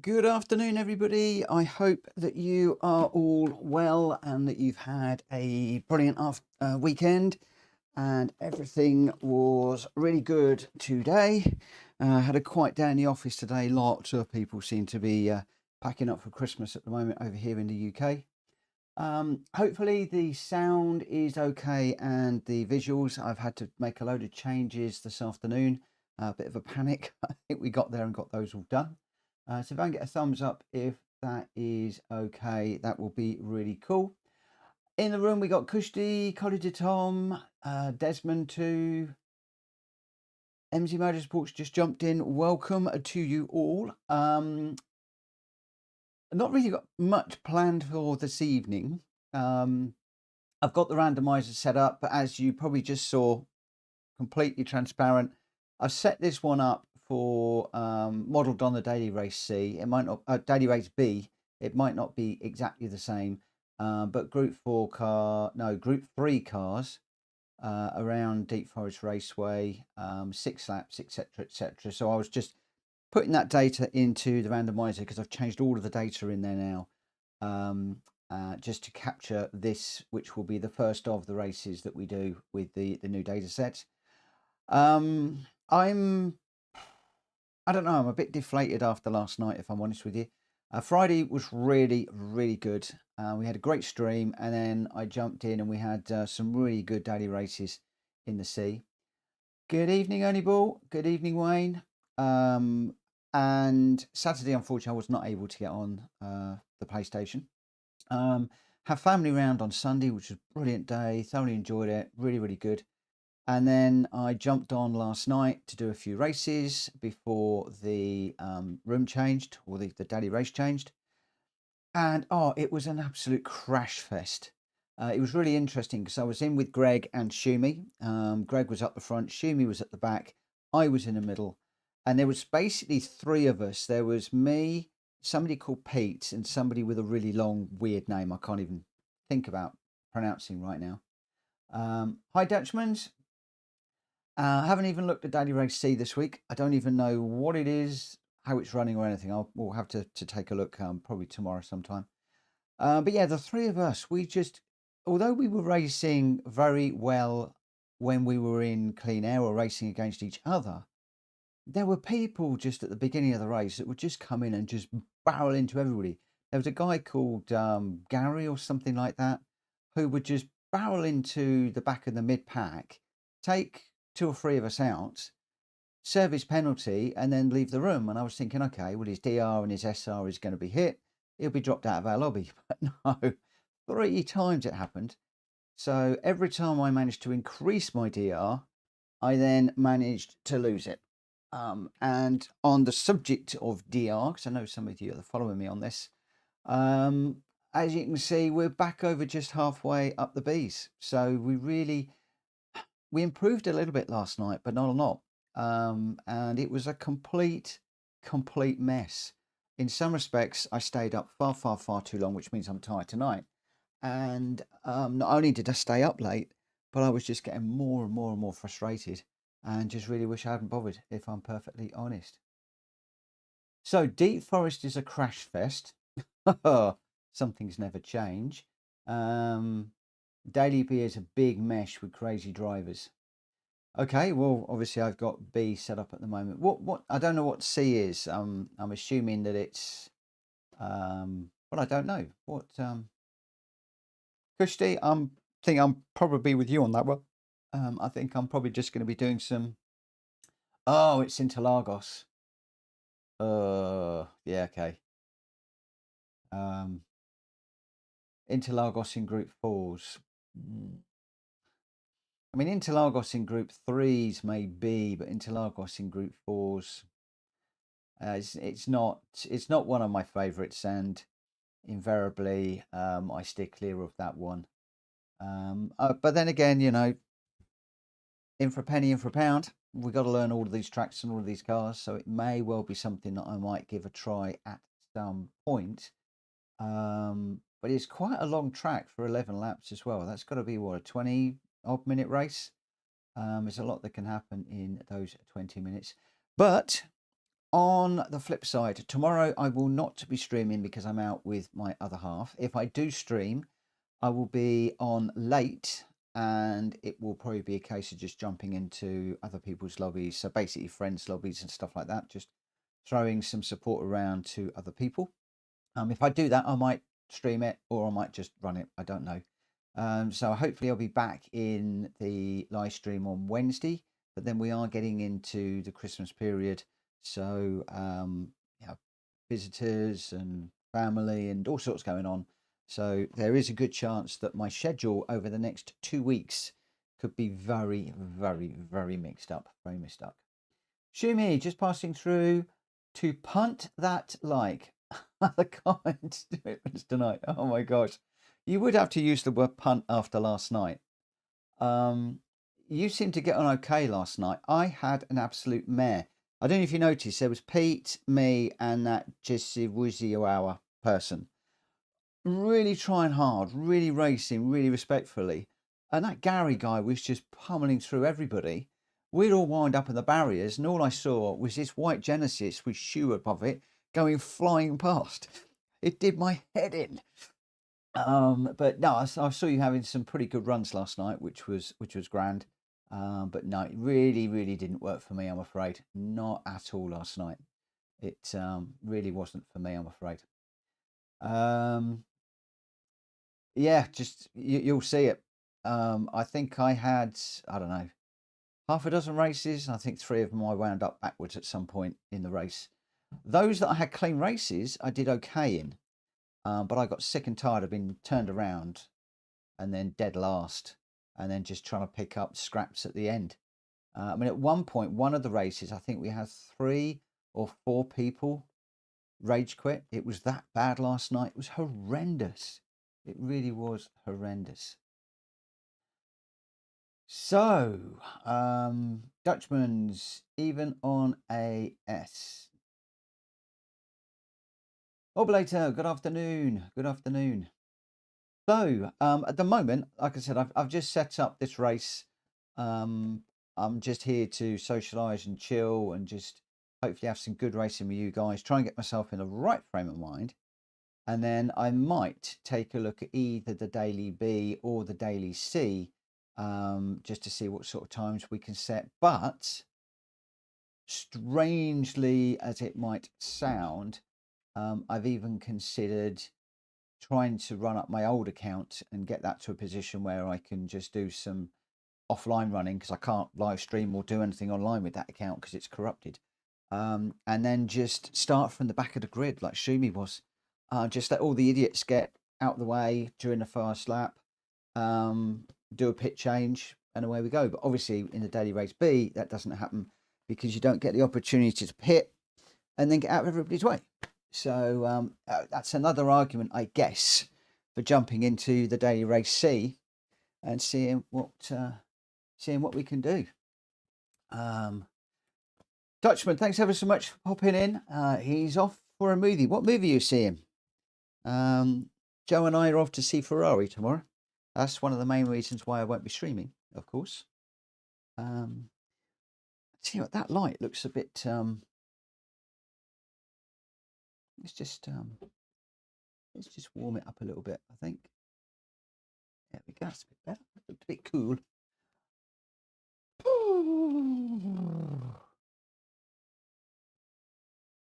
Good afternoon, everybody. I hope that you are all well and that you've had a brilliant weekend and everything was really good today. Had a quiet day in the office today. Lots of people seem to be packing up for Christmas at the moment over here in the UK. Hopefully the sound is okay and the visuals. I've had to make a load of changes this afternoon. A bit of a panic. I think we got there and got those all done. So if I can get a thumbs up if that is okay, that will be really cool. In the room we got Kushti, Collie Tom, Desmond 2, MZ Motorsports just jumped in. Welcome to you all. Not really got much planned for this evening. I've got the randomizer set up, but as you probably just saw, completely transparent. I've set this one up for modeled on the daily race C. It might not daily race B. It might not be exactly the same, but group 3 cars around Deep Forest Raceway, 6 laps, etc., etc. So I was just putting that data into the randomizer because I've changed all of the data in there now, just to capture this, which will be the first of the races that we do with the new data set. I don't know, I'm a bit deflated after last night, if I'm honest with you. Friday was really, really good. We had a great stream, and then I jumped in and we had some really good daily races in the sea. Good evening, Onyball. Good evening, Wayne. And Saturday, unfortunately, I was not able to get on the PlayStation. Have family round on Sunday, which was a brilliant day. Thoroughly enjoyed it. Really, really good. And then I jumped on last night to do a few races before the room changed, or the daily race changed. And it was an absolute crash fest. It was really interesting because I was in with Greg and Shumi. Greg was up the front, Shumi was at the back, I was in the middle. And there was basically 3 of us. There was me, somebody called Pete, and somebody with a really long, weird name I can't even think about pronouncing right now. Hi, Dutchmans. I haven't even looked at Daily Race C this week. I don't even know what it is, how it's running or anything. We'll have to take a look probably tomorrow sometime. But yeah, the 3 of us, although we were racing very well when we were in clean air or racing against each other, there were people just at the beginning of the race that would just come in and just barrel into everybody. There was a guy called Gary or something like that who would just barrel into the back of the mid pack, take 2 or 3 of us out, serve his penalty, and then leave the room. And I was thinking, okay, well, his DR and his SR is going to be hit. He'll be dropped out of our lobby. But no, 3 times it happened. So every time I managed to increase my DR, I then managed to lose it. And on the subject of DR, because I know some of you are following me on this, as you can see, we're back over just halfway up the Bs. So we improved a little bit last night, but not a lot. And it was a complete mess. In some respects, I stayed up far too long, which means I'm tired tonight. And not only did I stay up late, but I was just getting more and more frustrated and just really wish I hadn't bothered, if I'm perfectly honest. So Deep Forest is a crash fest. Some things never change. Daily B is a big mesh with crazy drivers. Okay, well, obviously I've got B set up at the moment. What I don't know what C is. I'm assuming that it's well, I don't know. What Kushti, think I'm probably with you on that one. I think I'm probably just going to be doing some. Oh, it's Interlagos. Yeah, okay. Interlagos in Group 4s. I mean, Interlagos in Group 3s may be, but Interlagos in Group 4s, it's not one of my favourites, and invariably I steer clear of that one. But then again, you know, in for a penny, in for a pound. We've got to learn all of these tracks and all of these cars, so it may well be something that I might give a try at some point. But it's quite a long track for 11 laps as well. That's got to be, what, a 20-odd minute race? There's a lot that can happen in those 20 minutes. But On the flip side, tomorrow I will not be streaming because I'm out with my other half. If I do stream, I will be on late, and it will probably be a case of just jumping into other people's lobbies. So basically friends lobbies and stuff like that, just throwing some support around to other people. If I do that, I might stream it or I might just run it. I don't know. So hopefully I'll be back in the live stream on Wednesday, but then we are getting into the Christmas period. So, yeah, visitors and family and all sorts going on. So there is a good chance that my schedule over the next 2 weeks could be very, very, very mixed up, very mixed up. Shumi, just passing through to punt that like. The comments tonight. Oh my gosh. You would have to use the word punt after last night. You seemed to get on okay last night. I had an absolute mare. I don't know if you noticed, there was Pete, me, and that Jesse Wuzzy person. Really trying hard, really racing, really respectfully. And that Gary guy was just pummeling through everybody. We'd all wind up in the barriers, and all I saw was this white Genesis with shoe above it going flying past. It did my head in. But no, I saw you having some pretty good runs last night, which was grand. But no, it really, really didn't work for me, I'm afraid. Not at all last night. It really wasn't for me, I'm afraid. Yeah, just you'll see it. I think I had, I don't know, half a dozen races. I think 3 of them I wound up backwards at some point in the race. Those that I had clean races, I did okay in. But I got sick and tired of being turned around and then dead last, and then just trying to pick up scraps at the end. I mean, at one point, one of the races, I think we had 3 or 4 people rage quit. It was that bad last night. It was horrendous. It really was horrendous. So, Dutchman's even on AS. Oblator, good afternoon. Good afternoon. So, at the moment, like I said, I've just set up this race. I'm just here to socialise and chill and just hopefully have some good racing with you guys. Try and get myself in the right frame of mind. And then I might take a look at either the Daily B or the Daily C, just to see what sort of times we can set. But strangely as it might sound, I've even considered trying to run up my old account and get that to a position where I can just do some offline running, because I can't live stream or do anything online with that account because it's corrupted. And then just start from the back of the grid like Shumi was. Just let all the idiots get out the way during the first lap, do a pit change, and away we go. But obviously in the daily race B, that doesn't happen because you don't get the opportunity to pit and then get out of everybody's way. So that's another argument, I guess, for jumping into the daily race C and seeing what we can do. Dutchman, thanks ever so much for popping in. He's off for a movie. What movie are you seeing? Joe and I are off to see Ferrari tomorrow. That's one of the main reasons why I won't be streaming, of course. See what that light looks a bit. Let's just warm it up a little bit. I think. There we go. It's a bit better. It's a bit cool.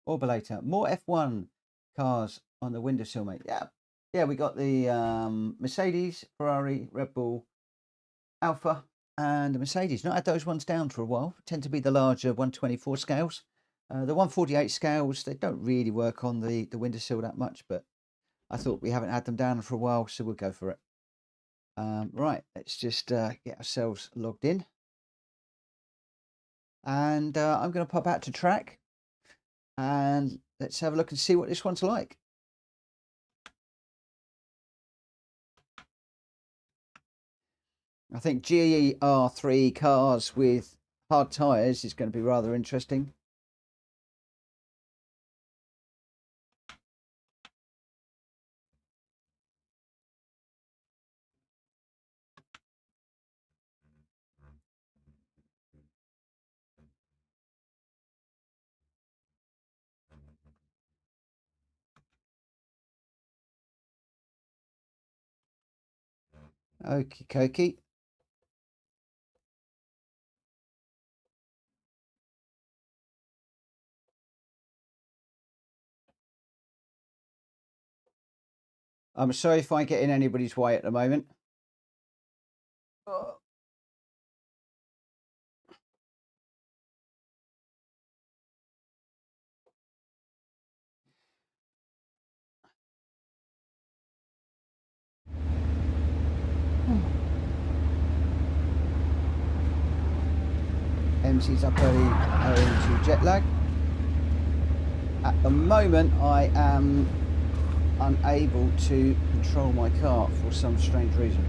Orbulator. More F1 cars on the windowsill, mate. Yeah. We got the Mercedes, Ferrari, Red Bull, Alpha, and the Mercedes. Not had those ones down for a while. Tend to be the larger 124 scales. The 148 scales, they don't really work on the windowsill that much, but I thought we haven't had them down for a while, so we'll go for it. Right, let's just get ourselves logged in. And I'm going to pop out to track and let's have a look and see what this one's like. I think GR3 cars with hard tyres is going to be rather interesting. Okie dokie. I'm sorry if I get in anybody's way at the moment. Oh. MC's up early to jet lag. At the moment, I am unable to control my car for some strange reason.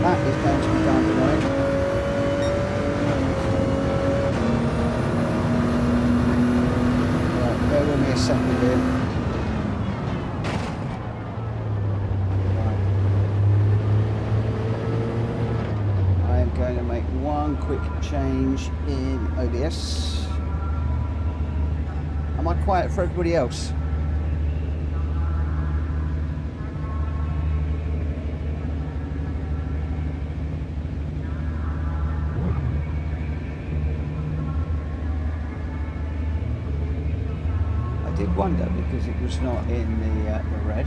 That is going to be darn annoying. Right, bear with me a second here. Right. I am going to make one quick change in OBS. Am I quiet for everybody else? I did wonder because it was not in the red.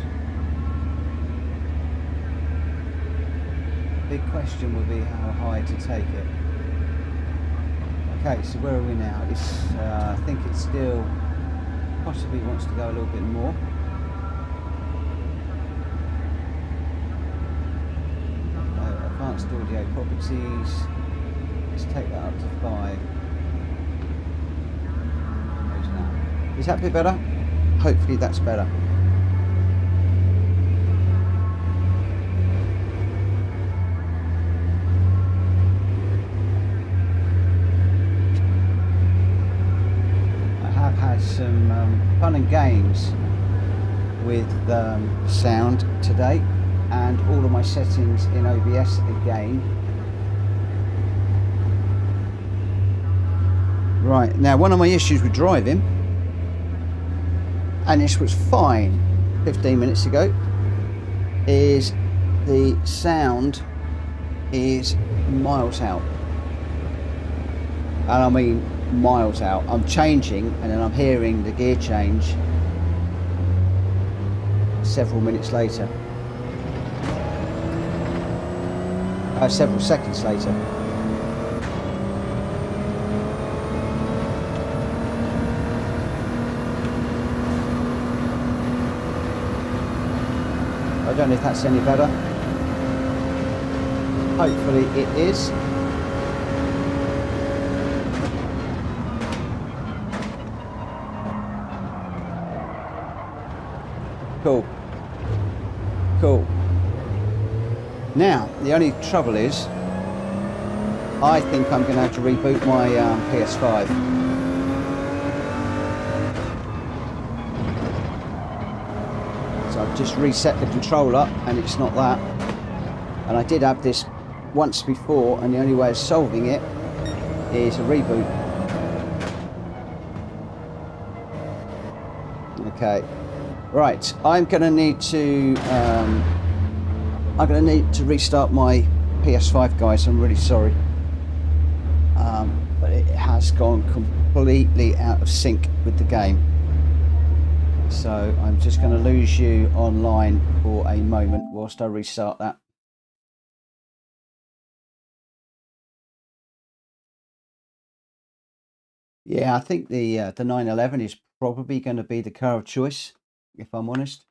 The big question will be how high to take it. Okay, so where are we now? It's, I think it still possibly wants to go a little bit more. Advanced audio properties. Let's take that up to 5. Is that a bit better? Hopefully that's better. I have had some fun and games with sound today, and all of my settings in OBS again. Right, now one of my issues with driving, and this was fine 15 minutes ago, is the sound is miles out. And I mean miles out. I'm changing and then I'm hearing the gear change several minutes later. Several seconds later. I don't know if that's any better. Hopefully it is. Cool. Cool. Now, the only trouble is, I think I'm going to have to reboot my PS5. So I've just reset the controller and it's not that. And I did have this once before, and the only way of solving it is a reboot. Okay. Right, I'm going to need to restart my PS5, guys. I'm really sorry, but it has gone completely out of sync with the game. So I'm just going to lose you online for a moment whilst I restart that. Yeah, I think the 911 is probably going to be the car of choice, if I'm honest.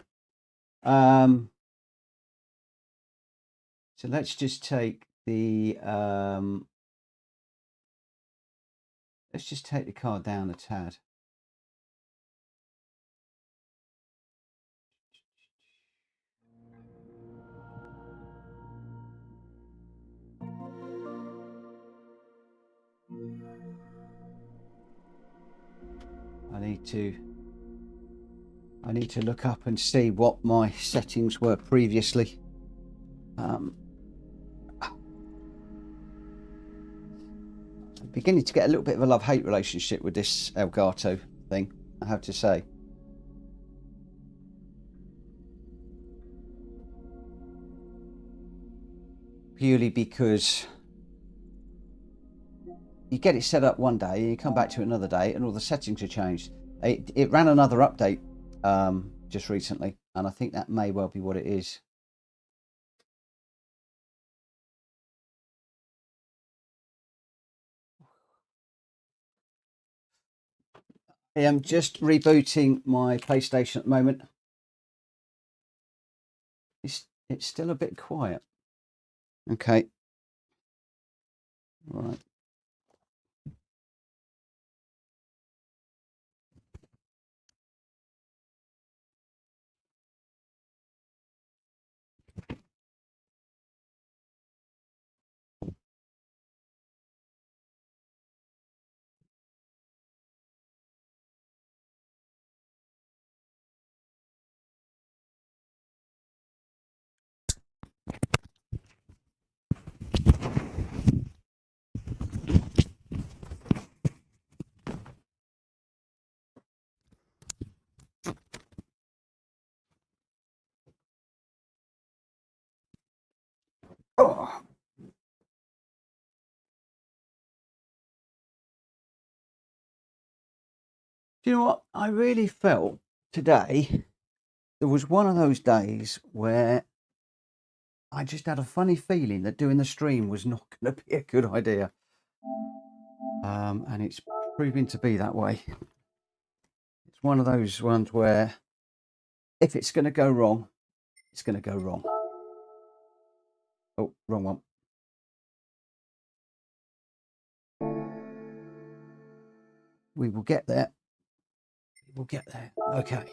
So let's just take the car down a tad. need to look up and see what my settings were previously. I'm beginning to get a little bit of a love-hate relationship with this Elgato thing, I have to say. Purely because you get it set up one day and you come back to it another day and all the settings are changed. It ran another update just recently, and I think that may well be what it is. I am just rebooting my PlayStation at the moment. It's still a bit quiet. Okay. Right. Oh. Do you know what? I really felt today there was one of those days where I just had a funny feeling that doing the stream was not going to be a good idea. And it's proving to be that way. It's one of those ones where if it's going to go wrong, it's going to go wrong. Oh, wrong one. We will get there. We'll get there. Okay.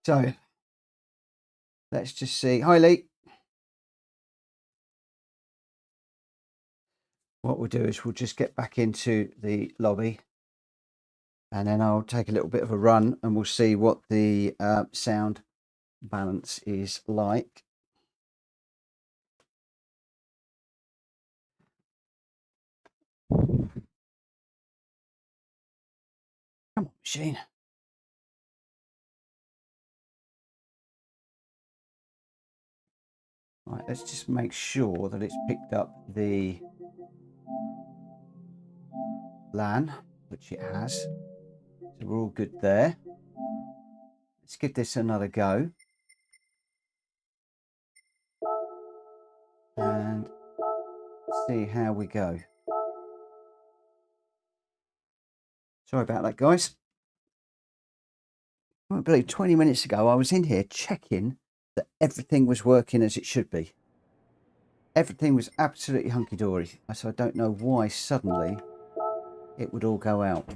So let's just see. Hi, Lee. What we'll do is we'll just get back into the lobby, and then I'll take a little bit of a run and we'll see what the sound balance is like. Come on, machine. Right, let's just make sure that it's picked up the LAN, which it has. So we're all good there. Let's give this another go. And see how we go. Sorry about that, guys. I can't believe 20 minutes ago I was in here checking that everything was working as it should be. Everything was absolutely hunky-dory. So I don't know why suddenly it would all go out.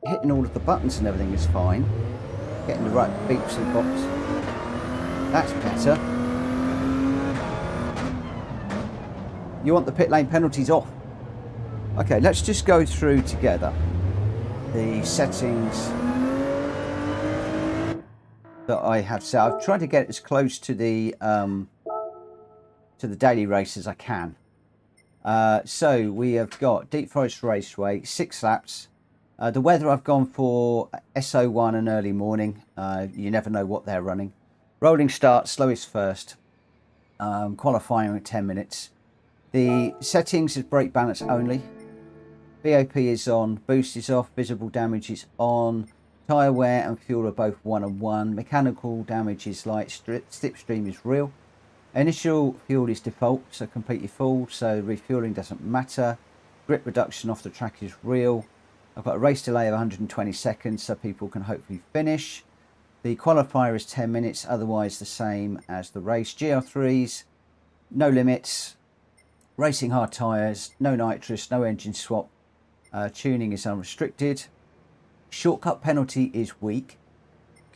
Hitting all of the buttons and everything is fine. Getting the right beeps and bops. That's better. You want the pit lane penalties off. Okay, let's just go through together the settings that I have set. I've tried to get as close to the daily race as I can. So we have got Depp Forest Raceway, 6 laps. The weather I've gone for SO1 and early morning. You never know what they're running. Rolling start, slowest first. Qualifying at 10 minutes. The settings is brake balance only. BOP is on, boost is off, visible damage is on. Tyre wear and fuel are both 1 and 1. Mechanical damage is light, slipstream is real. Initial fuel is default, so completely full, so refueling doesn't matter. Grip reduction off the track is real. I've got a race delay of 120 seconds, so people can hopefully finish. The qualifier is 10 minutes, otherwise the same as the race. GL3s, no limits. Racing hard tyres, no nitrous, no engine swap. Tuning is unrestricted. Shortcut penalty is weak.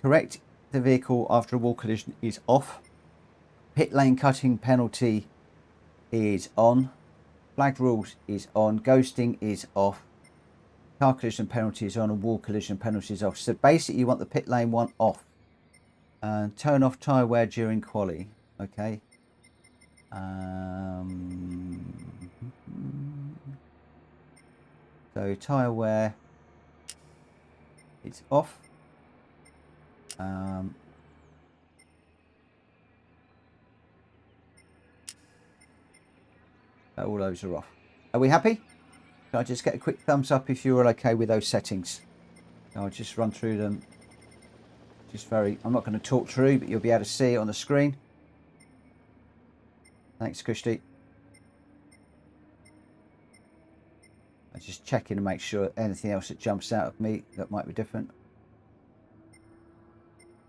Correct the vehicle after a wall collision is off. Pit lane cutting penalty is on. Flag rules is on. Ghosting is off. car collision penalties on and wall collision penalties off. So basically you want the pit lane one off. Turn off tyre wear during quali. Okay. So tyre wear, it's off. All those are off. Are we happy? Can I just get a quick thumbs up if you're all okay with those settings? I'll just run through them. I'm not going to talk through, but you'll be able to see it on the screen. Thanks, Christy. I'm just checking to make sure anything else that jumps out of me that might be different.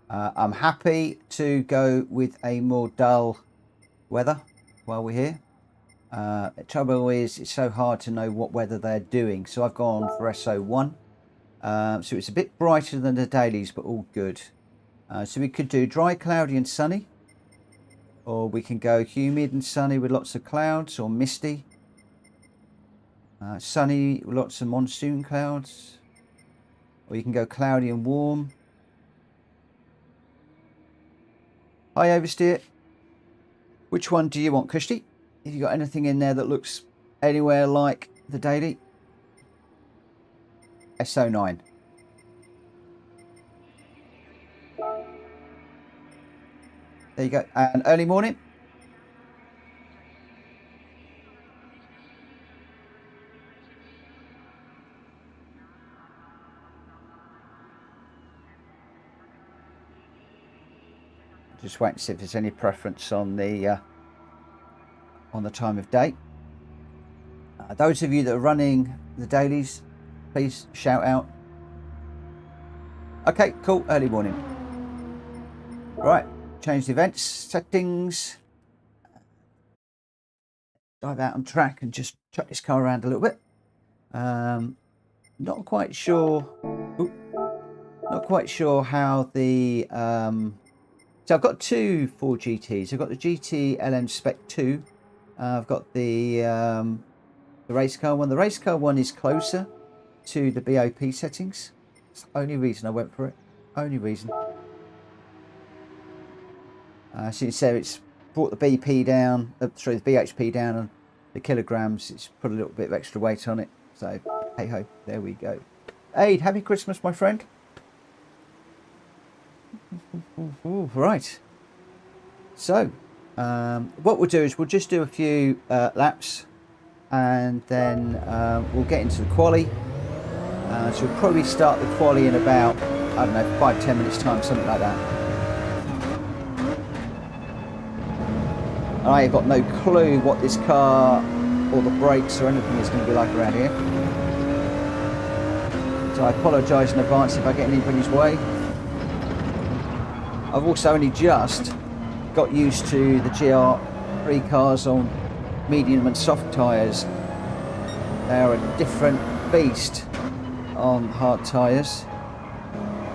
I'm happy to go with a more dull weather while we're here. The trouble is it's so hard to know what weather they're doing, so I've gone for SO1. So it's a bit brighter than the dailies, but all good. So we could do dry, cloudy and sunny, or we can go humid and sunny with lots of clouds, or misty. Sunny with lots of monsoon clouds, or you can go cloudy and warm. Hi Oversteer, which one do you want, Christy? Have you got anything in there that looks anywhere like the daily? SO9. There you go. And early morning. Just wait and see if there's any preference on the time of day. Those of you that are running the dailies, please shout out. Okay, cool. Early morning. Right, change the events settings. Dive out on track and just chuck this car around a little bit. Not quite sure. Not quite sure how the. So I've got two Ford GTs. I've got the GT LM Spec 2. I've got the race car one. The race car one is closer to the BOP settings. It's the only reason I went for it. Only reason. So you can see it's brought the BP down, the BHP down, and the kilograms. It's put a little bit of extra weight on it. So hey ho, there we go. Aid, happy Christmas, my friend. Right. So what we'll do is we'll just do a few laps, and then we'll get into the quali. So we'll probably start the quali in about, I don't know, 5-10 minutes time, something like that. I have got no clue what this car or the brakes or anything is going to be like around here, so I apologise in advance if I get in anybody's way. I've also only just got used to the GR3 cars on medium and soft tyres. They are a different beast on hard tyres.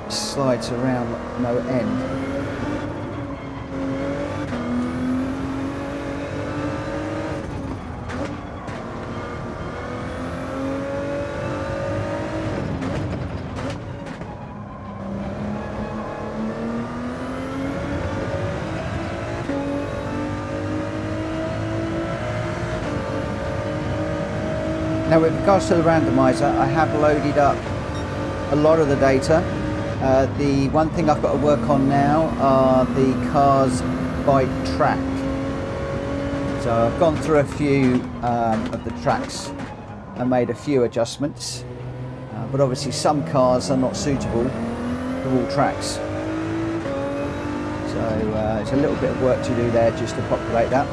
Slides around like no end. Now with regards to the randomizer, I have loaded up a lot of the data. The one thing I've got to work on now are the cars by track. So I've gone through a few of the tracks and made a few adjustments. But obviously some cars are not suitable for all tracks. So it's a little bit of work to do there just to populate that.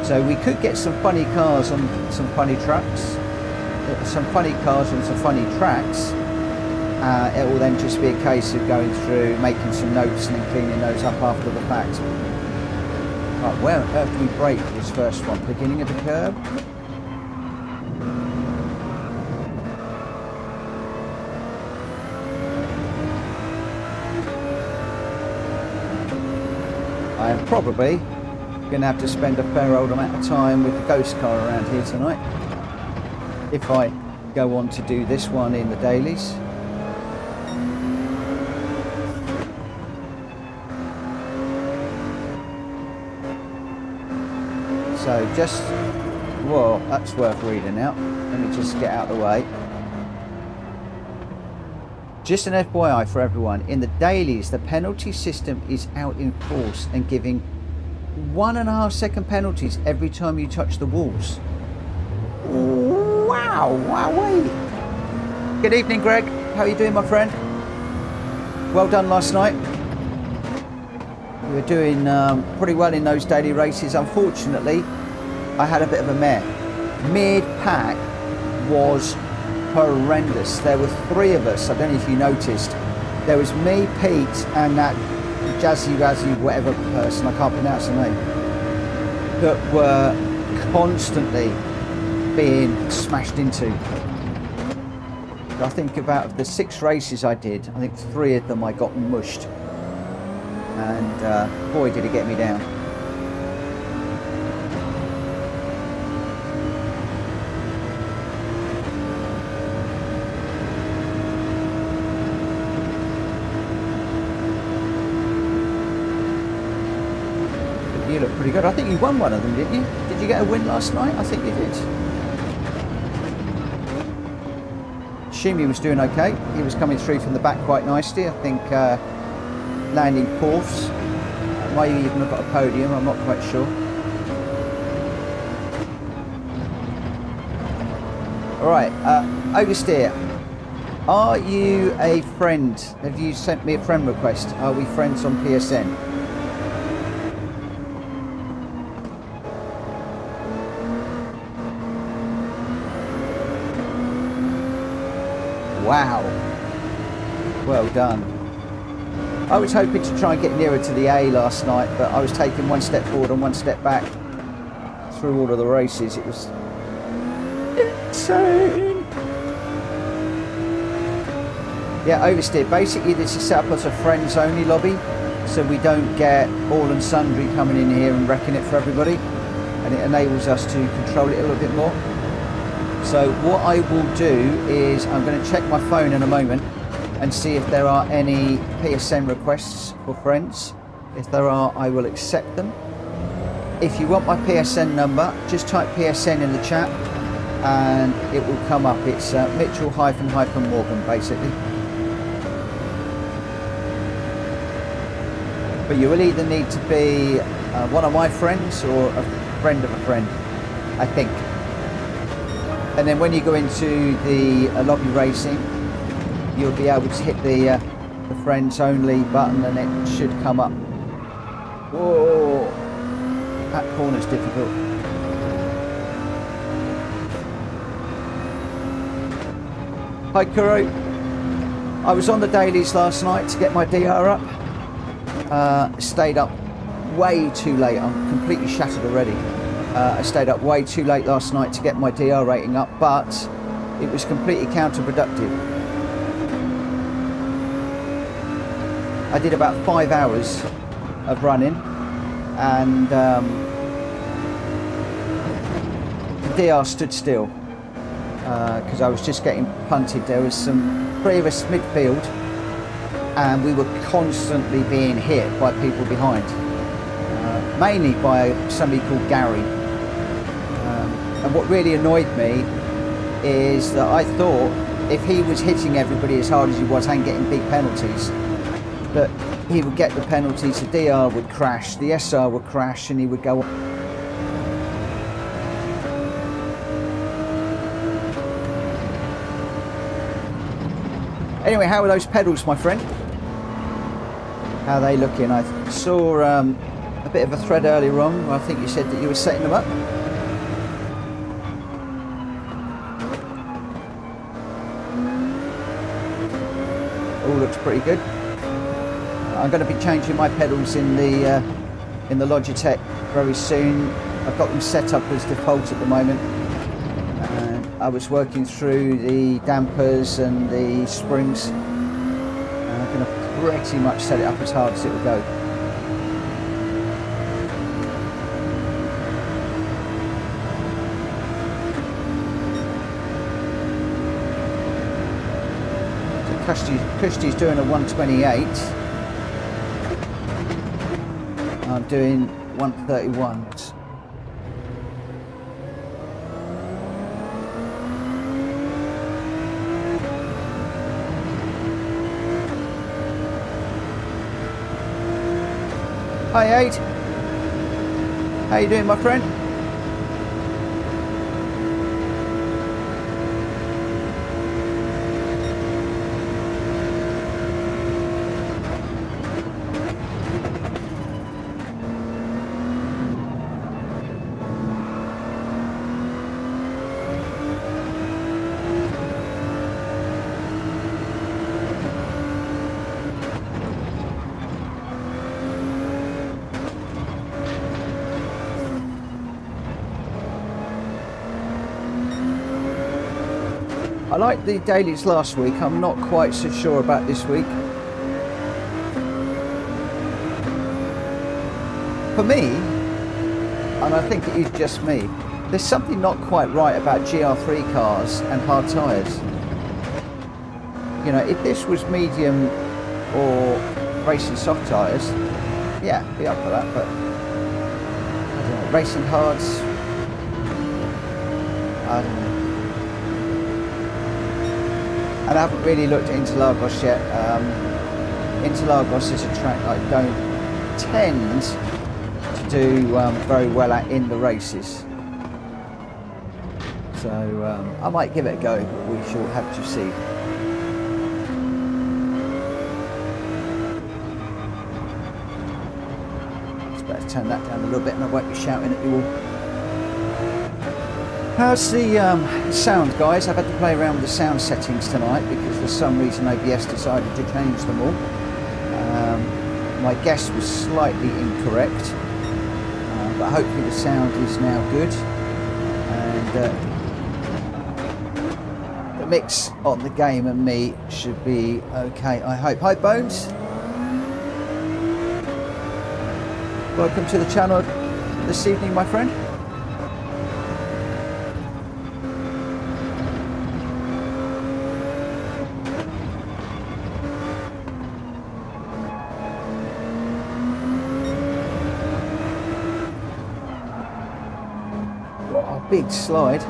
So we could get some funny cars on some funny tracks, some funny cars on some funny tracks. It will then just be a case of going through, making some notes and then cleaning those up after the fact. Right, where on earth do we brake this first one? Beginning of the curb? I am probably going to have to spend a fair old amount of time with the ghost car around here tonight, if I go on to do this one in the dailies. So just, well, that's worth reading out. Let me just get out of the way. Just an FYI for everyone, in the dailies, the penalty system is out in force and giving 1.5 second penalties every time you touch the walls. Wow, wowee. Good evening, Greg. How are you doing, my friend? Well done last night. You were doing pretty well in those daily races. Unfortunately, I had a bit of a mare. Mid-pack was horrendous. There were 3 of us. I don't know if you noticed. There was me, Pete, and that Jazzy whatever person, I can't pronounce the name, that were constantly being smashed into. I think about the 6 races I did, I think 3 of them I got mushed. And boy, did it get me down. You look pretty good. I think you won one of them, didn't you? Did you get a win last night? I think you did. Shimi was doing okay. He was coming through from the back quite nicely. I think landing 4th. Might even have got a podium, I'm not quite sure. Alright, Oversteer. Are you a friend? Have you sent me a friend request? Are we friends on PSN? Wow, well done. I was hoping to try and get nearer to the A last night, but I was taking 1 step forward and 1 step back through all of the races. It was insane. Yeah, Oversteer. Basically, this is set up as a friends only lobby, so we don't get all and sundry coming in here and wrecking it for everybody, and it enables us to control it a little bit more. So what I will do is I'm going to check my phone in a moment and see if there are any PSN requests for friends. If there are, I will accept them. If you want my PSN number, just type PSN in the chat and it will come up. It's Mitchell-Morgan basically. But you will either need to be one of my friends or a friend of a friend, I think. And then when you go into the lobby racing, you'll be able to hit the friends only button and it should come up. Whoa, that corner's difficult. Hi Kuro. I was on the dailies last night to get my DR up. Stayed up way too late. I'm completely shattered already. I stayed up way too late last night to get my DR rating up, but it was completely counterproductive. I did about 5 hours of running and the DR stood still because I was just getting punted. There was 3 of us midfield and we were constantly being hit by people behind, mainly by somebody called Gary. And what really annoyed me is that I thought if he was hitting everybody as hard as he was and getting big penalties, that he would get the penalties, the DR would crash, the SR would crash, and he would go on. Anyway, how are those pedals, my friend? How are they looking? I saw a bit of a thread earlier on where I think you said that you were setting them up. All looks pretty good. I'm going to be changing my pedals in the Logitech very soon. I've got them set up as default at the moment. I was working through the dampers and the springs. And I'm going to pretty much set it up as hard as it will go. Christie's doing a 128. I'm doing 131. Hi, Aid. How you doing, my friend? I liked the dailies last week. I'm not quite so sure about this week. For me, and I think it is just me, there's something not quite right about GR3 cars and hard tyres. You know, if this was medium or racing soft tyres, yeah, be up for that, but I don't know, racing hards, I don't know. And I haven't really looked at Interlagos yet. Interlagos is a track I don't tend to do very well at in the races. So I might give it a go, but we shall have to see. Just better turn that down a little bit and I won't be shouting at you all. How's the sound, guys? I've had to play around with the sound settings tonight because for some reason ABS decided to change them all. My guess was slightly incorrect, but hopefully the sound is now good. And the mix on the game and me should be okay, I hope. Hi, Bones. Welcome to the channel this evening, my friend. Big slide.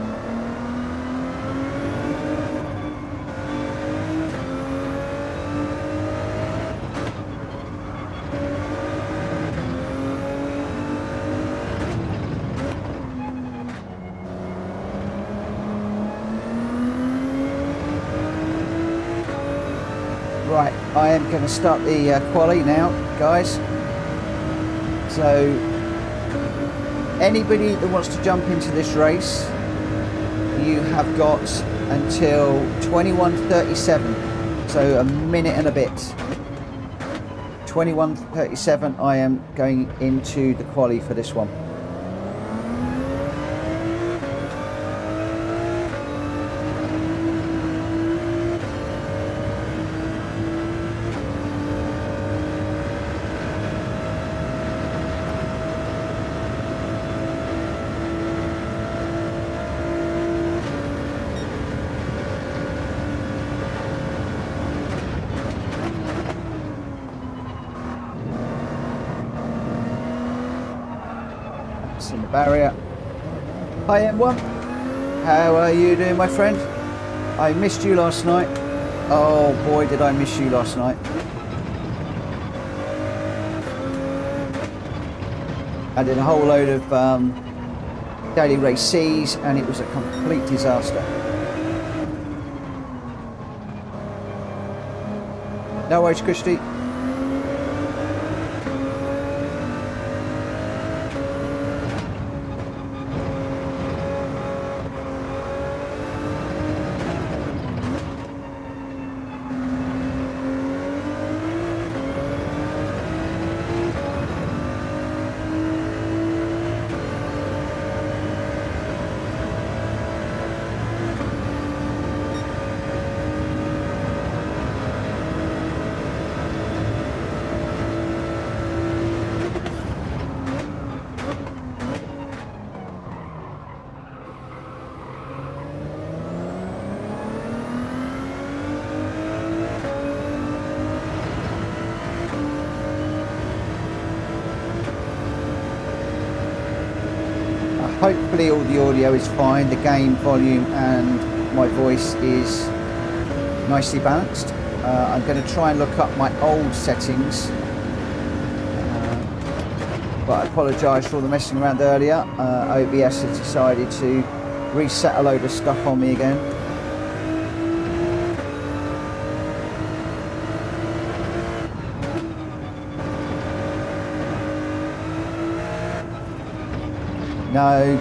Right, I am going to start the quali now, guys. So anybody that wants to jump into this race, you have got until 21:37, so a minute and a bit. 21:37, I am going into the quali for this one. In the barrier. Hi M1, how are you doing, my friend? I missed you last night. Oh boy, did I miss you last night. I did a whole load of daily race C's and it was a complete disaster. No worries, Christy. hopefully all the audio is fine, the gain volume and my voice is nicely balanced. I'm going to try and look up my old settings, but I apologise for all the messing around earlier. OBS has decided to reset a load of stuff on me again. No,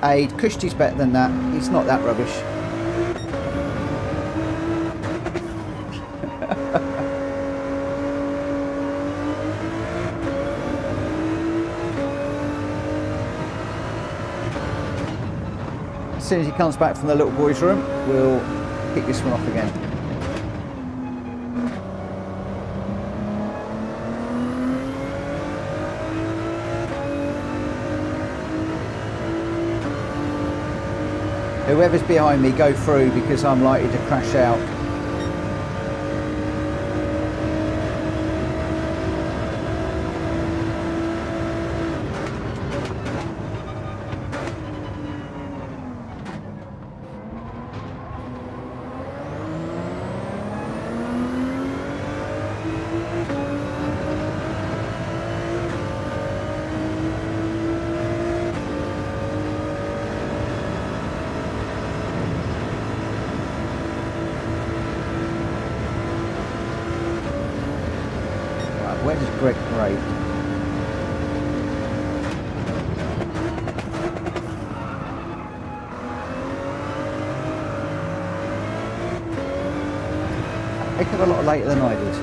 Aid, Kushti's better than that. He's not that rubbish. As soon as he comes back from the little boys' room, we'll kick this one off again. Whoever's behind me, go through because I'm likely to crash out. Where does Greg break? A heck of a lot later than I did.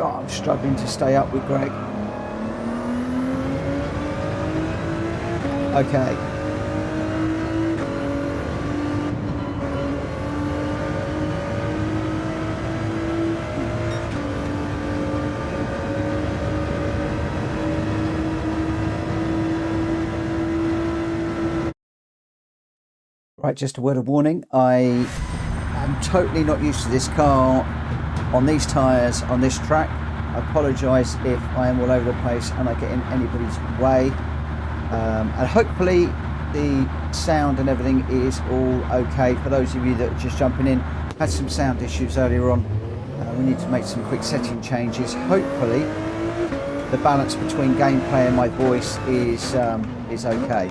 Oh, I'm struggling to stay up with Greg. Okay. Right, just a word of warning. I am totally not used to this car on these tyres, on this track. I apologise if I am all over the place and I get in anybody's way. And hopefully the sound and everything is all okay. For those of you that are just jumping in, had some sound issues earlier on. We need to make some quick setting changes. Hopefully the balance between gameplay and my voice is okay.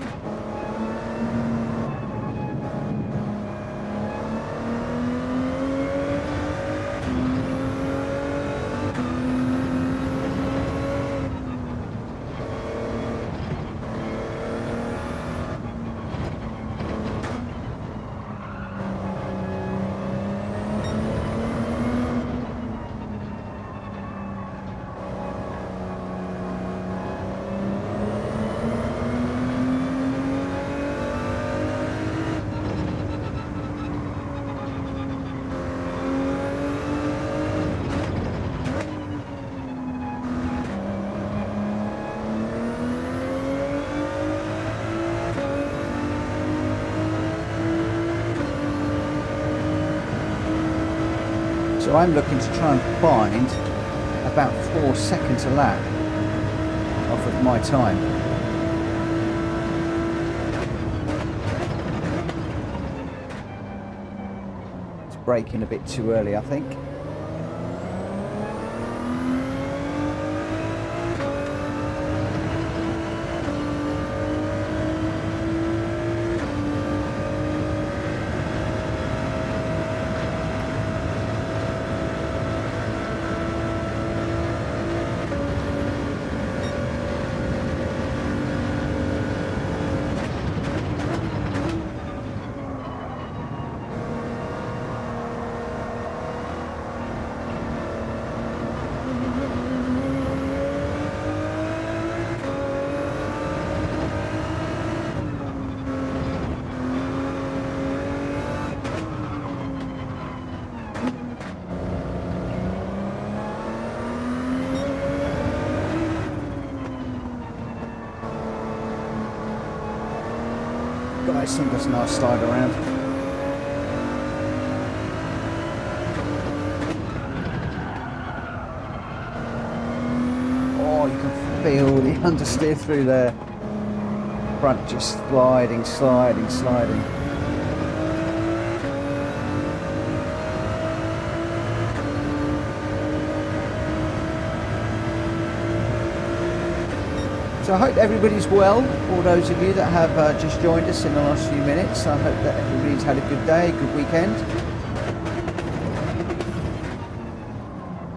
So I'm looking to try and find about 4 seconds a lap off of my time. It's braking a bit too early, I think. this thing does a nice slide around. Oh, you can feel the understeer through there. Front just sliding, sliding, sliding. So I hope everybody's well, all those of you that have just joined us in the last few minutes. I hope that everybody's had a good day, good weekend.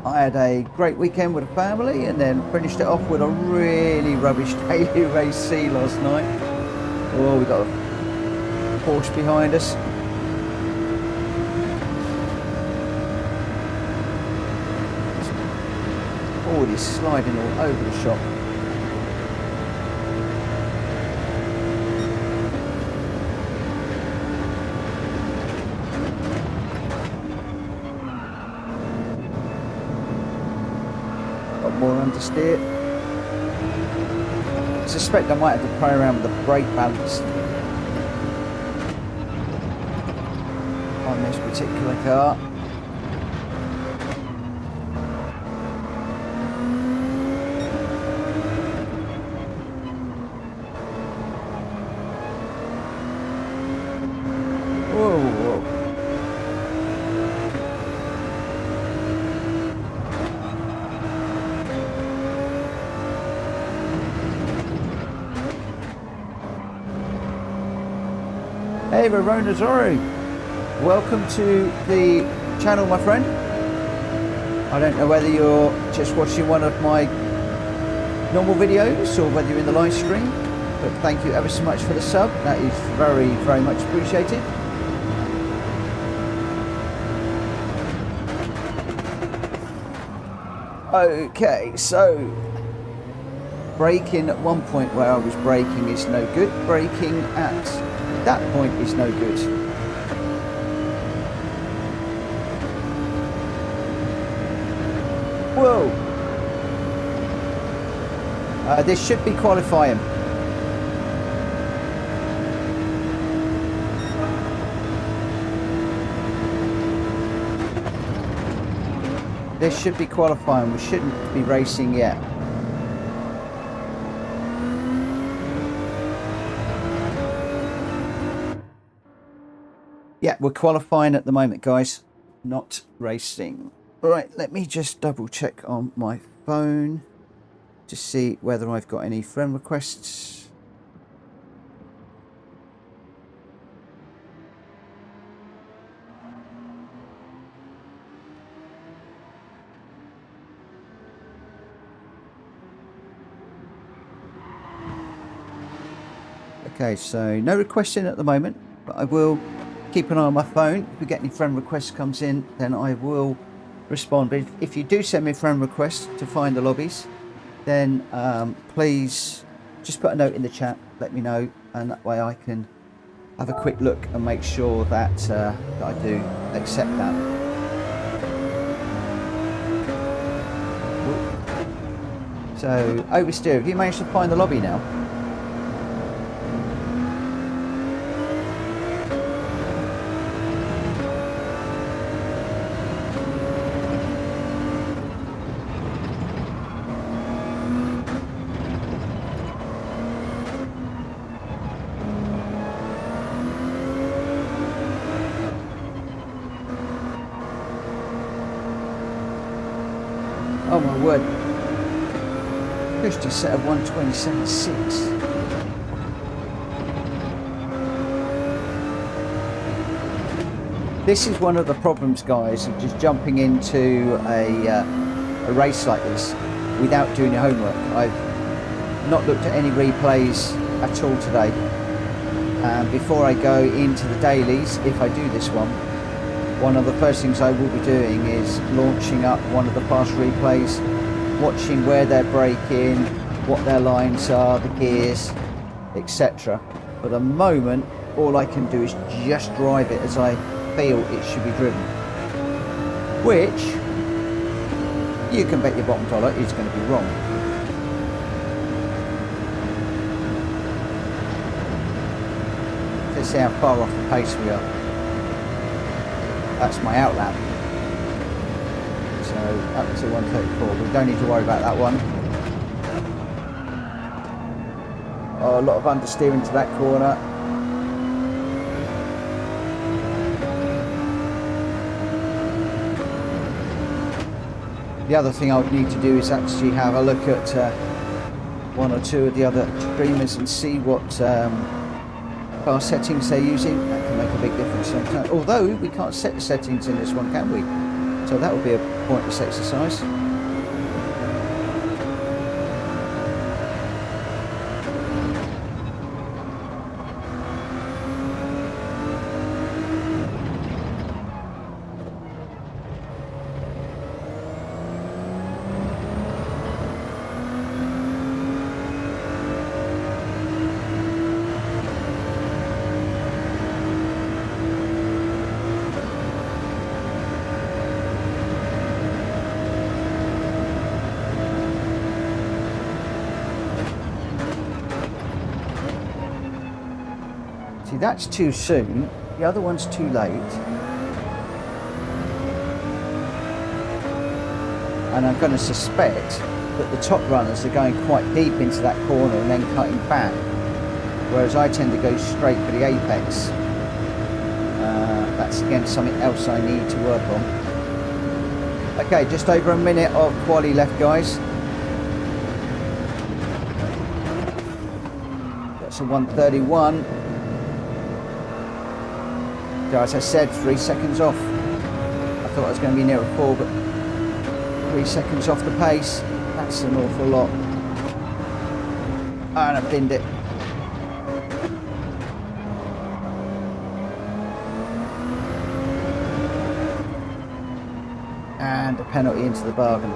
I had a great weekend with the family and then finished it off with a really rubbish daily race C last night. Oh, we got a Porsche behind us. Oh, he's sliding all over the shop. More understeer. I suspect I might have to play around with the brake balance on this particular car. Whoa, whoa. Hey Verona Zorro, welcome to the channel, my friend. I don't know whether you're just watching one of my normal videos or whether you're in the live stream, but thank you ever so much for the sub. That is very, very much appreciated. Okay, so braking at one point where I was braking is no good. Braking at that point is no good. Whoa! This should be qualifying. This should be qualifying. We shouldn't be racing yet. Yeah, we're qualifying at the moment, guys, not racing. All right, let me just double check on my phone to see whether I've got any friend requests. Okay, so no requesting at the moment, but I will keep an eye on my phone. If we get any friend requests comes in, then I will respond. But if you do send me a friend request to find the lobbies, then please just put a note in the chat, let me know, and that way I can have a quick look and make sure that, that I do accept that. So oversteer, have you managed to find the lobby now? Oh my word. Pushed a set of 127.6. This is one of the problems, guys, of just jumping into a race like this without doing your homework. I've not looked at any replays at all today. Before I go into the dailies, if I do this one of the first things I will be doing is launching up one of the fast replays, watching where they're braking, what their lines are, the gears, etc. For the moment, all I can do is just drive it as I feel it should be driven, which you can bet your bottom dollar is going to be wrong. So Let's see how far off the pace we are. That's my outlap. So up to 134. We don't need to worry about that one. Oh, a lot of understeering to that corner. The other thing I would need to do is actually have a look at one or two of the other streamers and see what car settings they're using. That can make a big difference sometimes. Although we can't set the settings in this one, can we? So that would be a pointless exercise. See, that's too soon. The other one's too late. And I'm going to suspect that the top runners are going quite deep into that corner and then cutting back. Whereas I tend to go straight for the apex. That's again something else I need to work on. Okay, just over a minute of quali left, guys. That's a 131. So as I said, 3 seconds off. I thought I was going to be near a 4, but 3 seconds off the pace. That's an awful lot. And I binned it. And a penalty into the bargain.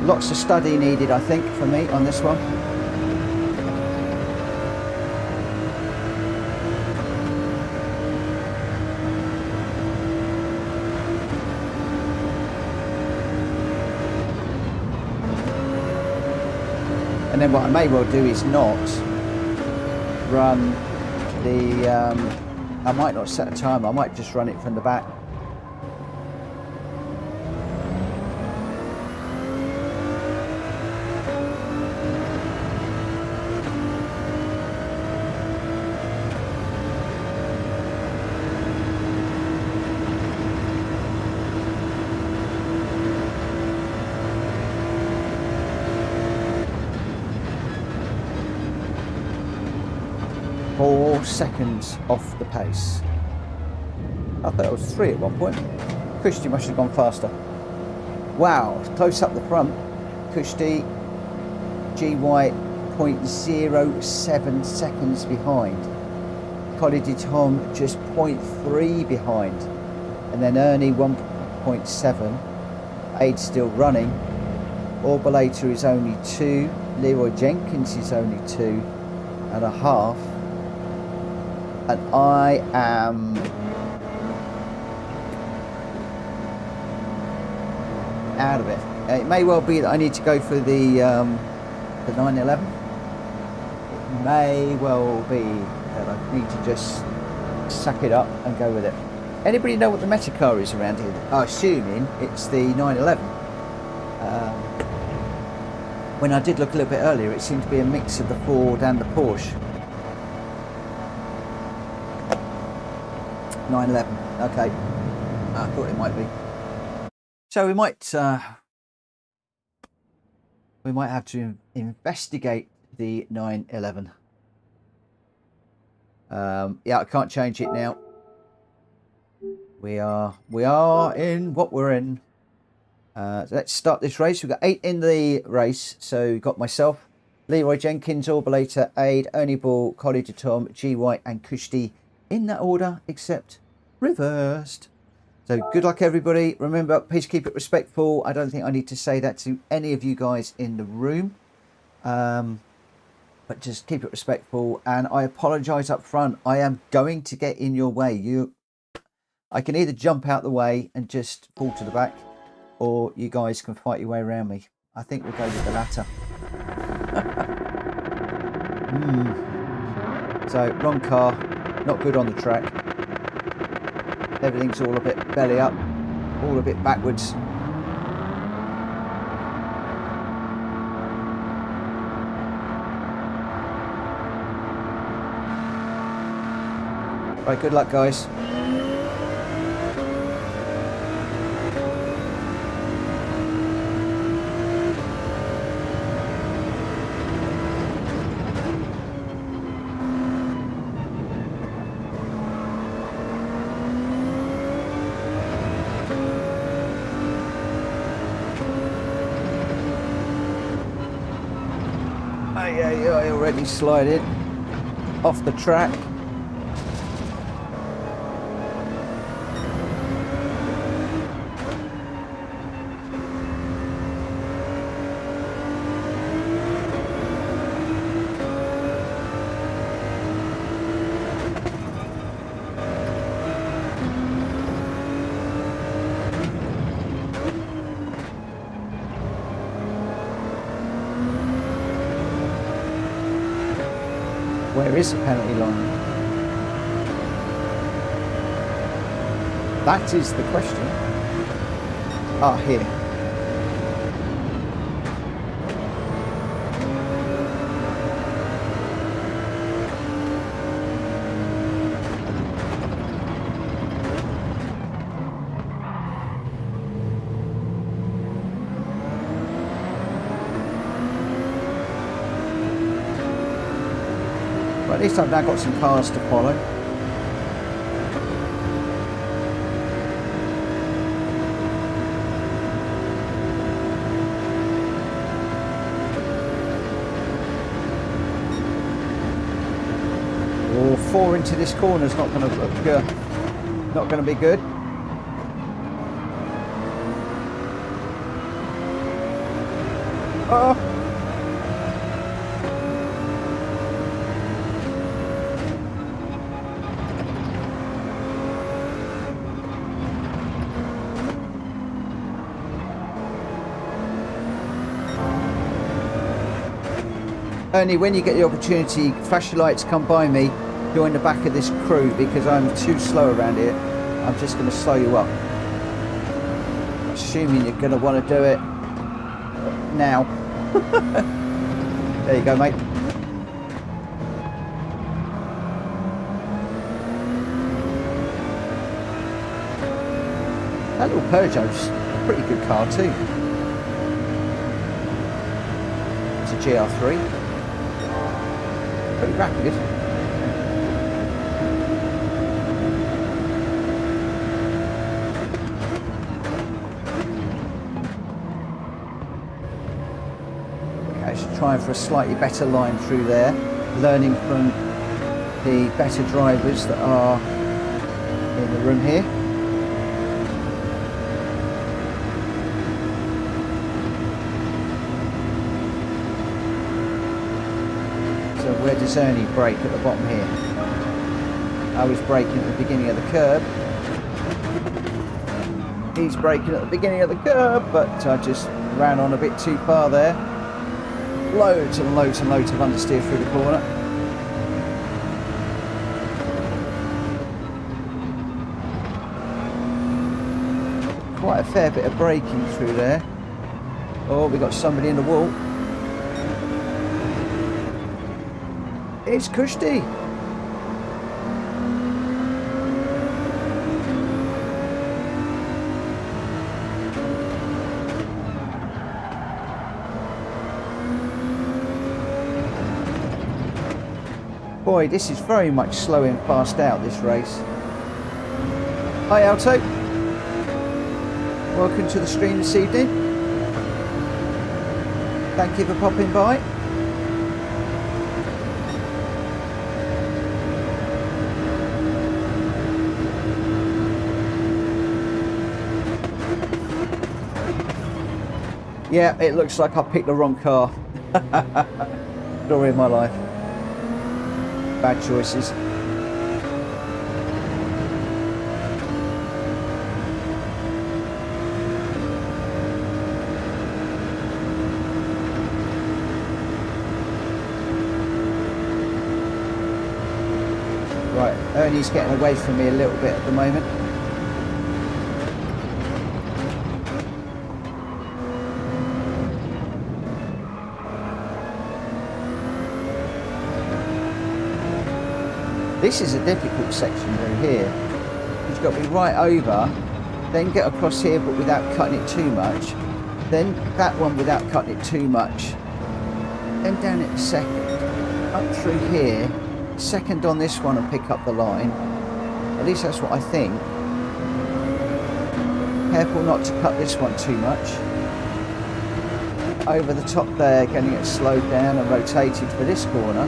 Lots of study needed, I think, for me on this one. And then what I may well do is not run the, I might not set a timer, I might just run it from the back. Seconds off the pace. I thought it was 3 at one point. Kushti must have gone faster. Wow, close up the front. Kushti, GY 0.07 seconds behind. Collidy Tom just 0.3 behind. And then Ernie 1.7. Aid still running. Orbolator is only 2. Leroy Jenkins is only 2.5. And I am out of it. It may well be that I need to go for the 911. It may well be that I need to just suck it up and go with it. Anybody know what the meta car is around here? I'm assuming it's the 911. When I did look a little bit earlier, it seemed to be a mix of the Ford and the Porsche. 911. Okay, I thought it might be. So we might have to investigate the 911. Yeah, I can't change it now. We are in what we're in. So let's start this race. We've got 8 in the race. So we've got myself, Leroy Jenkins, Orbolator, Aid, Ernie Ball, Collie to Tom, GY and Kushti in that order, except reversed. So good luck, everybody. Remember, please keep it respectful. I don't think I need to say that to any of you guys in the room. When but just keep it respectful. And I apologise up front. I am going to get in your way. I can either jump out the way and just fall to the back, or you guys can fight your way around me. I think we'll go with the latter. So, wrong car, not good on the track. Everything's all a bit belly up, all a bit backwards. Right, good luck, guys. I already slided off the track. Where is the penalty line? That is the question. Ah, here. At least I've now got some cars to follow. Oh, 4 into this corner is not going to look good. Not going to be good. Oh. Only when you get the opportunity, flash your lights, come by me, join the back of this crew, because I'm too slow around here. I'm just going to slow you up. Assuming you're going to want to do it now. There you go, mate. That little Peugeot's a pretty good car too. It's a GR3. Pretty rapid. Okay, just trying for a slightly better line through there, learning from the better drivers that are in the room here. Where does Ernie brake at the bottom here? I was braking at the beginning of the curb. He's braking at the beginning of the curb, but I just ran on a bit too far there. Loads and loads and loads of understeer through the corner. Quite a fair bit of braking through there. Oh, we got somebody in the wall. It's Kushti. Boy, this is very much slow and fast out, this race. Hi Alto. Welcome to the stream this evening. Thank you for popping by. Yeah, it looks like I picked the wrong car. story of my life. Bad choices. Right, Ernie's getting away from me a little bit at the moment. This is a difficult section through here. You've got to be right over, then get across here but without cutting it too much. Then that one without cutting it too much. Then down at the second. Up through here. Second on this one and pick up the line. At least that's what I think. Careful not to cut this one too much. Over the top there, getting it slowed down and rotated for this corner.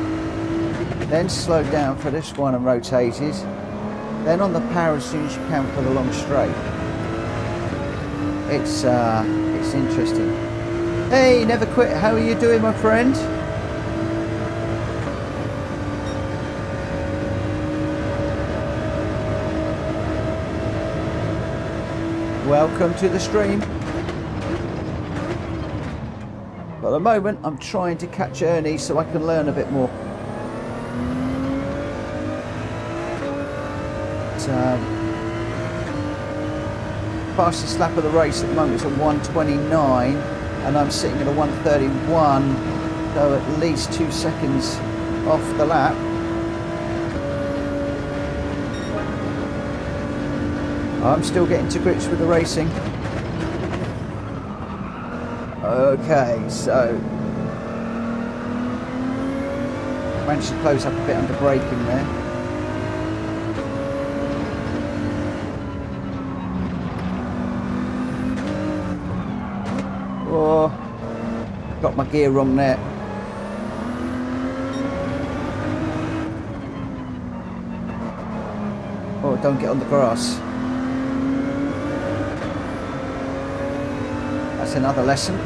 Then slowed down for this one and rotated. Then on the power as soon as you can for the long straight. It's interesting. Hey, never quit. How are you doing, my friend? Welcome to the stream. But at the moment, I'm trying to catch Ernie so I can learn a bit more. Fastest lap of the race at the moment is at 1:29 and I'm sitting at a 1:31, so at least 2 seconds off the lap. I'm still getting to grips with the racing. Okay, so managed to close up a bit under braking there. Oh, got my gear wrong there. Oh, don't get on the grass. That's another lesson.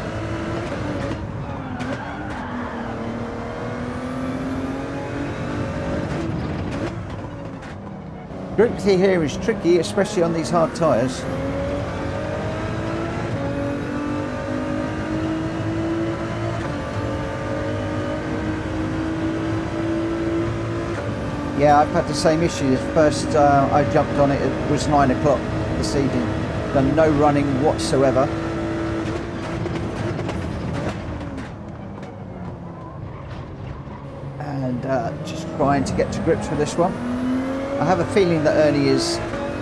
Grip here is tricky, especially on these hard tyres. Yeah, I've had the same issue. The first I jumped on it, it was 9 o'clock this evening. Done no running whatsoever. And just trying to get to grips with this one. I have a feeling that Ernie is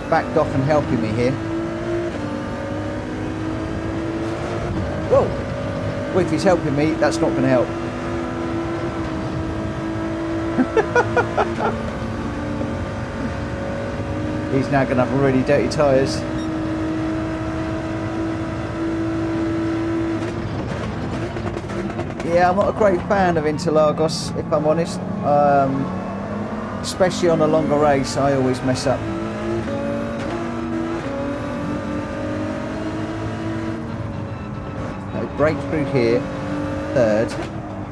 backed off and helping me here. Whoa! Well, if he's helping me, that's not going to help. He's now going to have really dirty tyres. Yeah, I'm not a great fan of Interlagos, if I'm honest. Especially on a longer race, I always mess up. So brake through here, third,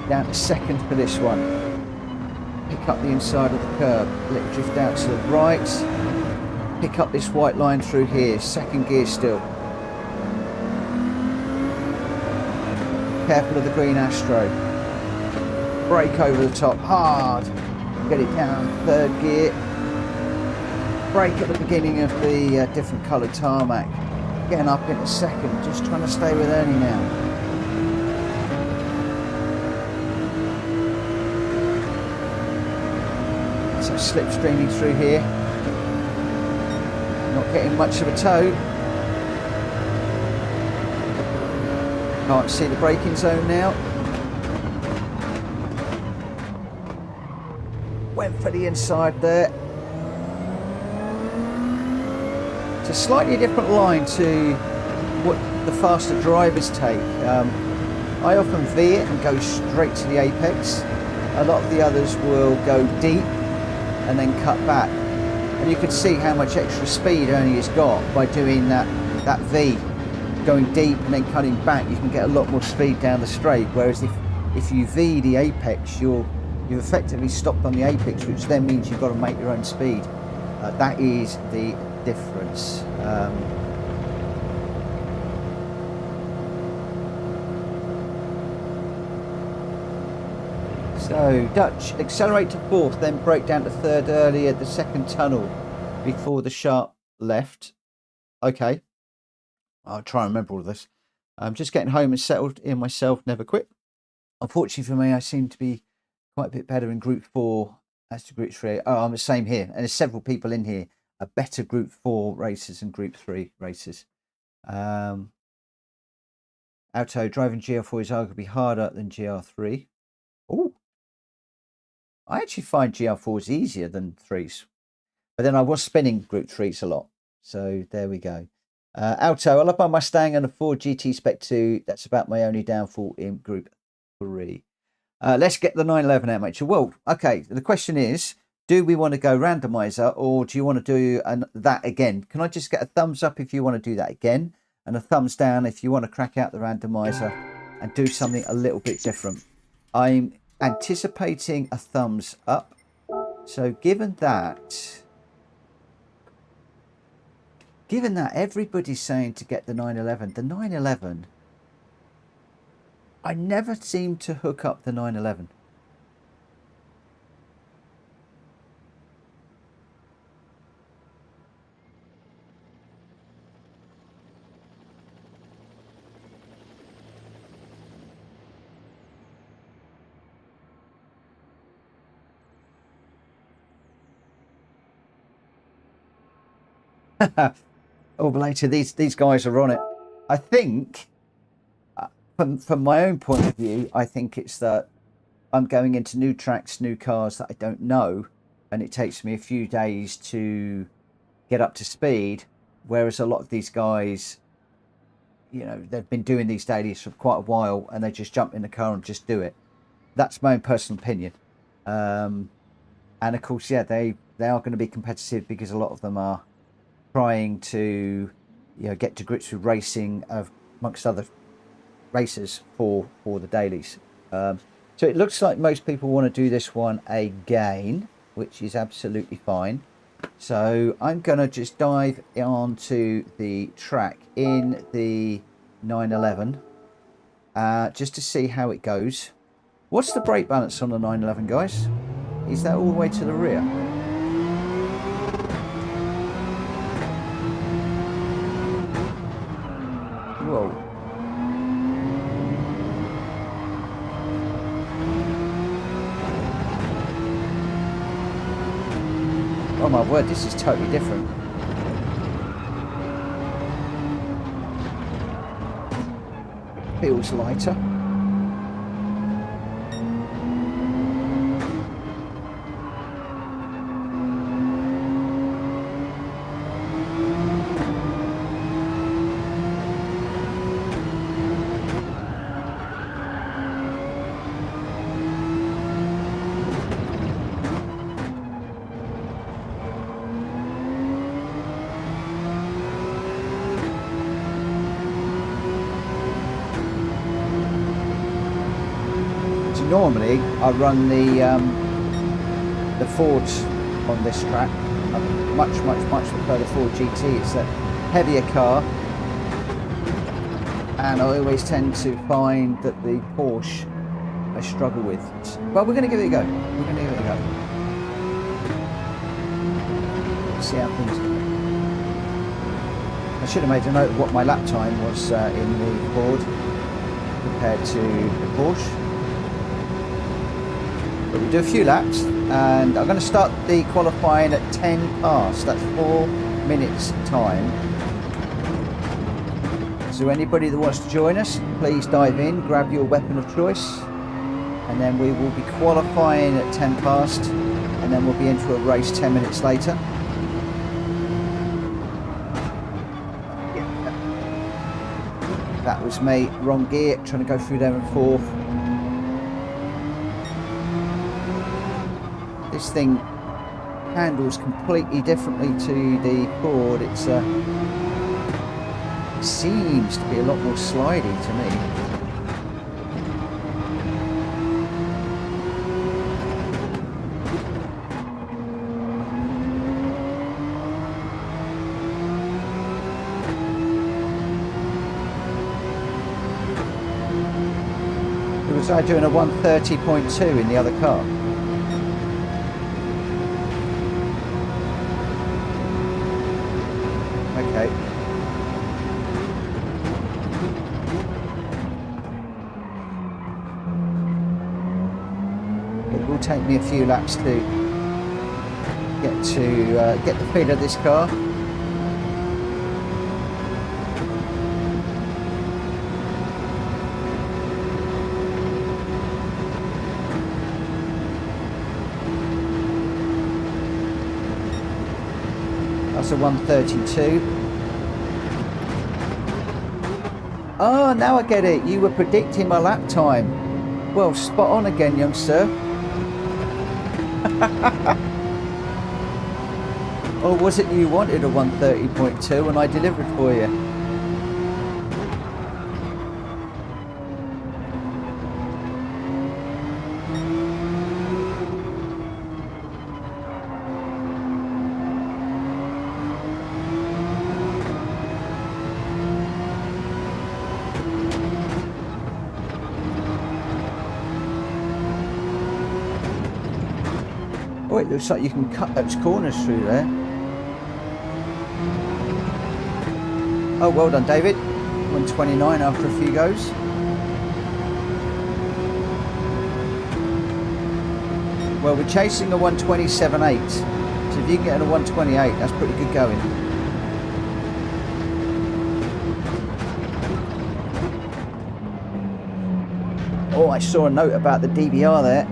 down to second for this one. Pick up the inside of the curb, let it drift out to the right. Pick up this white line through here, second gear still. Careful of the green Astro. Brake over the top, hard. Get it down, third gear. Brake at the beginning of the different coloured tarmac. Getting up into second, just trying to stay with Ernie now. So slipstreaming through here. Not getting much of a tow. Can't see the braking zone now. Went for the inside there. It's a slightly different line to what the faster drivers take. I often V it and go straight to the apex. A lot of the others will go deep and then cut back. And you can see how much extra speed Ernie has got by doing that V. Going deep and then cutting back, you can get a lot more speed down the straight. Whereas if if you V the apex, you've effectively stopped on the apex, which then means you've got to make your own speed. That is the difference. So Dutch, accelerate to fourth, then break down to third earlier, the second tunnel before the sharp left. Okay, I'll try and remember all of this. I'm just getting home and settled in myself, never quit. Unfortunately for me, I seem to be quite a bit better in Group 4 as to Group 3. Oh, I'm the same here. And there's several people in here are better Group 4 racers than Group 3 racers. Auto, driving GR4 is arguably harder than GR3. Oh, I actually find GR4s easier than 3s. But then I was spinning Group 3s a lot. So there we go. Auto, I love my Mustang and a Ford GT Spec 2. That's about my only downfall in Group 3. Let's get the 911 out, mate. Well, okay, the question is, do we want to go randomizer or do you want to do that again? Can I just get a thumbs up if you want to do that again and a thumbs down if you want to crack out the randomizer and do something a little bit different? I'm anticipating a thumbs up. So given that everybody's saying to get the 911, the 911, I never seem to hook up the 911. Oh, later, these guys are on it. I think, from my own point of view, I think it's that I'm going into new tracks, new cars that I don't know, and it takes me a few days to get up to speed, whereas a lot of these guys, you know, they've been doing these dailies for quite a while, and they just jump in the car and just do it. That's my own personal opinion. And of course, yeah, they are going to be competitive because a lot of them are trying to, you know, get to grips with racing amongst other racers for the dailies. So it looks like most people want to do this one again, which is absolutely fine. So I'm going to just dive onto the track in the 911 just to see how it goes. What's the brake balance on the 911, guys? Is that all the way to the rear? Whoa. Oh my word, this is totally different. Feels lighter. Normally, I run the Ford on this track. I much prefer the Ford GT. It's a heavier car, and I always tend to find that the Porsche I struggle with. But we're going to give it a go. We're going to give it a go. See how things go. I should have made a note of what my lap time was in the Ford compared to the Porsche. But we'll do a few laps, and I'm going to start the qualifying at 10 past. That's 4 minutes time. So anybody that wants to join us, please dive in, grab your weapon of choice, and then we will be qualifying at 10 past, and then we'll be into a race 10 minutes later. That was me, wrong gear, trying to go through there in fourth. This thing handles completely differently to the Ford. It seems to be a lot more slidey to me. Was I doing a 130.2 in the other car? Okay. It will take me a few laps to get the feel of this car. That's a 132. Oh, now I get it. You were predicting my lap time. Well, spot on again, young sir. Or was it you wanted a 130.2 and I delivered for you? Oh, it looks like you can cut those corners through there. Oh, well done, David. 129 after a few goes. Well, we're chasing a 127.8. So if you can get a 128, that's pretty good going. Oh, I saw a note about the DBR there.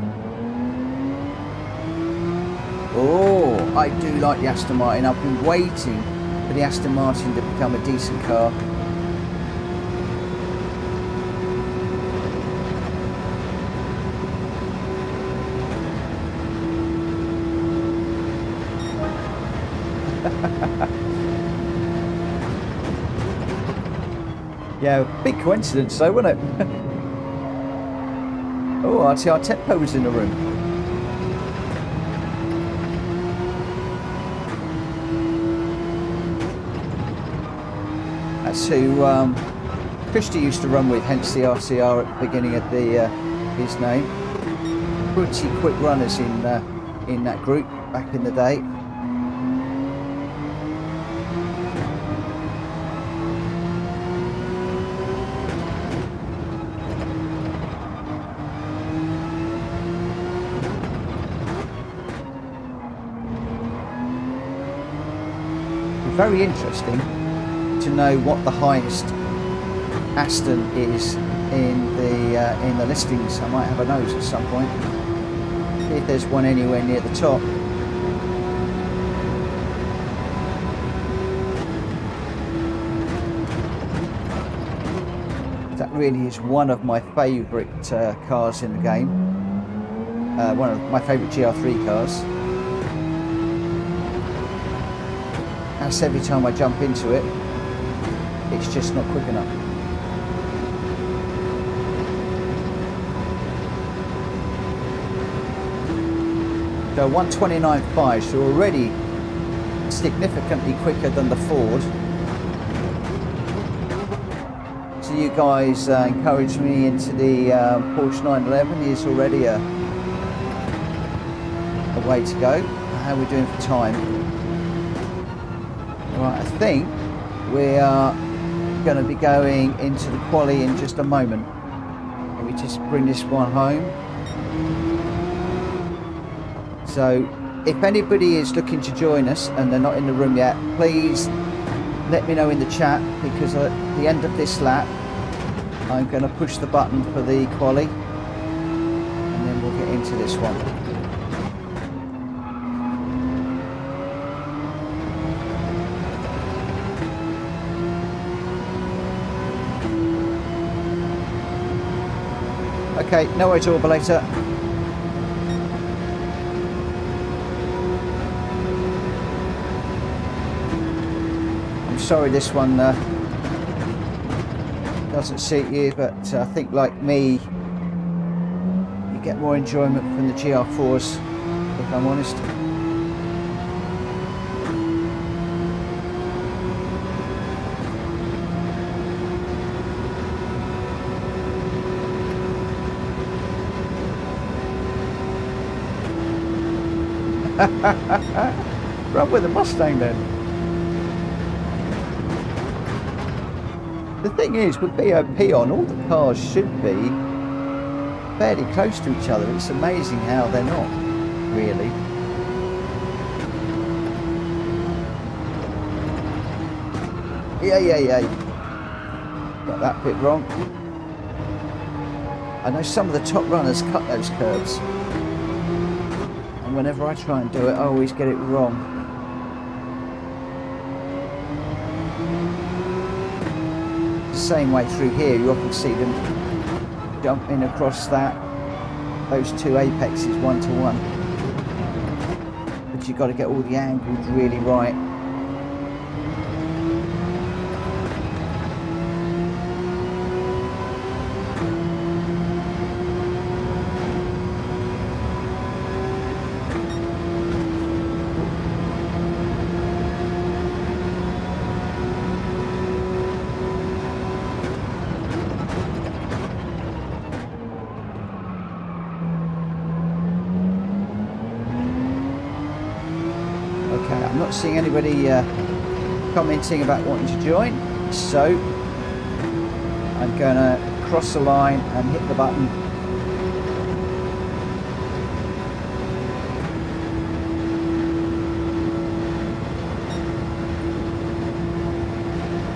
Oh, I do like the Aston Martin. I've been waiting for the Aston Martin to become a decent car. Yeah, big coincidence though, wasn't it? Oh, RTR Tempo was in the room. That's who Christy used to run with, hence the RCR at the beginning of his name. Pretty quick runners in that group back in the day. Very interesting to know what the highest Aston is in the listings. I might have a nose at some point. See if there's one anywhere near the top. That really is one of my favourite cars in the game. One of my favourite GR3 cars. That's every time I jump into it, it's just not quick enough. So 129.5, so already significantly quicker than the Ford. So you guys encouraged me into the Porsche 911. Is already a way to go. How are we doing for time? Right, I think we are going to be going into the quali in just a moment. Let me just bring this one home. So if anybody is looking to join us and they're not in the room yet, please let me know in the chat, because at the end of this lap I'm going to push the button for the quali and then we'll get into this one. Okay, no worries, Orbulator. I'm sorry this one doesn't suit you, but I think like me, you get more enjoyment from the GR4s, if I'm honest. Run with the Mustang then. The thing is, with BOP on, all the cars should be fairly close to each other. It's amazing how they're not, really. Yeah. Got that bit wrong. I know some of the top runners cut those curves. And whenever I try and do it, I always get it wrong. The same way through here, you often see them jumping across those two apexes one to one. But you've got to get all the angles really right. I'm not seeing anybody commenting about wanting to join, so I'm going to cross the line and hit the button.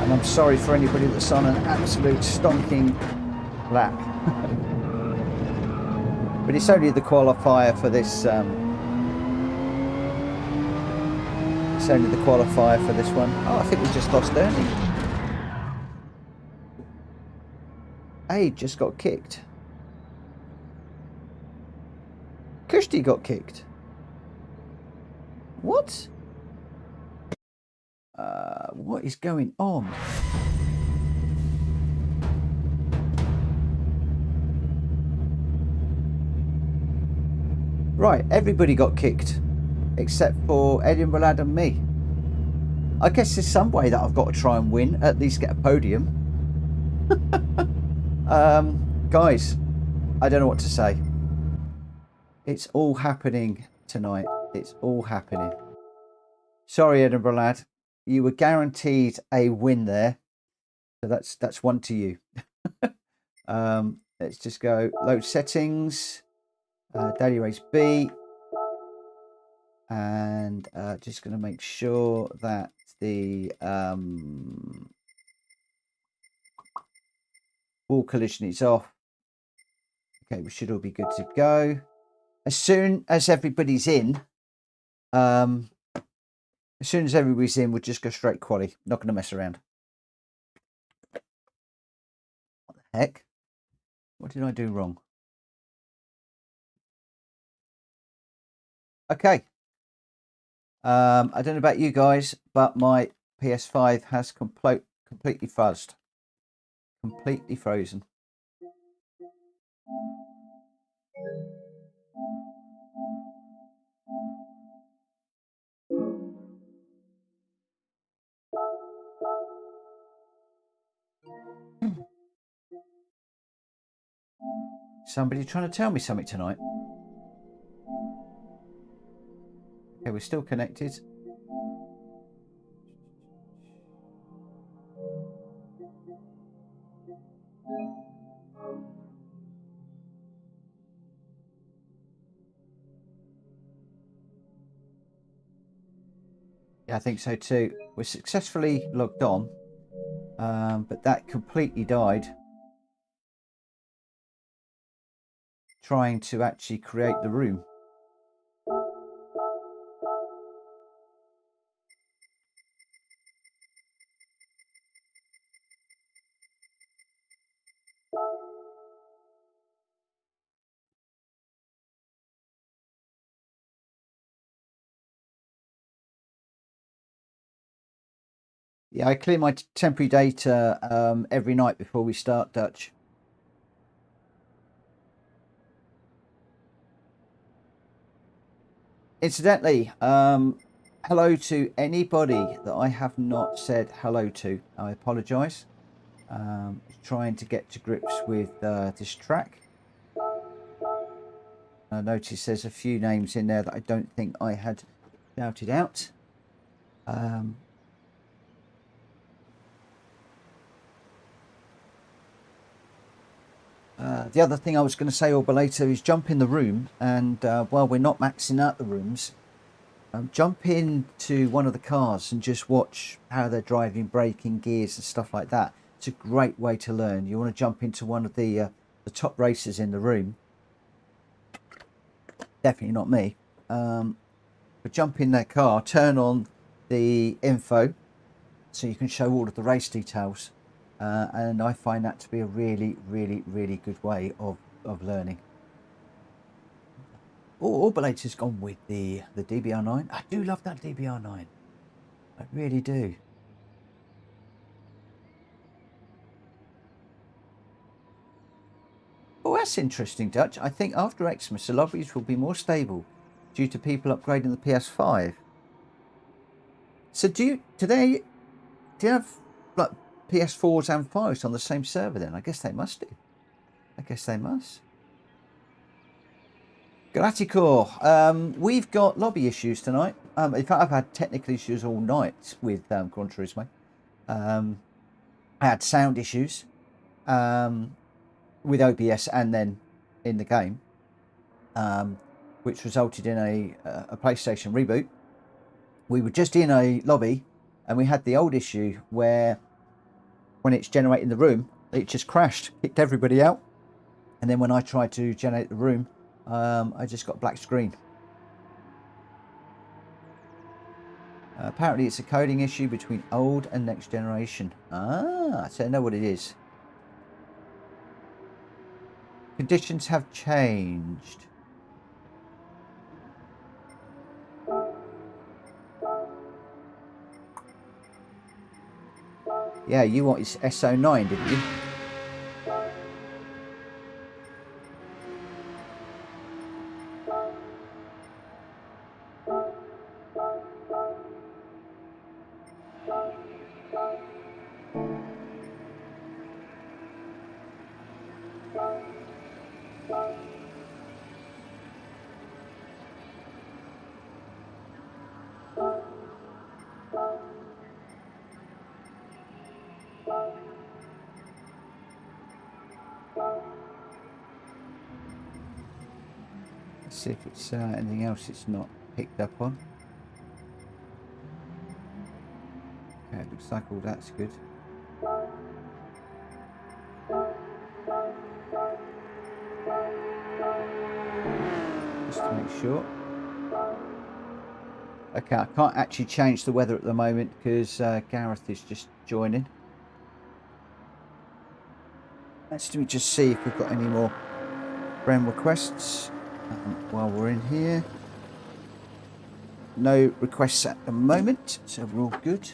And I'm sorry for anybody that's on an absolute stonking lap. But it's only the qualifier for this It's only the qualifier for this one. Oh, I think we just lost Ernie. A just got kicked. Kushti got kicked. What? What is going on? Right, everybody got kicked. Except for Edinburgh Lad and me. I guess there's some way that I've got to try and win, at least get a podium. Guys, I don't know what to say. It's all happening tonight. It's all happening. Sorry, Edinburgh Lad. You were guaranteed a win there. So that's one to you. Let's just go load settings. Daily race B. And just going to make sure that the wall collision is off. Okay, we should all be good to go. As soon as everybody's in, we'll just go straight quali. Not going to mess around. What the heck? What did I do wrong? Okay. I don't know about you guys, but my PS5 has completely fuzzed. Completely frozen. Somebody trying to tell me something tonight. Okay, we're still connected. Yeah, I think so too. We're successfully logged on, but that completely died. Trying to actually create the room. Yeah, I clear my temporary data every night before we start, Dutch. Incidentally, hello to anybody that I have not said hello to. I apologise. Trying to get to grips with this track. I notice there's a few names in there that I don't think I had shouted out. The other thing I was going to say, or later, is jump in the room, and while we're not maxing out the rooms, jump into one of the cars and just watch how they're driving, braking, gears and stuff like that. It's a great way to learn. You want to jump into one of the top racers in the room. Definitely not me. But jump in their car, turn on the info so you can show all of the race details. And I find that to be a really, really, really good way of learning. Orbulator's gone with the DBR9. I do love that DBR9. I really do. Oh, that's interesting, Dutch. I think after Xmas, the lobbies will be more stable due to people upgrading the PS5. So do you have like PS4s and 5s on the same server then? I guess they must do. I guess they must. Galacticor, we've got lobby issues tonight. In fact, I've had technical issues all night with Gran Turismo. I had sound issues with OBS and then in the game, which resulted in a PlayStation reboot. We were just in a lobby and we had the old issue where when it's generating the room, it just crashed, kicked everybody out. And then when I tried to generate the room, I just got a black screen. Apparently it's a coding issue between old and next generation. So I know what it is. Conditions have changed. Yeah, you wanted SO9, didn't you? Let's see if it's anything else it's not picked up on. Okay, it looks like all that's good. Just to make sure. Okay, I can't actually change the weather at the moment because Gareth is just joining. Let's just see if we've got any more friend requests while we're in here. No requests at the moment, so we're all good.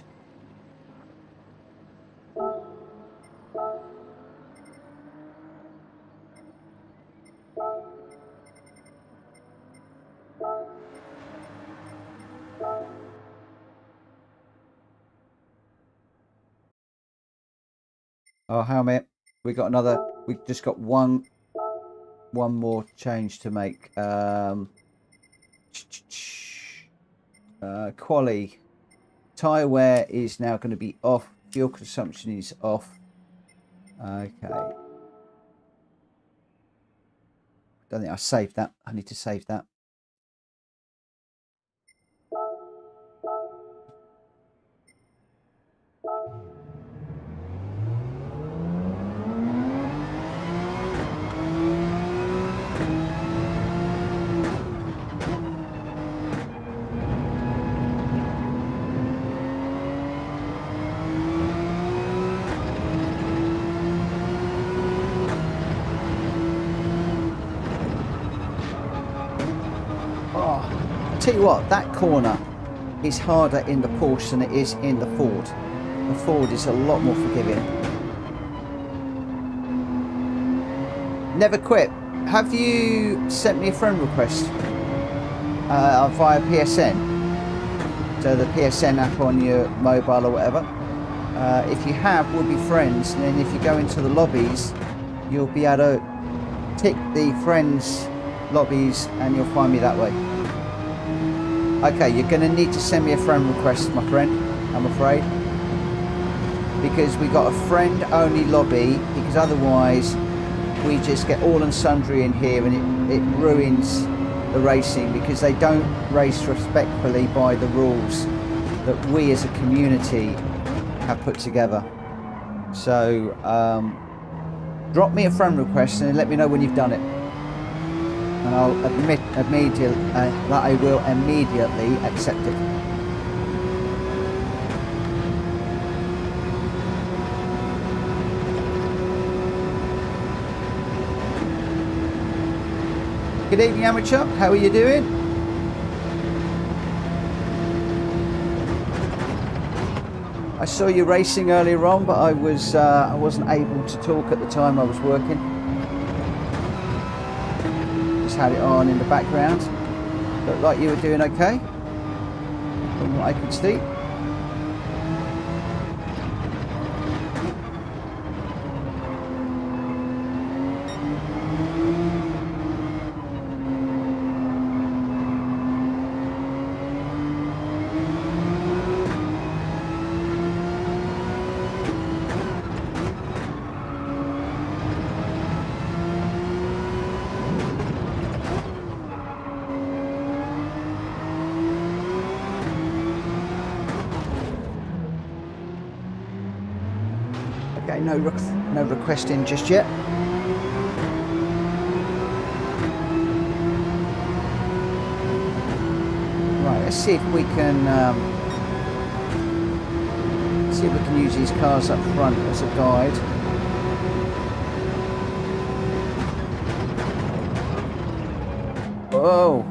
Oh, how many? We got another. We just got one more change to make. Quali tyre wear is now going to be off. Fuel consumption is off. Okay. Don't think I saved that. I need to save that. Tell you what, that corner is harder in the Porsche than it is in the Ford. The Ford is a lot more forgiving. Never quit. Have you sent me a friend request via PSN? So the PSN app on your mobile or whatever. If you have, we'll be friends. And then if you go into the lobbies, you'll be able to tick the friends lobbies and you'll find me that way. Okay, you're going to need to send me a friend request, my friend, I'm afraid. Because we got a friend only lobby, because otherwise we just get all and sundry in here and it ruins the racing, because they don't race respectfully by the rules that we as a community have put together. So drop me a friend request and let me know when you've done it, and I'll admit immediately that I will immediately accept it. Good evening, amateur. How are you doing? I saw you racing earlier on, but I wasn't able to talk at the time. I was working. Just had it on in the background. Looked like you were doing okay, from what I could see. Okay, no requesting just yet. Right, let's see if we can use these cars up front as a guide. Whoa.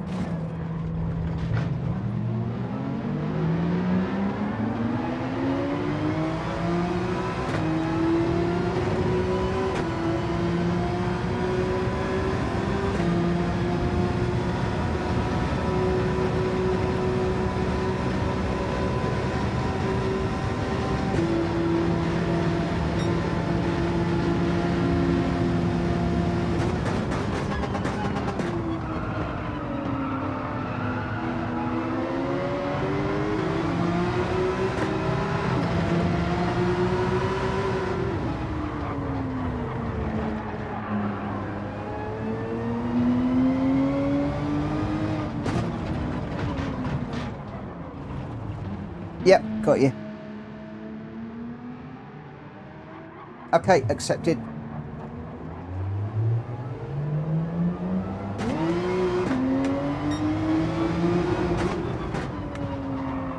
Yep, got you. Okay, accepted.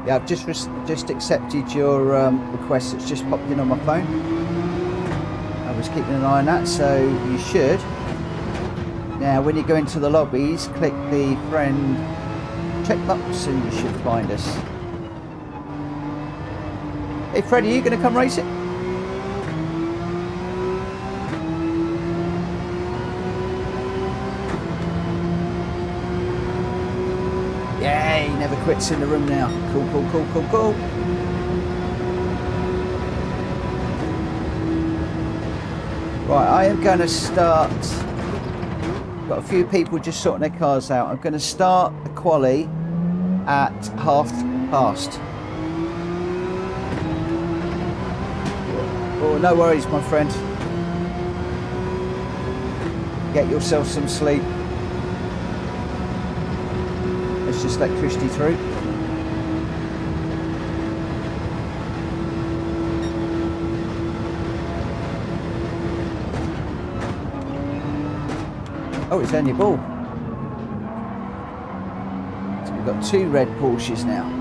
Yeah, I've just accepted your request. It's just popped in on my phone. I was keeping an eye on that, so you should. Now, when you go into the lobbies, click the friend checkbox and you should find us. Hey Freddie, are you going to come race it? Yeah, he never quits in the room now. Cool, cool, cool, cool, cool. Right, I am going to start. Got a few people just sorting their cars out. I'm going to start the quali at past. Oh, no worries, my friend. Get yourself some sleep. Let's just let Christy through. Oh, it's only ball. So we've got 2 red Porsches now.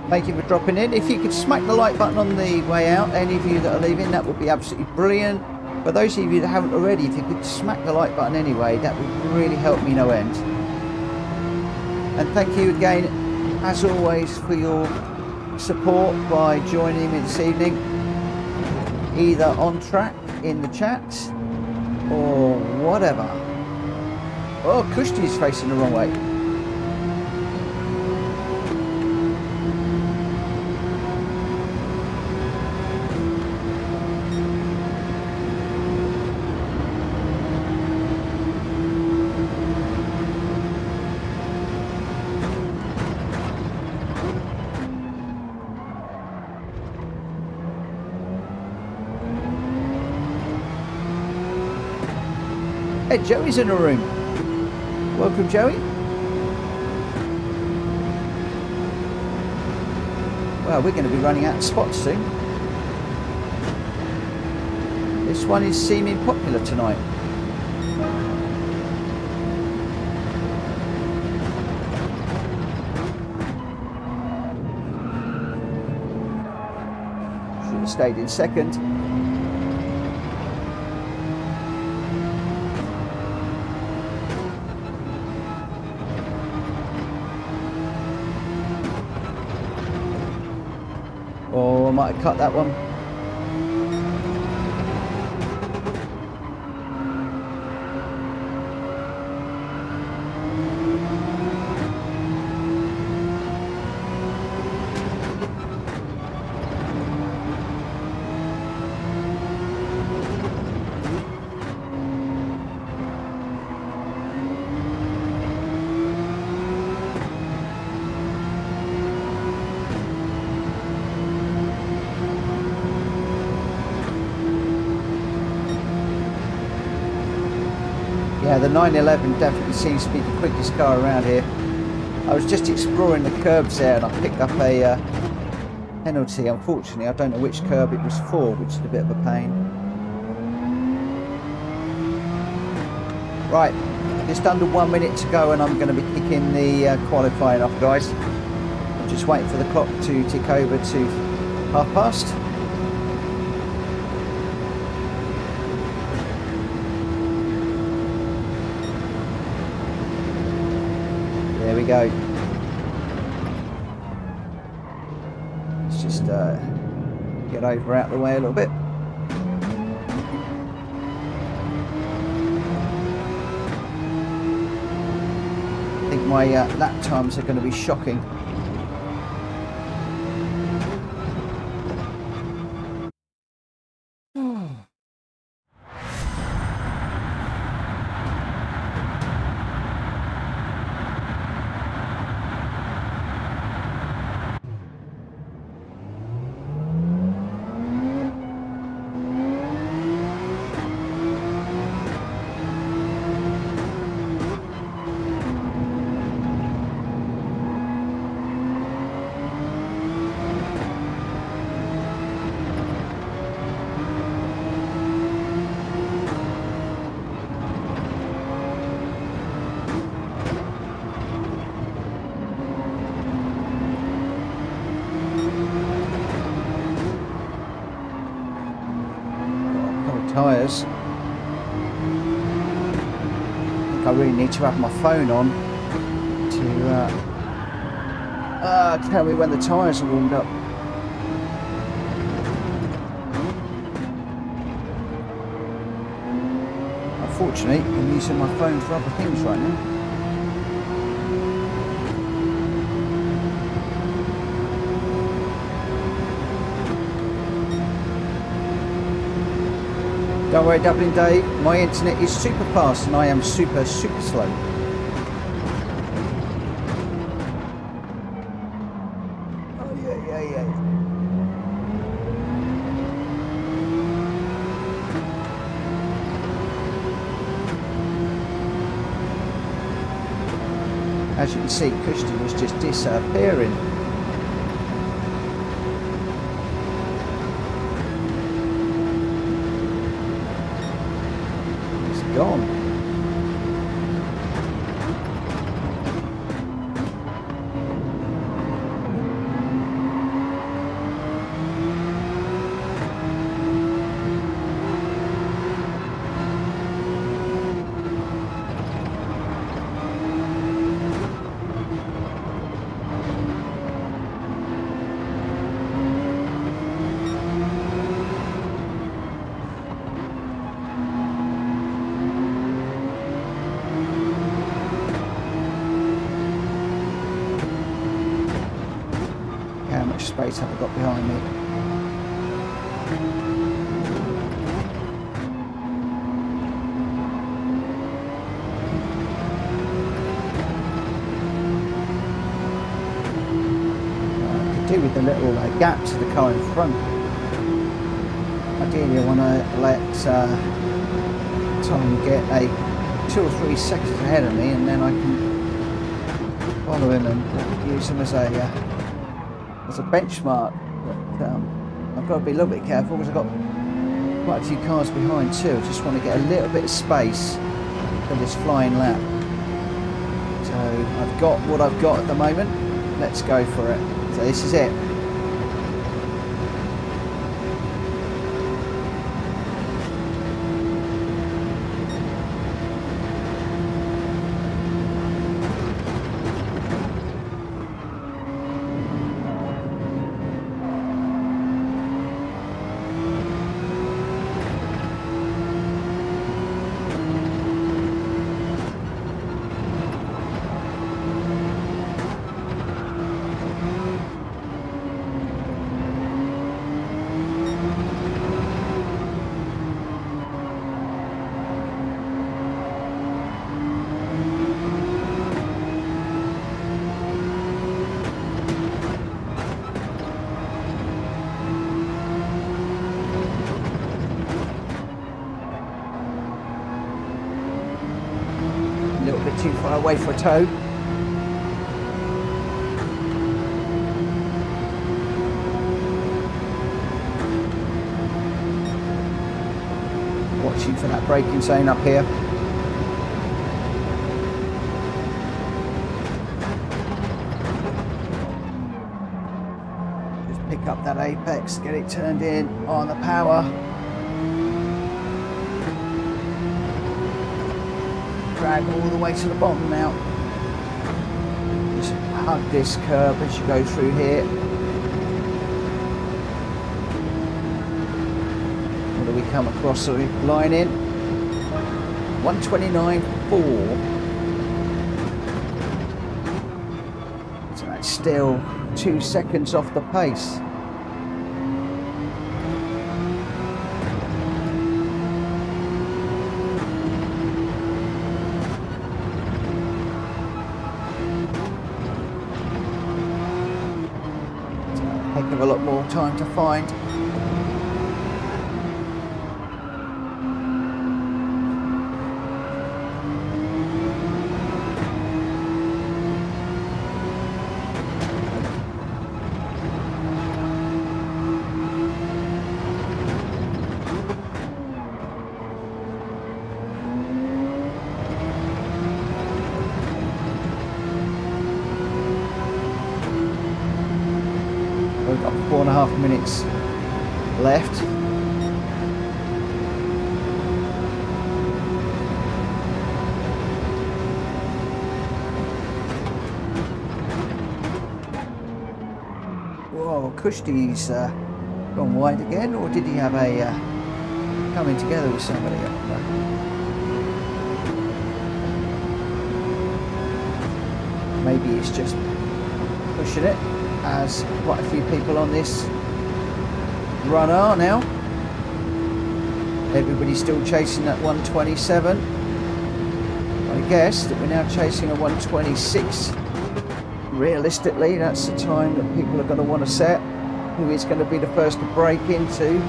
Thank you for dropping in. If you could smack the like button on the way out, any of you that are leaving, that would be absolutely brilliant. For those of you that haven't already, if you could smack the like button anyway, that would really help me no end. And thank you again, as always, for your support by joining me this evening, either on track in the chat or whatever. Oh, Kushti's facing the wrong way. Hey, Joey's in the room. Welcome, Joey. Well, we're going to be running out of spots soon. This one is seeming popular tonight. Should have stayed in second. Oh, I might have cut that one. Yeah, the 911 definitely seems to be the quickest car around here. I was just exploring the curbs there and I picked up a penalty. Unfortunately, I don't know which curb it was for, which is a bit of a pain. Right, just under 1 minute to go and I'm going to be kicking the qualifying off, guys. I'm just waiting for the clock to tick over to past. There we go. Let's just get over out of the way a little bit. I think my lap times are going to be shocking. Tyres. I think I really need to have my phone on to tell me when the tyres are warmed up. Unfortunately, I'm using my phone for other things right now. Don't worry, Dublin Dave, my internet is super fast and I am super slow. Oh yeah. As you can see, Cushton was just disappearing. Gone. Space have I got behind me? Could do with a little gap to the car in front. Ideally I want to let Tom get a 2 or 3 seconds ahead of me, and then I can follow him and use him as a benchmark. But I've got to be a little bit careful because I've got quite a few cars behind too. I just want to get a little bit of space for this flying lap. So I've got what I've got at the moment. Let's go for it. So this is it. Too far away for a tow. Watching for that braking zone up here. Just pick up that apex, get it turned in on the power. Drag all the way to the bottom now. Just hug this curb as you go through here. What do we come across the line in? 129.4. So that's still 2 seconds off the pace. Have a lot more time to find. We've got 4.5 minutes left. Whoa, Kushti's gone wide again, or did he have a coming together with somebody up there? Maybe he's just pushing it, as quite a few people on this run are now. Everybody's still chasing that 127. I guess that we're now chasing a 126. Realistically, that's the time that people are going to want to set. Who is going to be the first to break into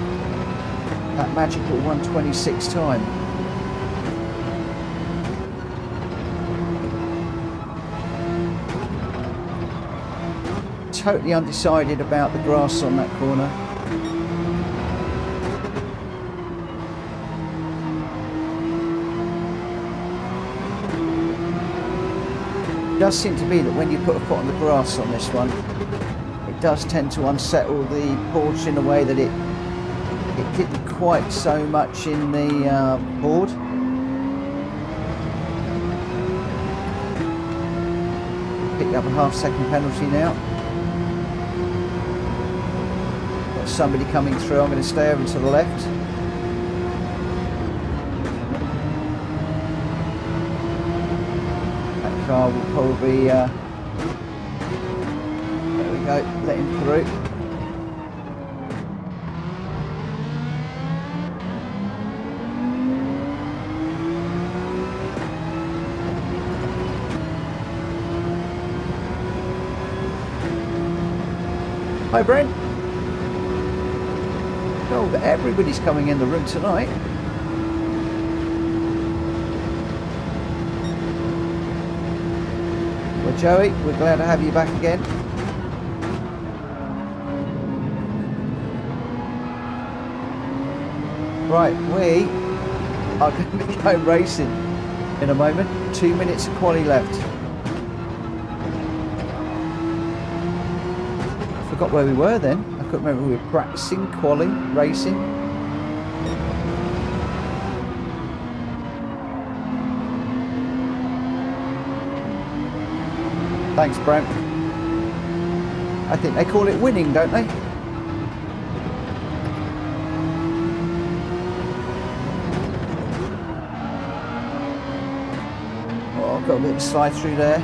that magical 126 time? Totally undecided about the grass on that corner. It does seem to be that when you put a foot on the grass on this one, it does tend to unsettle the Porsche in a way that it didn't quite so much in the board. Picked up a half-second penalty now. Got somebody coming through. I'm going to stay over to the left. That car will probably there we go, let him through. Hi Brent. Oh, everybody's coming in the room tonight. Joey, we're glad to have you back again. Right, we are going to be going racing in a moment. 2 minutes of quali left. I forgot where we were then. I couldn't remember. We were practicing, quali, racing. Thanks, Brent. I think they call it winning, don't they? Oh, I've got a bit of slide through there.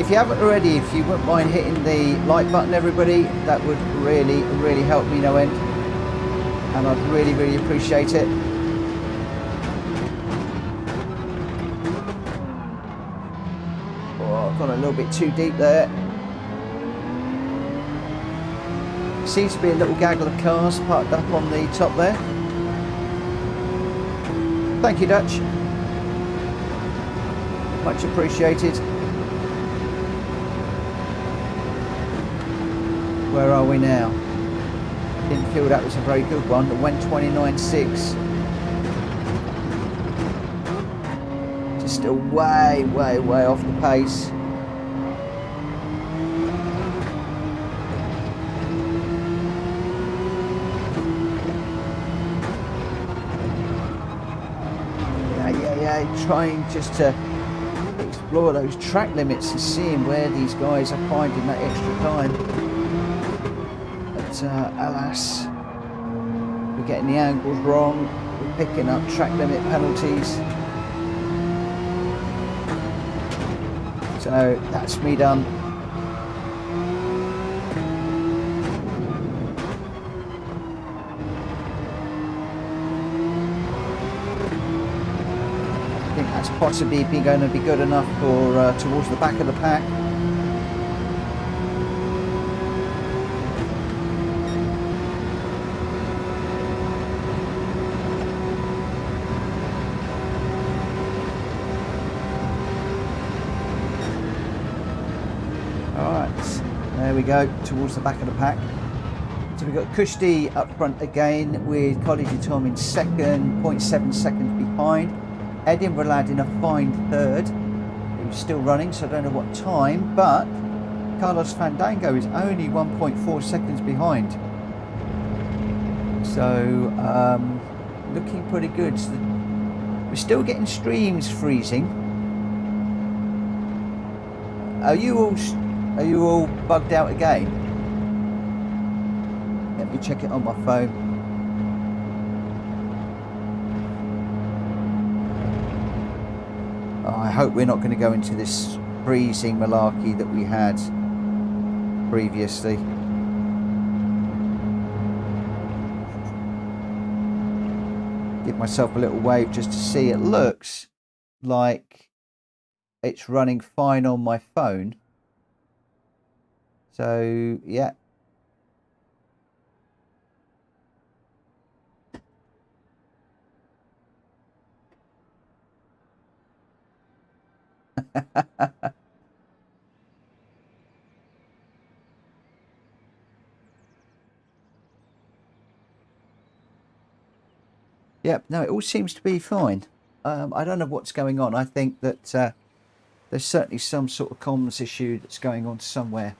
If you haven't already, if you wouldn't mind hitting the like button, everybody, that would really, really help me no end. And I'd really, really appreciate it. Oh, I've gone a little bit too deep there. Seems to be a little gaggle of cars parked up on the top there. Thank you, Dutch. Much appreciated. Where are we now? Didn't feel that was a very good one. It went 29.6. Just still way, way, way off the pace. Trying just to explore those track limits and seeing where these guys are finding that extra time. But alas, we're getting the angles wrong. We're picking up track limit penalties. So that's me done. That's possibly going to be good enough for towards the back of the pack. Alright, there we go, towards the back of the pack. So we've got Kushti up front again with College and Tom in second, 0.7 seconds behind. Edinburgh lad in a fine third, who's still running, so I don't know what time, but Carlos Fandango is only 1.4 seconds behind. So looking pretty good. So we're still getting streams freezing. Are you all bugged out again? Let me check it on my phone. I hope we're not going to go into this freezing malarkey that we had previously. Give myself a little wave just to see. It looks like it's running fine on my phone. So, yeah. Yep, no, it all seems to be fine. I don't know what's going on. I think that there's certainly some sort of comms issue that's going on somewhere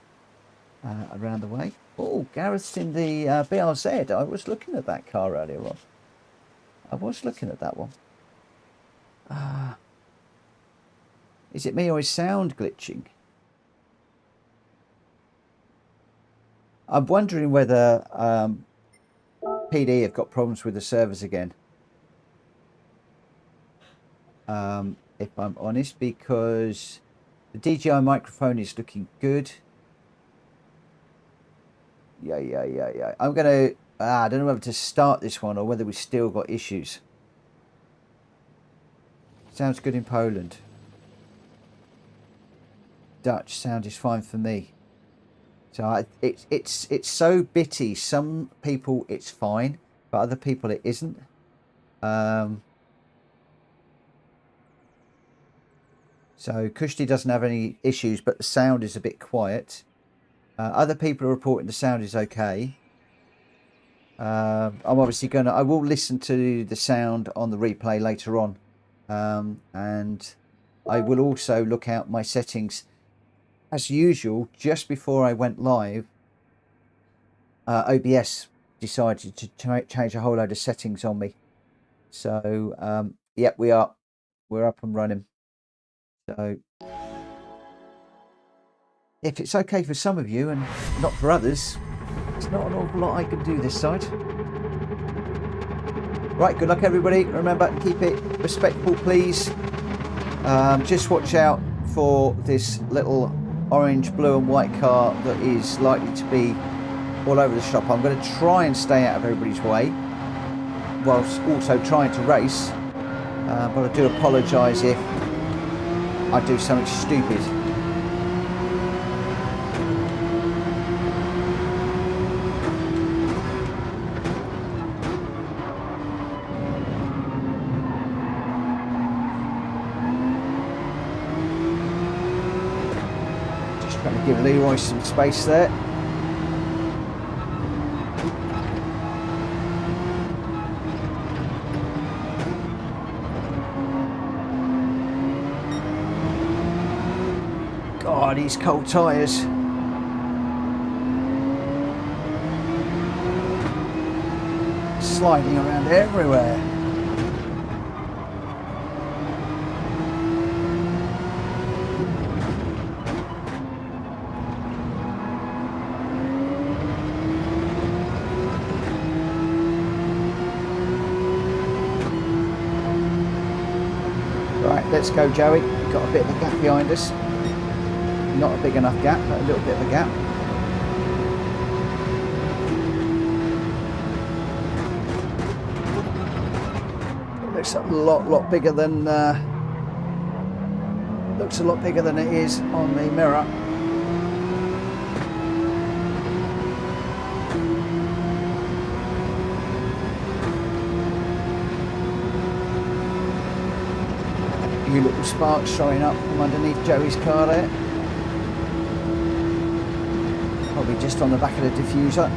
around the way. Oh, Gareth's in the BRZ. I was looking at that car earlier on. I was looking at that one. Is it me or is sound glitching? I'm wondering whether PD have got problems with the servers again. If I'm honest, because the DJI microphone is looking good. Yeah. I'm gonna. I don't know whether to start this one or whether we still got issues. Sounds good in Poland. Dutch sound is fine for me. So it's so bitty. Some people it's fine, but other people it isn't. So Kushti doesn't have any issues, but the sound is a bit quiet. Other people are reporting the sound is okay. I'm obviously I will listen to the sound on the replay later on. And I will also look out my settings. As usual, just before I went live, OBS decided to change a whole load of settings on me. So, yeah, we're up and running. So, if it's okay for some of you and not for others, there's not an awful lot I can do this side. Right, good luck everybody. Remember, keep it respectful, please. Just watch out for this little orange, blue and white car that is likely to be all over the shop. I'm going to try and stay out of everybody's way whilst also trying to race. But I do apologise if I do something stupid. Trying to give Leroy some space there. God, these cold tyres. Sliding around everywhere. Let's go, Joey. We've got a bit of a gap behind us. Not a big enough gap, but a little bit of a gap. It looks a lot bigger than it is on the mirror. Few little sparks showing up from underneath Joey's car there. Probably just on the back of the diffuser.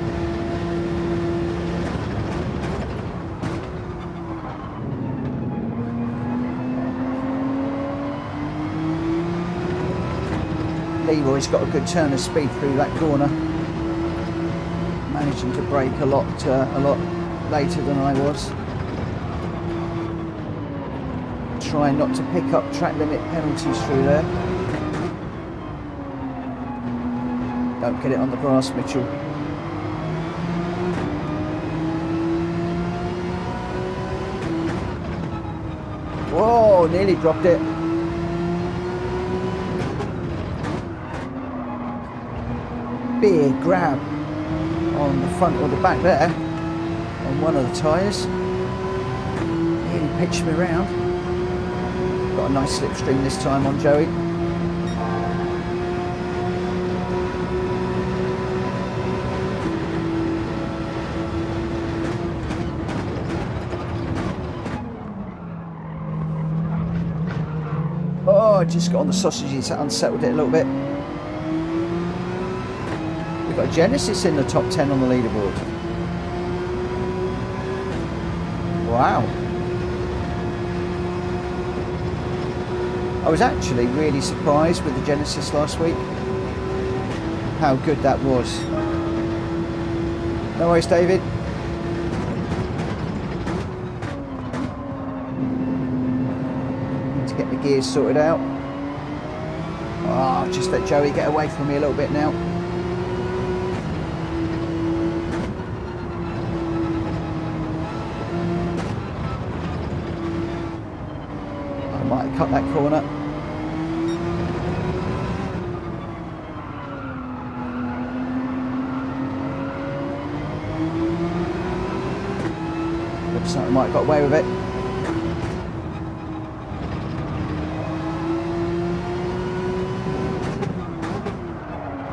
Leroy's got a good turn of speed through that corner. Managing to brake a lot later than I was. Trying not to pick up track limit penalties through there. Don't get it on the grass, Mitchell. Whoa, nearly dropped it. Big grab on the front or the back there on one of the tyres. Nearly pitched me around. Got a nice slipstream this time on Joey. Oh, I just got on the sausages, that unsettled it a little bit. We've got Genesis in the top 10 on the leaderboard. Wow. I was actually really surprised with the Genesis last week. How good that was. No worries, David. Need to get the gears sorted out. Oh, just let Joey get away from me a little bit now. I might have cut that corner. Looks like I might have got away with it.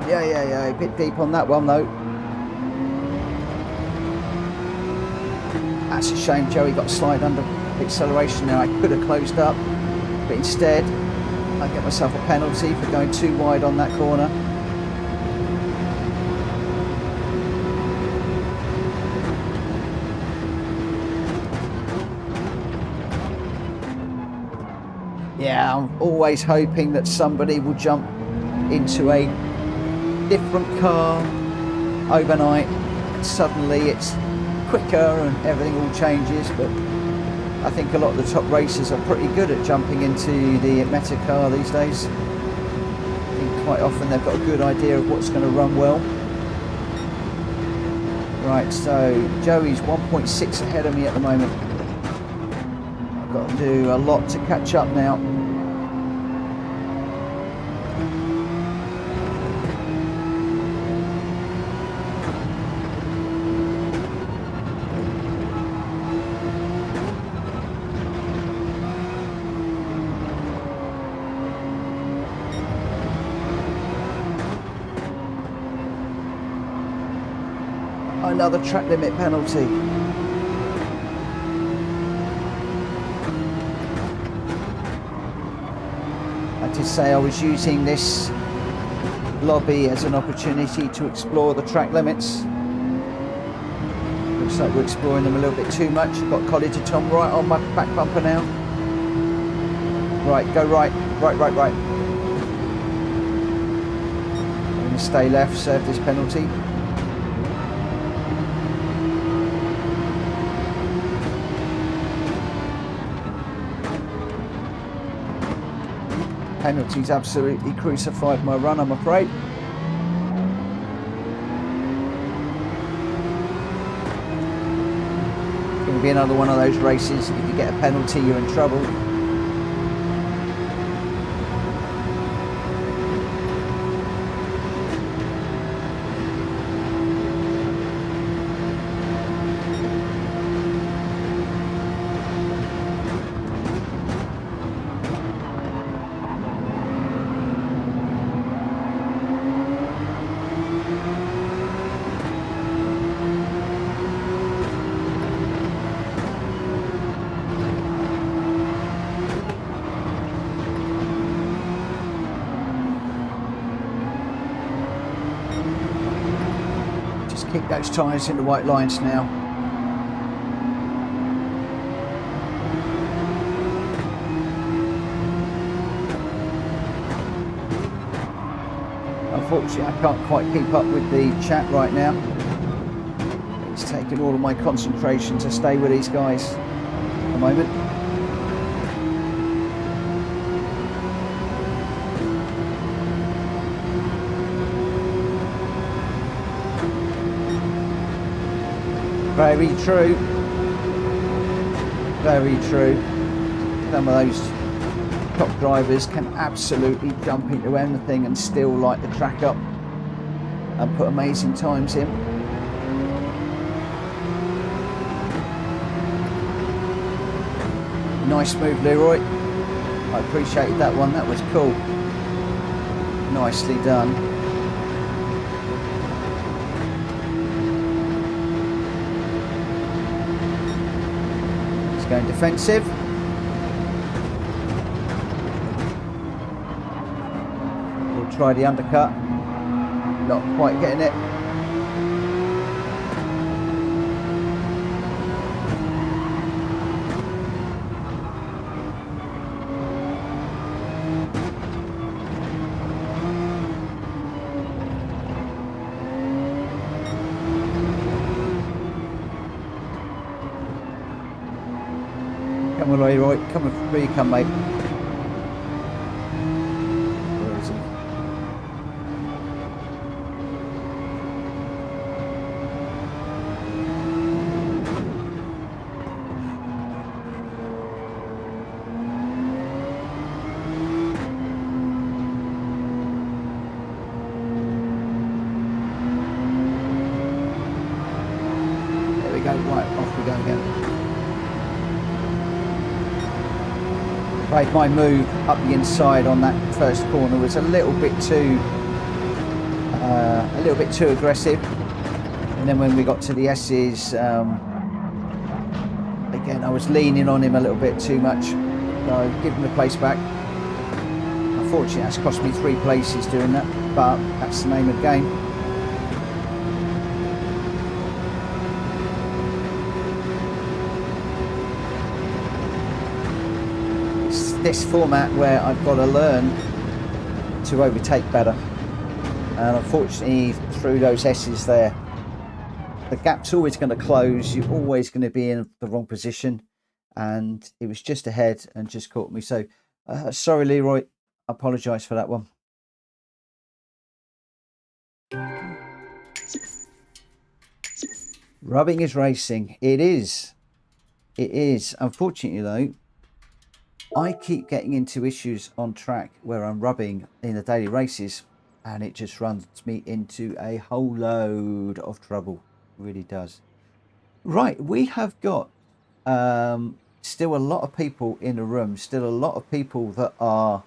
Yeah, a bit deep on that one though. That's a shame. Joey got a slide under acceleration there. I could have closed up, but instead I get myself a penalty for going too wide on that corner. Yeah, I'm always hoping that somebody will jump into a different car overnight and suddenly it's quicker and everything all changes. But I think a lot of the top racers are pretty good at jumping into the meta car these days. I think quite often they've got a good idea of what's going to run well. Right, so Joey's 1.6 ahead of me at the moment. I've got to do a lot to catch up now. Another track limit penalty. I did say I was using this lobby as an opportunity to explore the track limits. Looks like we're exploring them a little bit too much. I've got College of Tom right on my back bumper now. Right, go right. I'm going to stay left, serve this penalty. Penalties absolutely crucified my run, I'm afraid. It's going to be another one of those races. If you get a penalty, you're in trouble. Keep those tyres in the white lines now. Unfortunately, I can't quite keep up with the chat right now. It's taking all of my concentration to stay with these guys at the moment. Very true. Very true. Some of those top drivers can absolutely jump into anything and still light the track up and put amazing times in. Nice move, Leroy. I appreciated that one. That was cool. Nicely done. Going defensive. We'll try the undercut. Not quite getting it. Come on, Leroy. Come on, where you come, mate. Where is he? There we go. Right, off we go again. My move up the inside on that first corner was a little bit too aggressive, and then when we got to the S's, Again, I was leaning on him a little bit too much. So give him the place back. Unfortunately, that's cost me 3 places doing that, but that's the name of the game. It's this format where I've got to learn to overtake better. And unfortunately, through those S's there, the gap's always going to close. You're always going to be in the wrong position. And it was just ahead and just caught me. So, sorry, Leroy. I apologise for that one. Rubbing is racing. It is. It is. Unfortunately, though, I keep getting into issues on track where I'm rubbing in the daily races, and it just runs me into a whole load of trouble. It really does. Right, we have got still a lot of people in the room, still a lot of people that are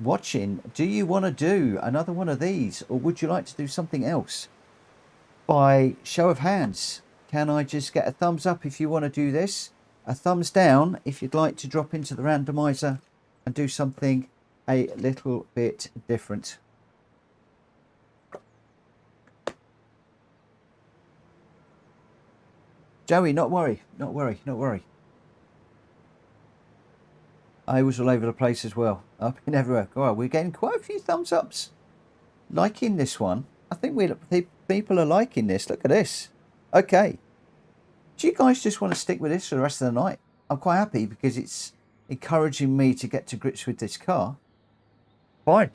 watching. Do you want to do another one of these, or would you like to do something else? By show of hands, can I just get a thumbs up if you want to do this, a thumbs down if you'd like to drop into the randomizer and do something a little bit different. Joey, not worry, not worry, not worry. I was all over the place as well, up and everywhere. Oh, we're getting quite a few thumbs ups. Liking this one. I think people are liking this. Look at this. Okay. Do you guys just want to stick with this for the rest of the night? I'm quite happy because it's encouraging me to get to grips with this car. Fine.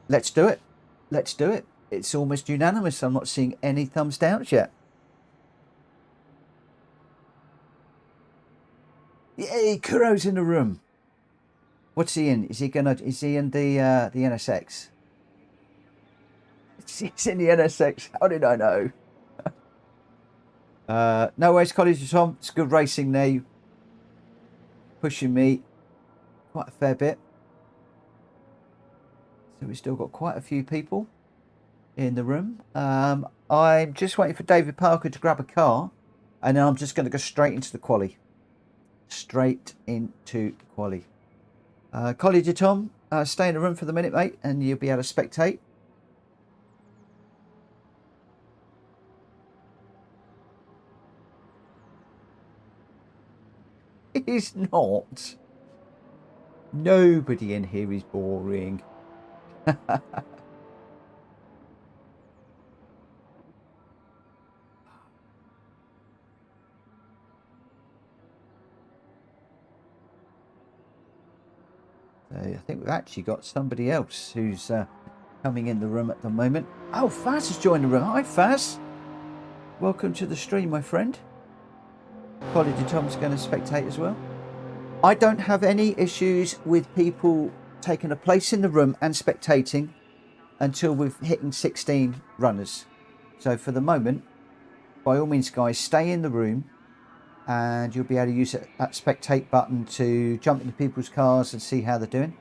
Let's do it. Let's do it. It's almost unanimous. I'm not seeing any thumbs downs yet. Yay, Kuro's in the room. What's he in? Is he in the NSX? He's in the NSX. How did I know? No worries, College Tom. It's good racing there. Pushing me quite a fair bit. So we've still got quite a few people in the room. I'm just waiting for David Parker to grab a car, and then I'm just going to go straight into the quali. Straight into the quali. College Tom, stay in the room for the minute, mate, and you'll be able to spectate. It is not. Nobody in here is boring. I think we've actually got somebody else who's coming in the room at the moment. Oh, Faz has joined the room. Hi, Faz. Welcome to the stream, my friend. College Tom's going to spectate as well. I don't have any issues with people taking a place in the room and spectating until we've hitting 16 runners. So for the moment, by all means, guys, stay in the room, and you'll be able to use that spectate button to jump into people's cars and see how they're doing.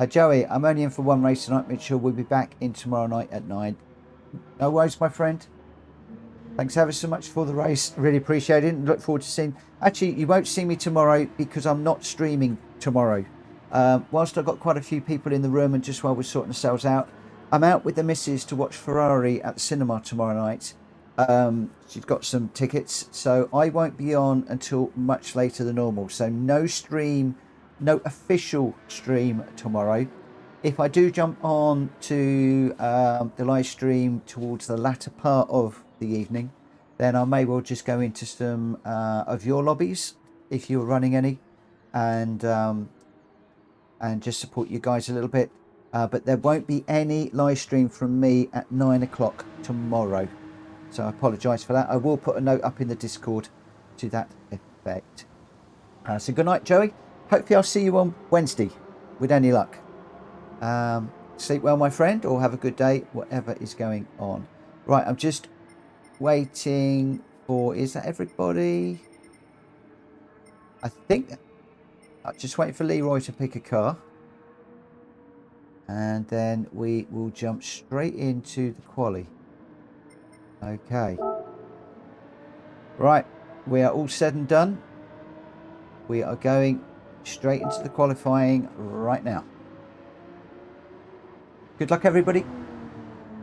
Joey, I'm only in for one race tonight. Make sure we'll be back in tomorrow night at 9. No worries, my friend. Thanks ever so much for the race. Really appreciate it, and look forward to seeing. Actually, you won't see me tomorrow because I'm not streaming tomorrow. Whilst I've got quite a few people in the room, and just while we're sorting ourselves out, I'm out with the missus to watch Ferrari at the cinema tomorrow night. She's got some tickets, so I won't be on until much later than normal. So no stream, no official stream tomorrow. If I do jump on to the live stream towards the latter part of the evening, then I may well just go into some of your lobbies if you're running any, and just support you guys a little bit. But there won't be any live stream from me at 9 o'clock tomorrow. So I apologise for that. I will put a note up in the Discord to that effect. So good night, Joey. Hopefully I'll see you on Wednesday with any luck. Sleep well, my friend, or have a good day, whatever is going on. Right, I'm just waiting for... Is that everybody? I think... I'm just waiting for Leroy to pick a car. And then we will jump straight into the quali. Okay. Right. we are all said and done. We are going straight into the qualifying right now. Good luck, everybody.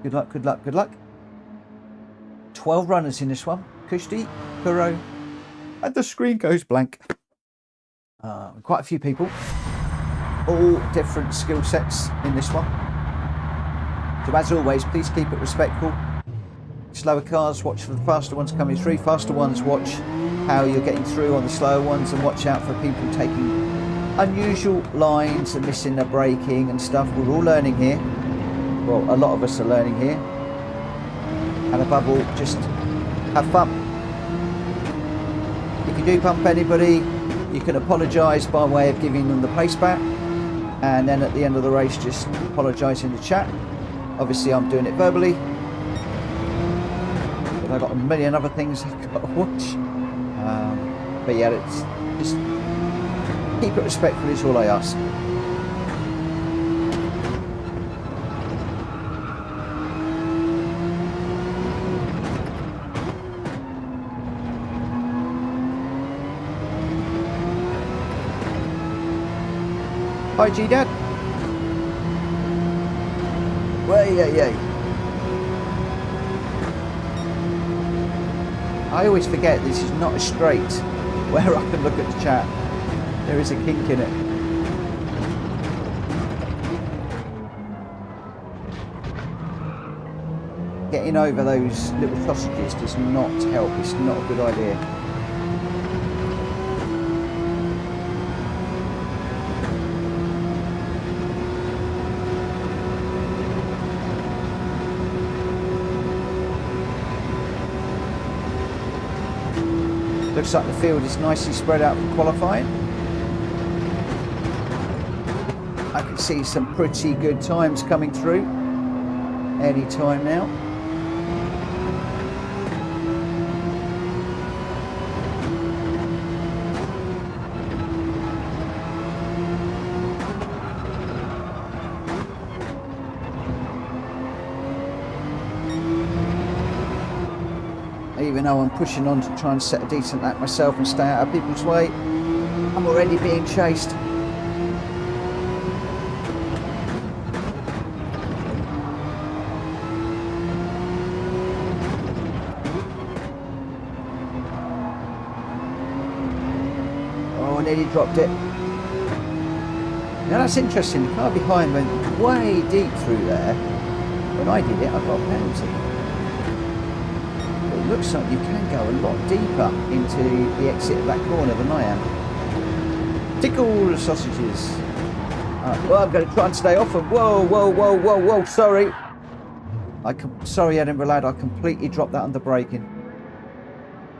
Good luck, good luck, good luck. 12 runners in this one. Kushti, Kuro, and the screen goes blank. Quite a few people. All different skill sets in this one. So as always, please keep it respectful. Slower cars, watch for the faster ones coming through. Faster ones, watch how you're getting through on the slower ones, and watch out for people taking unusual lines and missing their braking and stuff. We're all learning here. Well, a lot of us are learning here. And above all, just have fun. If you do bump anybody, you can apologise by way of giving them the place back, and then at the end of the race just apologise in the chat. Obviously I'm doing it verbally, but I've got a million other things I've got to watch. But yeah, it's just keep it respectful is all I ask. Hi G-Dad. Way, yay. I always forget this is not a straight where I can look at the chat. There is a kink in it. Getting over those little sausages does not help. It's not a good idea. Looks like the field is nicely spread out for qualifying. I can see some pretty good times coming through any time now. Even though I'm pushing on to try and set a decent lap myself and stay out of people's way, I'm already being chased. Oh, nearly dropped it. Now that's interesting, the car behind went way deep through there. When I did it, I got a penalty. Looks like you can go a lot deeper into the exit of that corner than I am. Tickle the sausages. Well, I'm going to try and stay off them. Whoa, sorry. Sorry, Edinburgh lad, I completely dropped that under braking.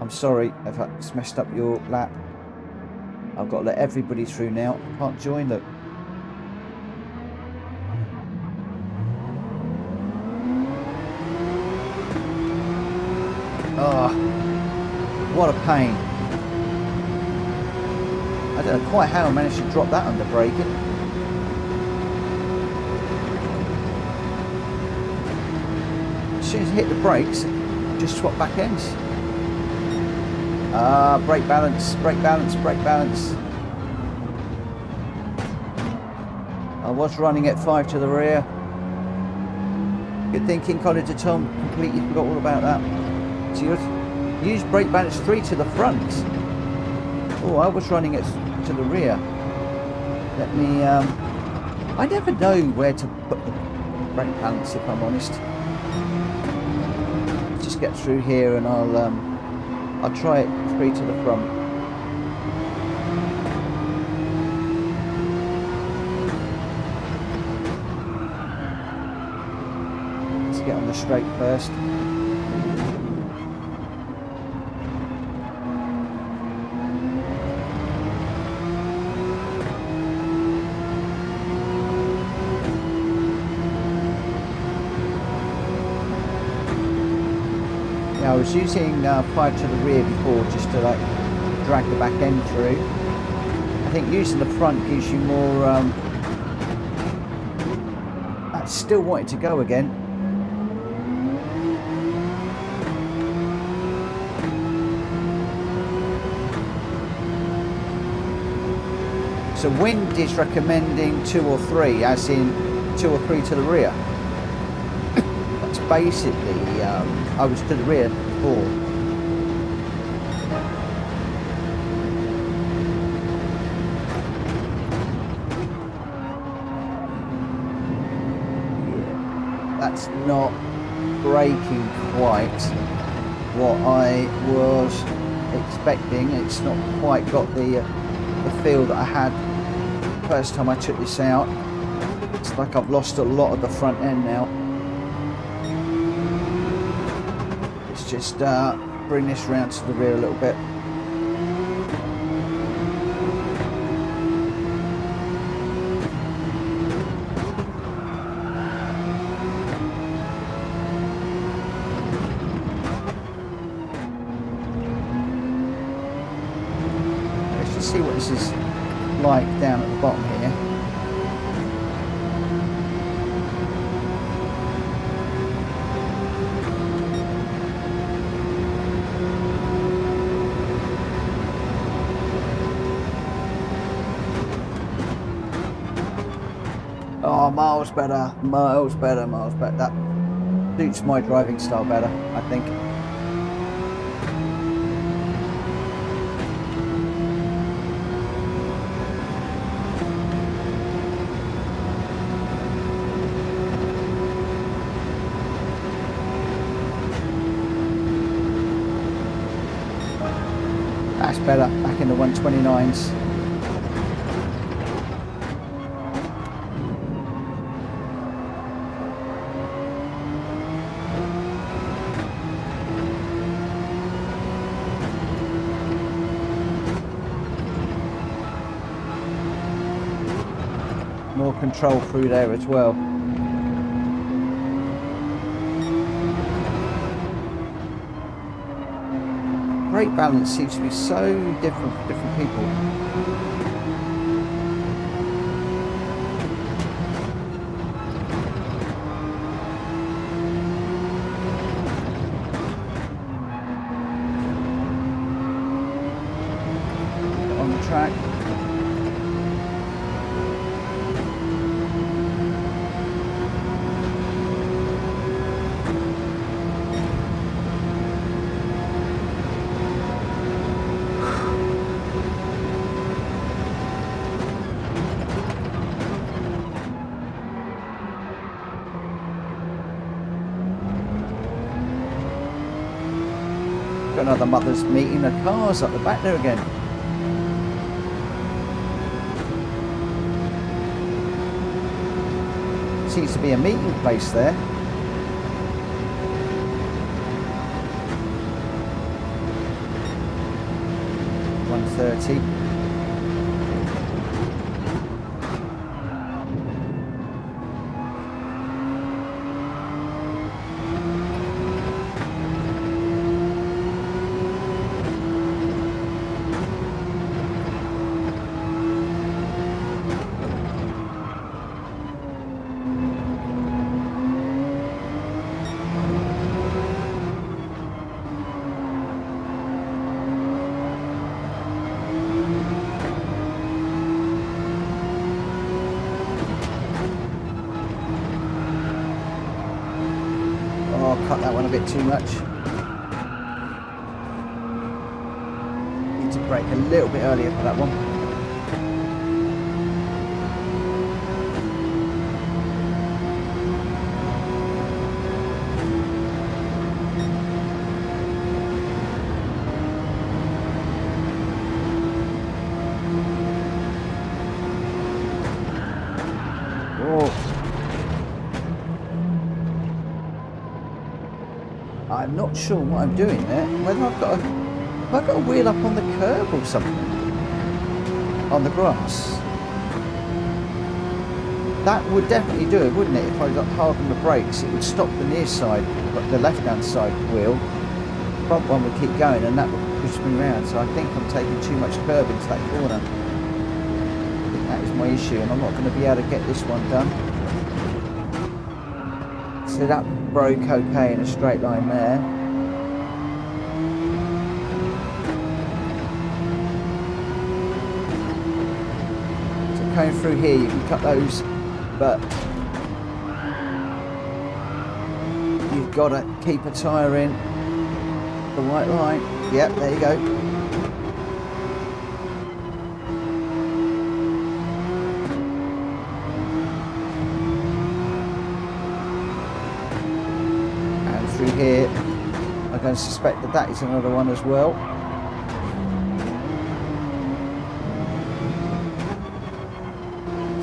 I'm sorry if it's messed up your lap. I've got to let everybody through now. I can't join them. Oh, what a pain. I don't know quite how I managed to drop that under braking. As soon as I hit the brakes, just swap back ends. Brake balance. I was running at 5 to the rear. Good thinking, Colin to Tom. Completely forgot all about that. So use brake balance 3 to the front. Oh, I was running it to the rear. Let me I never know where to put the brake balance, if I'm honest. Just get through here and I'll try it 3 to the front. Let's get on the straight first. I was using 5 to the rear before just to like drag the back end through. I think using the front gives you more. I still wanted to go again. So wind is recommending 2 or 3, as in 2 or 3 to the rear. That's basically, I was to the rear before. That's not braking quite what I was expecting. It's not quite got the feel that I had first time I took this out. It's like I've lost a lot of the front end now. Let's just bring this round to the rear a little bit. See what this is like down at the bottom here. Oh, miles better, miles better, miles better. That suits my driving style better, I think. That's better, back in the 129s. More control through there as well. Brake balance seems to be so different for different people. On the track. Got another mother's meeting of cars up the back there again. Seems to be a meeting place there. .130. Cut that one a bit too much. Need to brake a little bit earlier for that one. I'm not sure what I'm doing there. Whether have I got a wheel up on the curb or something? On the grass? That would definitely do it, wouldn't it? If I got hard on the brakes, it would stop the near side, the left-hand side wheel. Front one would keep going, and that would push me around. So I think I'm taking too much curb into that corner. I think that is my issue, and I'm not going to be able to get this one done. So that broke okay in a straight line there. going through here, you can cut those, but you've got to keep a tyre in the white line. Yep, there you go. And through here, I'm going to suspect that that is another one as well.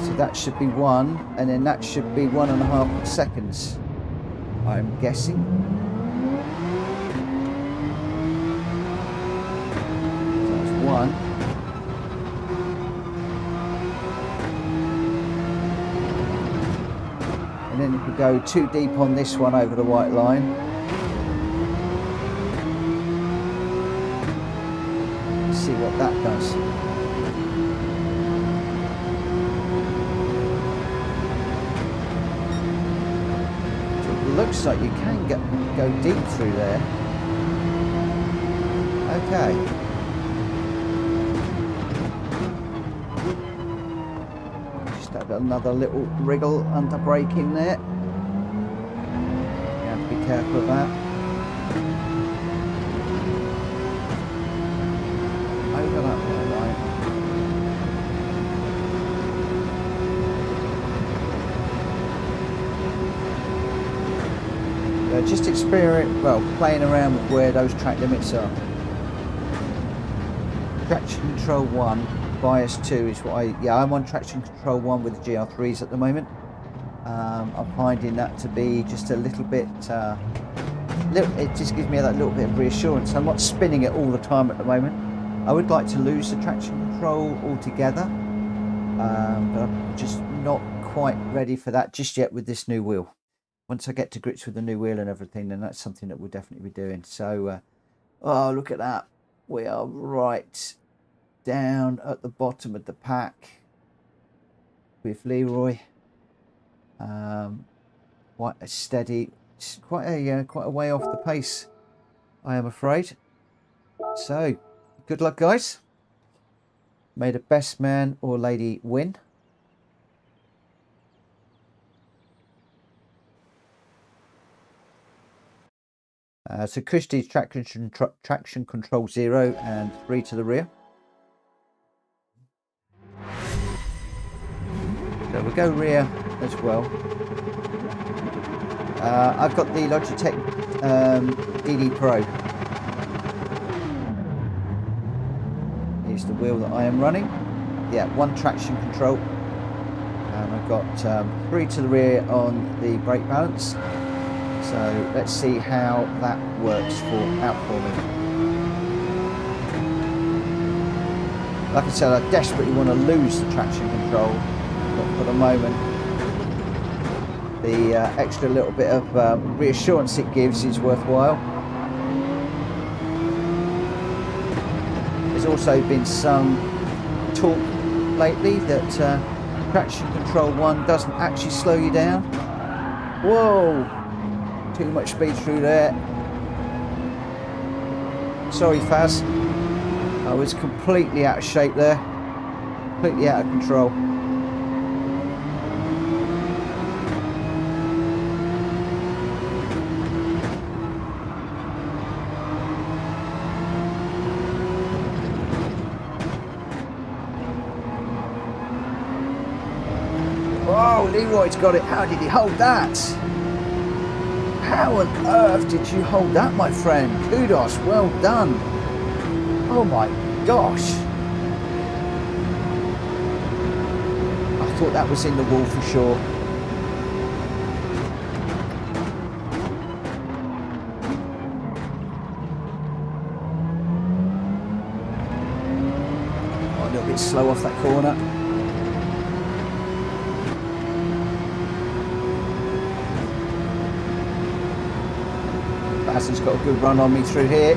So that should be one, and then that should be 1.5 seconds, I'm guessing. So that's one. And then if we go too deep on this one over the white line, see what that does. So it looks like you can go deep through there. Okay. Just have another little wriggle under brake in there. You have to be careful of that. Over that there, right. Just playing around with where those track limits are. Traction control 1, bias 2 is what I'm on traction control 1 with the GR3s at the moment. I'm finding that to be just a little bit, it just gives me that little bit of reassurance. I'm not spinning it all the time at the moment. I would like to lose the traction control altogether, but I'm just not quite ready for that just yet with this new wheel. Once I get to grips with the new wheel and everything, then that's something that we'll definitely be doing. So, oh, look at that. We are right down at the bottom of the pack with Leroy. Quite a steady, quite a way off the pace, I am afraid. So, good luck, guys. May the best man or lady win. So Christie's traction control 0 and 3 to the rear. So we'll go rear as well. I've got the Logitech DD Pro. Here's the wheel that I am running. Yeah, 1 traction control. And I've got 3 to the rear on the brake balance. So let's see how that works out for me. Like I said, I desperately want to lose the traction control, but for the moment, the extra little bit of reassurance it gives is worthwhile. There's also been some talk lately that traction control 1 doesn't actually slow you down. Whoa! Too much speed through there. Sorry, Faz. I was completely out of shape there. Completely out of control. Oh, Leroy's got it. How did he hold that? How on earth did you hold that, my friend? Kudos, well done. Oh my gosh. I thought that was in the wall for sure. Oh, a little bit slow off that corner. Has got a good run on me through here.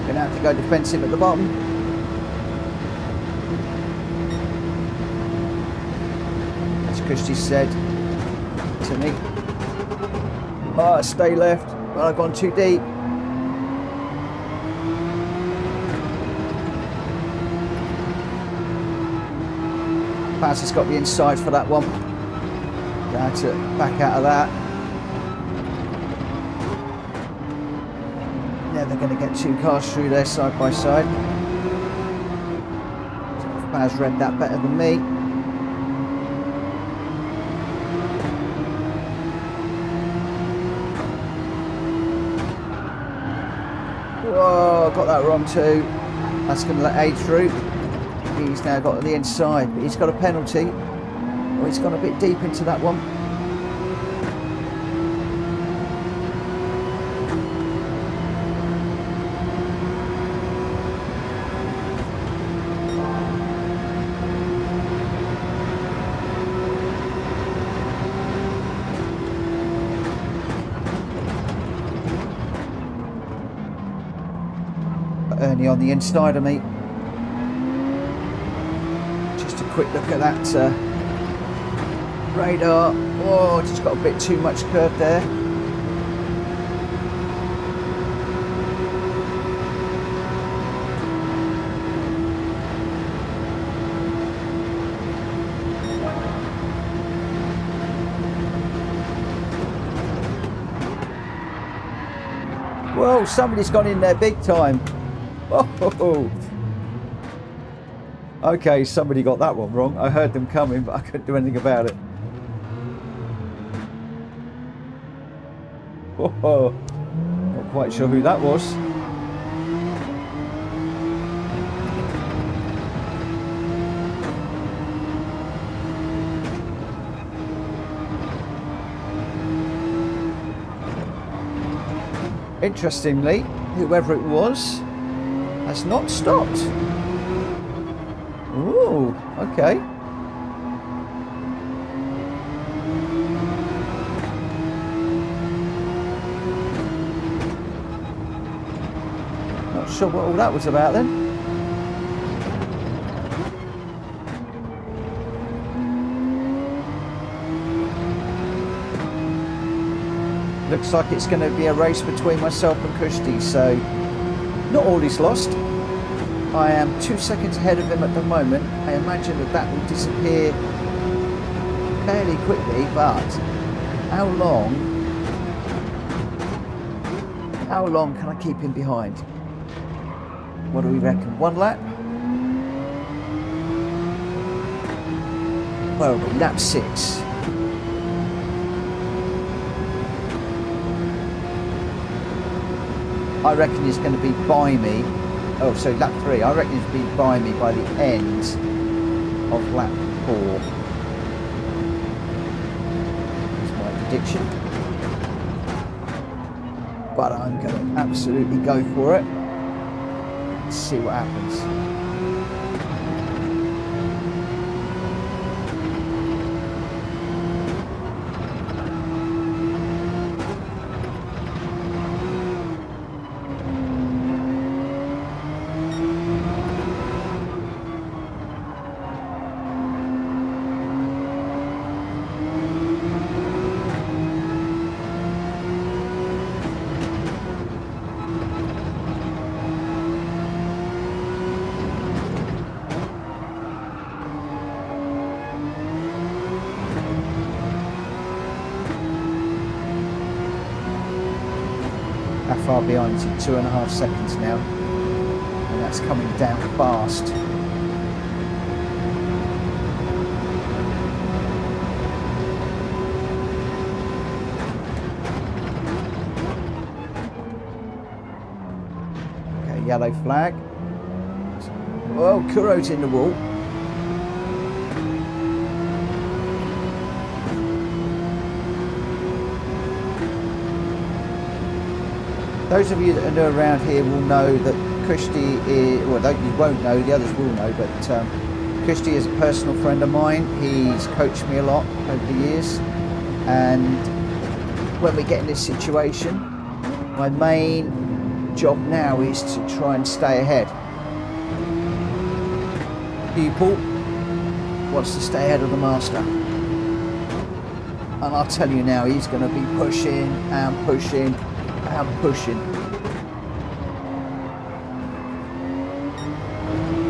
Gonna have to go defensive at the bottom. As Christy said to me, oh, stay left. Well, I've gone too deep. Paz has got the inside for that one. Going to back out of that. Never going to get two cars through there side by side. So Paz read that better than me. Whoa, got that wrong too. That's going to let Aid through. He's now got the inside, but he's got a penalty. Oh, he's gone a bit deep into that one. Ernie on the inside of me. Just a quick look at that radar. Oh, just got a bit too much curve there. Whoa, somebody's gone in there big time. Oh, okay, somebody got that one wrong. I heard them coming, but I couldn't do anything about it. Oh, not quite sure who that was. Interestingly, whoever it was has not stopped. Ooh, okay. Not sure what all that was about then. Looks like it's going to be a race between myself and Kushti, so not all is lost. I am 2 seconds ahead of him at the moment. I imagine that will disappear fairly quickly, but how long can I keep him behind? What do we reckon? 1 lap? Well, lap 6. I reckon he's going to be by me. Oh, so lap 3. I reckon he's be by me by the end of lap 4. That's my prediction. But I'm going to absolutely go for it. Let's see what happens. How far behind is he? 2.5 seconds now, and that's coming down fast. Okay, yellow flag. Oh, Kuro's in the wall. Those of you that are new around here will know that Kushti is, well, you won't know, the others will know, but Kushti is a personal friend of mine. He's coached me a lot over the years, and when we get in this situation, my main job now is to try and stay ahead. Pupil wants to stay ahead of the master, and I'll tell you now, he's going to be pushing and pushing and pushing,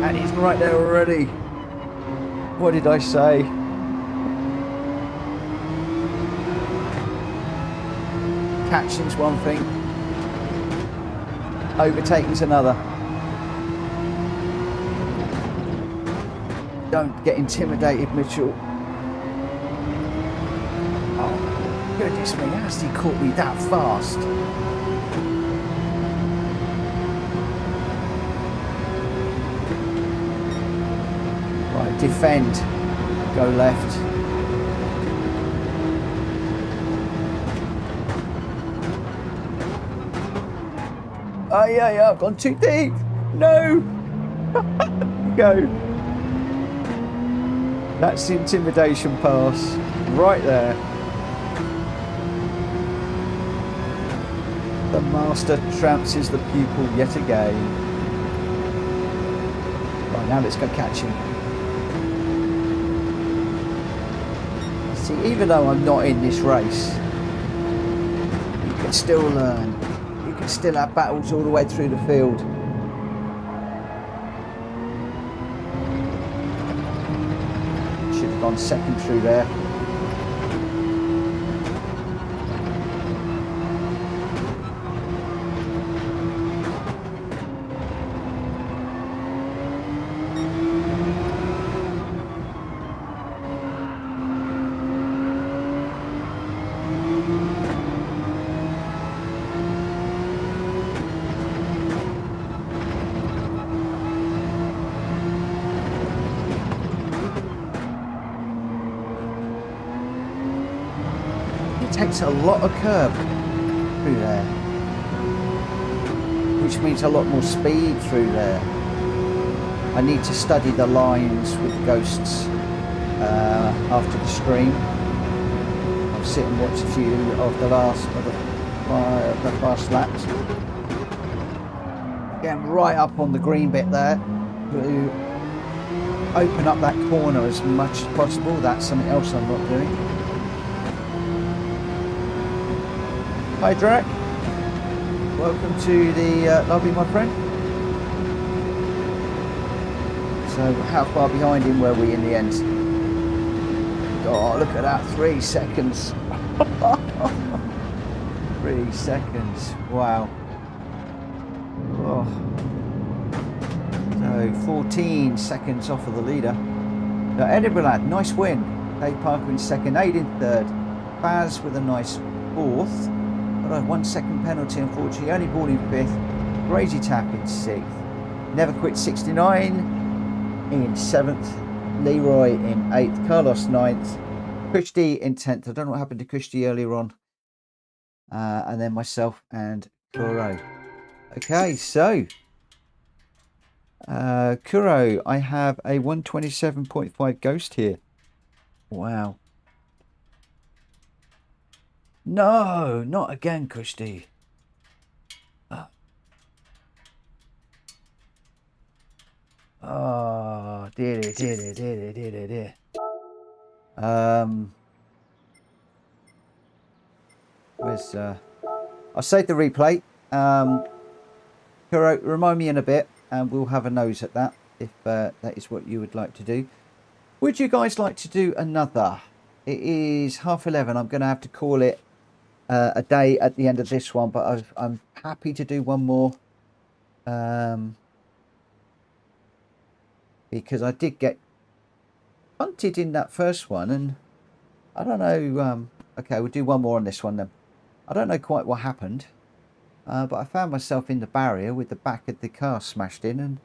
and he's right there already. What did I say? Catching's one thing. Overtaking's another. Don't get intimidated, Mitchell. Oh, goodness me, how's he caught me that fast? Right, defend. Go left. Oh yeah, I've gone too deep. No. Go. That's the intimidation pass right there. The master trounces the pupil yet again. Right, now let's go catch him. See, even though I'm not in this race, you can still learn. You can still have battles all the way through the field. Should have gone second through there. Takes a lot of curb through there, which means a lot more speed through there. I need to study the lines with the ghosts after the stream. I'll sit and watch a few of the fast laps. Getting right up on the green bit there to open up that corner as much as possible. That's something else I'm not doing. Hi Drac, welcome to the lobby, my friend. So how far behind him were we in the end? Oh, look at that, 3 seconds. 3 seconds, wow. Oh. So 14 seconds off of the leader. Now Edinburgh lad, nice win. Dave Parker in second, Aid in third. Baz with a nice fourth. But a 1 second penalty, unfortunately. Only ball in fifth. Crazy Tap in sixth. Never Quit 69 in seventh. Leroy in eighth. Carlos ninth. Kushti in 10th. I don't know what happened to Kushti earlier on. And then myself and Kuro. Okay, so Kuro, I have a 127.5 ghost here. Wow. No, not again, Kushti. Oh, dear. Where's I'll save the replay. Kuro, remind me in a bit, and we'll have a nose at that if that is what you would like to do. Would you guys like to do another? It is 11:30. I'm going to have to call it a day at the end of this one, but I'm happy to do one more because I did get punted in that first one, and I don't know. Okay, we'll do one more on this one then. I don't know quite what happened, but I found myself in the barrier with the back of the car smashed in, and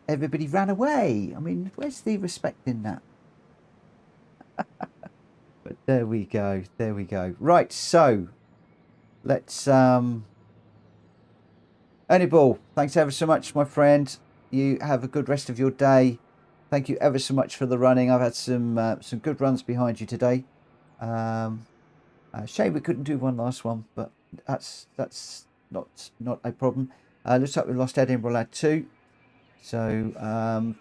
everybody ran away. I mean, where's the respect in that? But there we go. Right, so let's Ernie Ball, thanks ever so much, my friend. You have a good rest of your day. Thank you ever so much for the running. I've had some good runs behind you today. Shame we couldn't do one last one, but that's not a problem. Looks like we lost Edinburgh lad too. So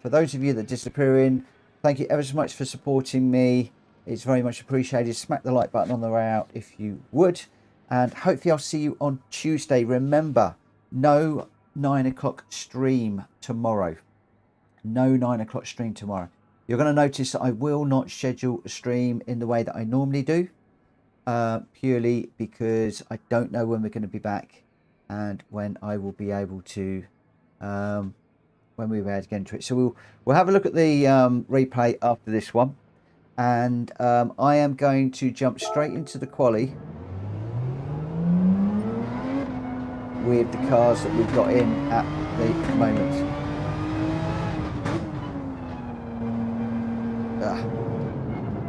for those of you that are disappearing, thank you ever so much for supporting me. It's very much appreciated. Smack the like button on the way out if you would. And hopefully I'll see you on Tuesday. Remember, no 9 o'clock stream tomorrow. No 9 o'clock stream tomorrow. You're going to notice that I will not schedule a stream in the way that I normally do, purely because I don't know when we're going to be back and when I will be able to, when we'll be able to get into it. So we'll have a look at the replay after this one, and I am going to jump straight into the quali with the cars that we've got in at the moment.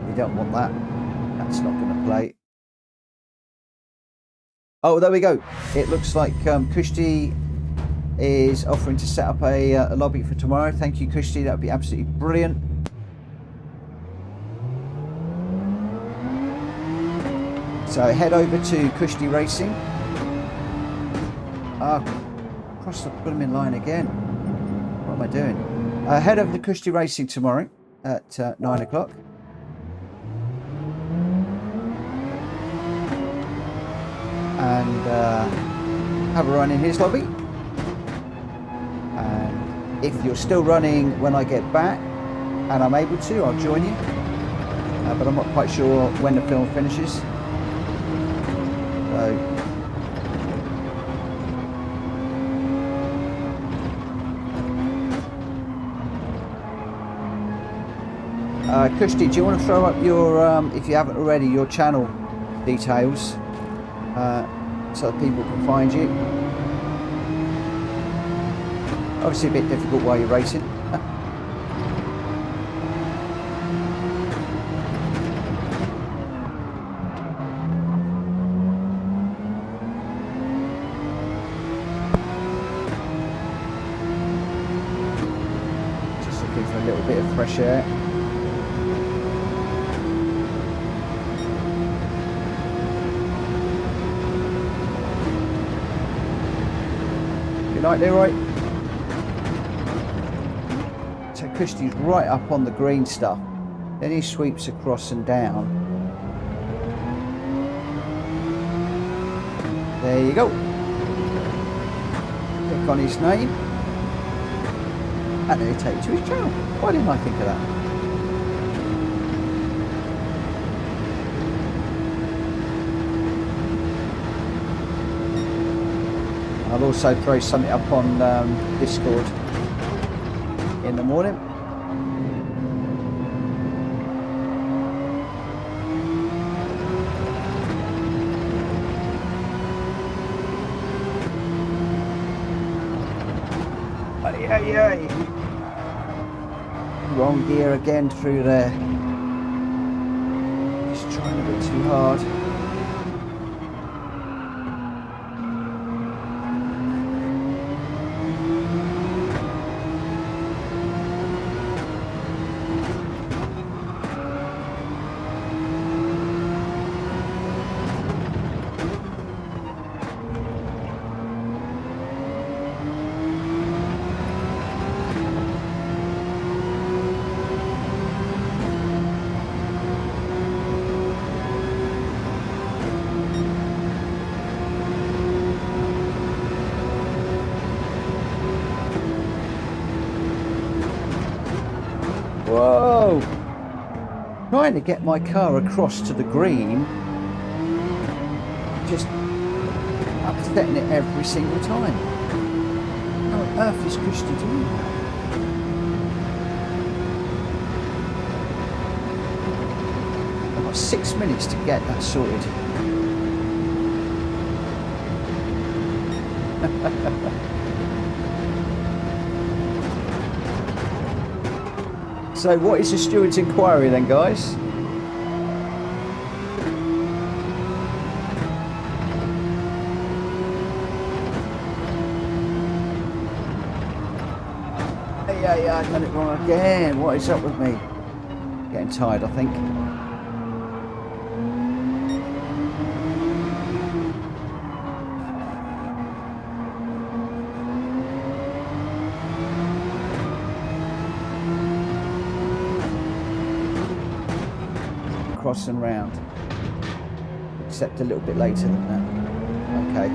We don't want that. That's not going to play. Oh, there we go. It looks like Kushti is offering to set up a lobby for tomorrow. Thank you, Kushti. That would be absolutely brilliant. So head over to Kushti Racing. Cross the blooming line again. What am I doing? Head over to Kushti Racing tomorrow at 9 o'clock. And have a run in his lobby. And if you're still running when I get back and I'm able to, I'll join you. But I'm not quite sure when the film finishes. So Kushti, do you want to throw up your, if you haven't already, your channel details so that people can find you? Obviously a bit difficult while you're racing. Just looking for a little bit of fresh air. Good night, Leroy. So Kushti's right up on the green stuff. Then he sweeps across and down. There you go. Click on his name. And then he takes you to his channel. Why didn't I think of that? I'll also throw something up on Discord in the morning. Ay. Wrong gear again through there. Just trying a bit too hard. Whoa! Trying to get my car across to the green, just upsetting it every single time. How on earth is Kushti doing that? I've got 6 minutes to get that sorted. So what is the steward's inquiry then, guys? Yeah, I've done it wrong again. What is up with me? Getting tired, I think. Cross and round, except a little bit later than that. Okay.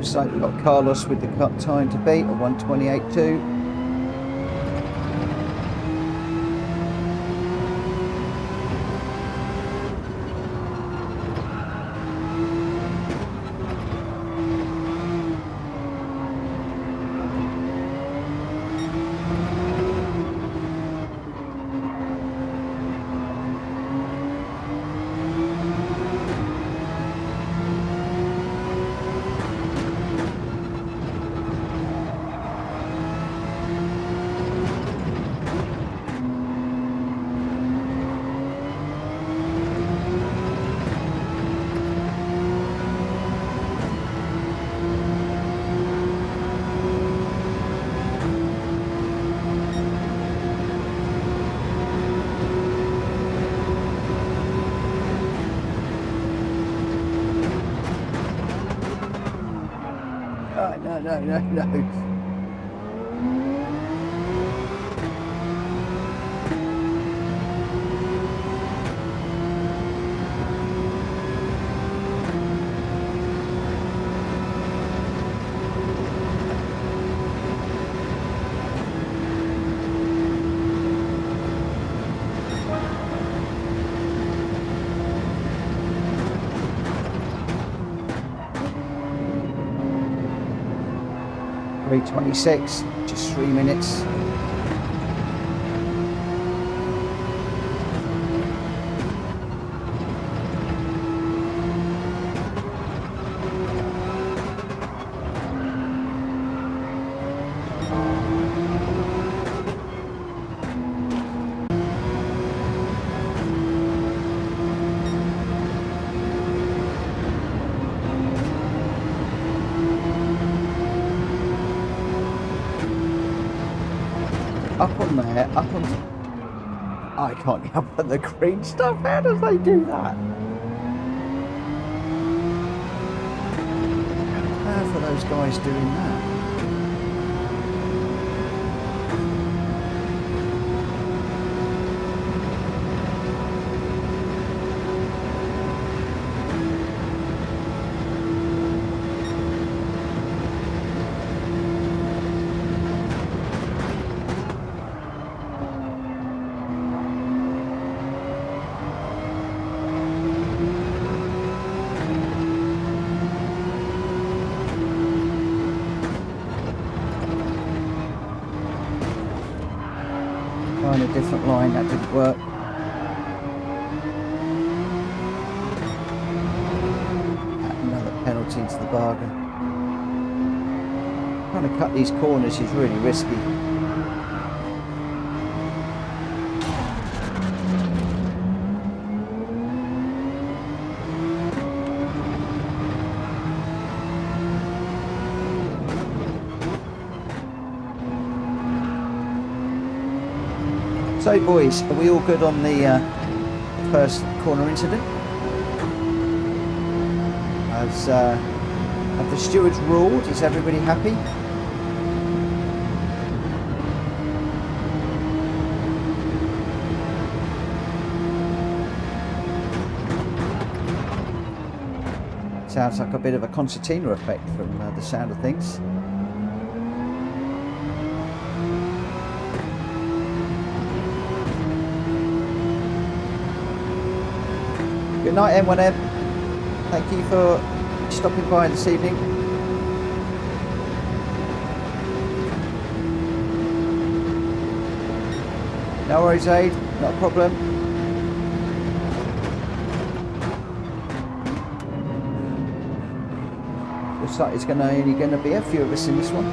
Looks like we've got Carlos with the cut time to beat at 1:28.2. No. 3:26, just 3 minutes. Up on there, up on... I can't get up on the green stuff. How does they do that? How are those guys doing that? A different line, that didn't work. Another penalty into the bargain. Trying to cut these corners is really risky. So boys, are we all good on the first corner incident? Have the stewards ruled? Is everybody happy? Sounds like a bit of a concertina effect from the sound of things. Good night, M1M. Thank you for stopping by this evening. No worries, Aid. Not a problem. Looks like it's only going to be a few of us in this one.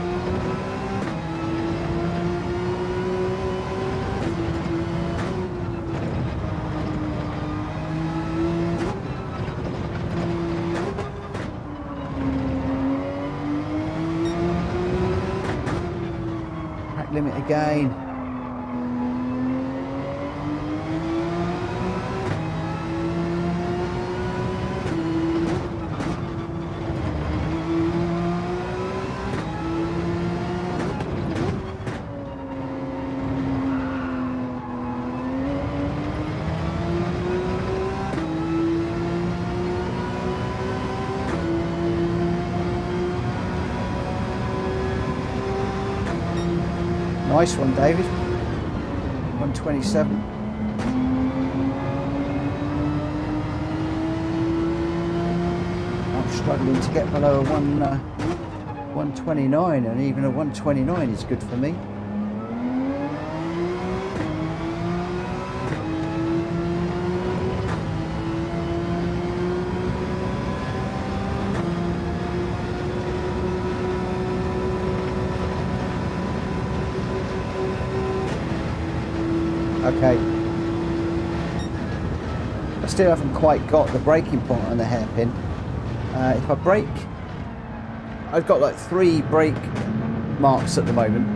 Limit again. Nice one, David. 127. I'm struggling to get below a 129, and even a 129 is good for me. Okay, I still haven't quite got the braking point on the hairpin. If I brake, I've got like 3 brake marks at the moment,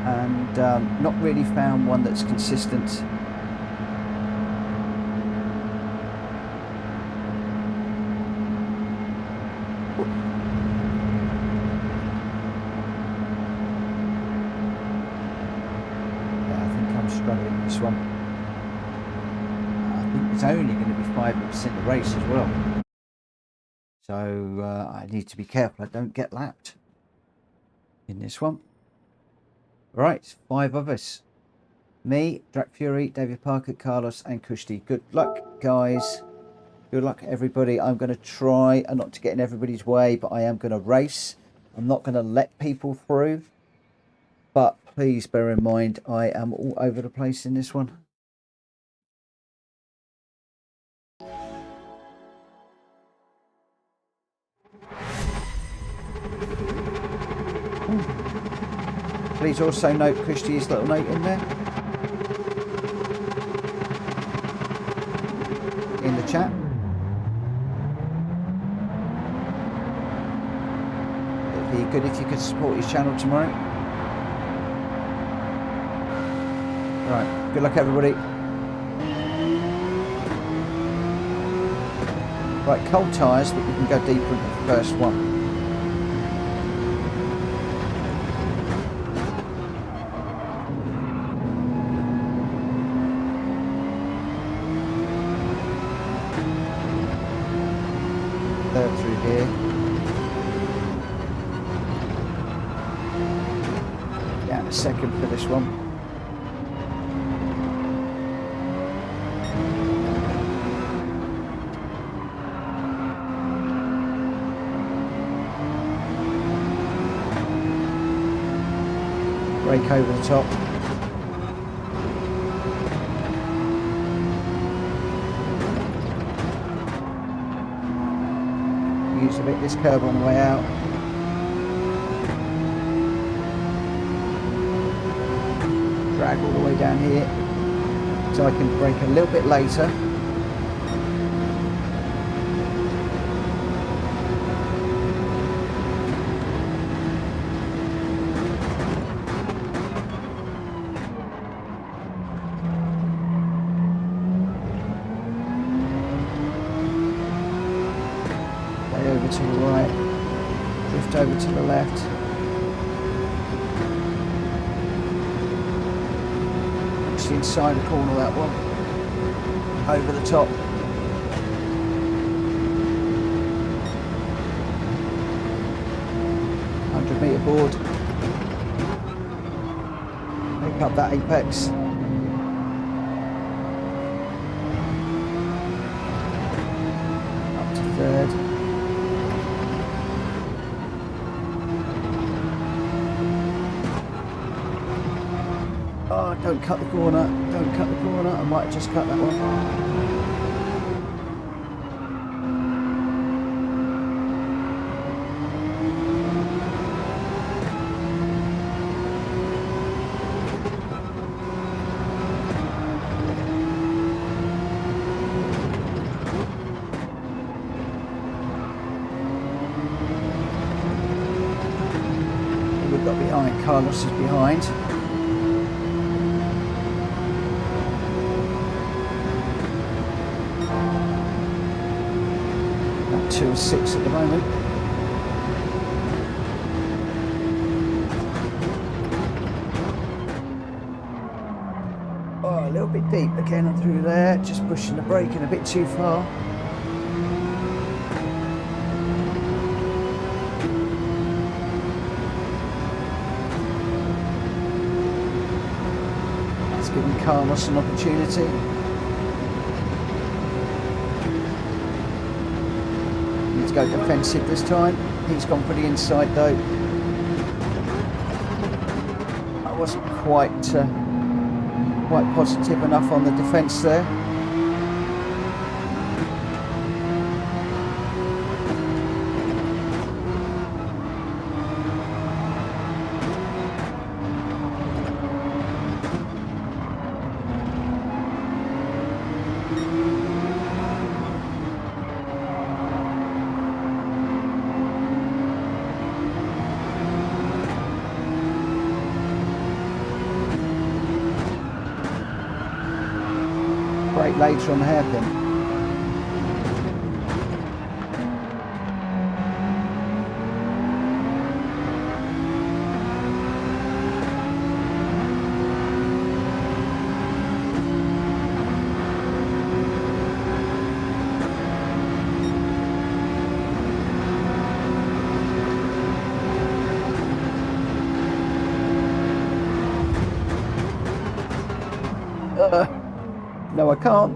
and not really found one that's consistent. Struggling this one. I think it's only going to be 5% the race as well, so I need to be careful I don't get lapped in this one. Right, 5 of us: me, Drac Fury, David Parker, Carlos and Kushti. Good luck, guys. Good luck, everybody. I'm going to try not to get in everybody's way, but I am going to race. I'm not going to let people through, but please bear in mind, I am all over the place in this one. Please also note Kushti's little note in there, in the chat. It'd be good if you could support his channel tomorrow. Right, good luck, everybody. Right, cold tyres, but we can go deeper into the first one. Third through here. Down a second for this one. Brake over the top. Use a bit this curb on the way out. Drag all the way down here so I can brake a little bit later. To the right, drift over to the left. Actually inside the corner, that one. Over the top. .100 metre board. Pick up that apex. Up to third. Oh, don't cut the corner, don't cut the corner. I might just cut that one. We've got behind, Carlos is behind. About 2:06 at the moment. Oh, a little bit deep again through there, just pushing the brake in a bit too far. It's giving Carlos an opportunity. Need to go defensive this time. He's gone for the inside though. I wasn't quite positive enough on the defence there. Brake later on the hairpin. No, I can't.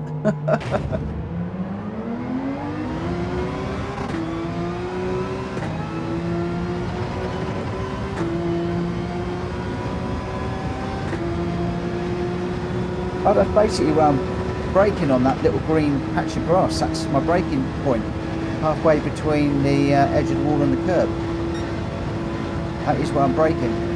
Oh, that's basically where I'm braking on that little green patch of grass. That's my braking point, halfway between the edge of the wall and the curb. That is where I'm braking.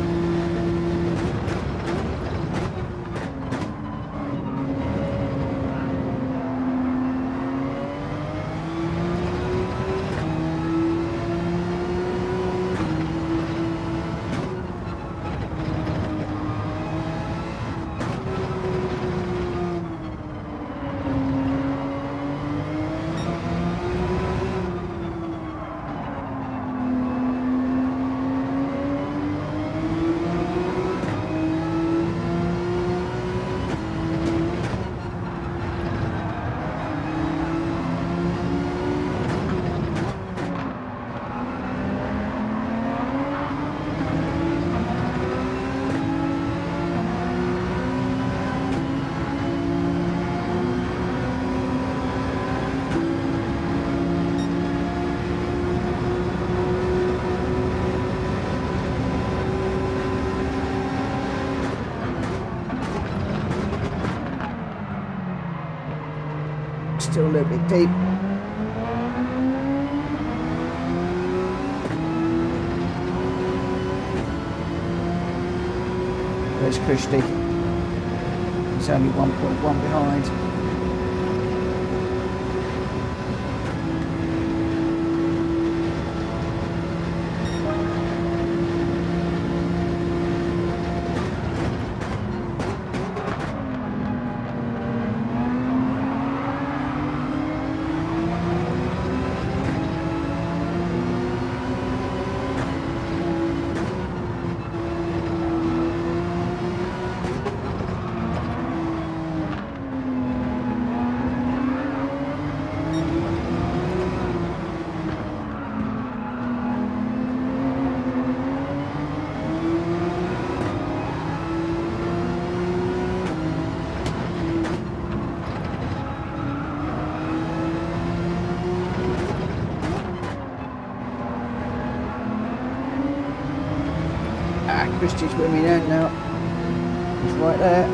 Still a little bit deep. There's Christie. He's only 1.1 behind. Christie's with me now. He's right there.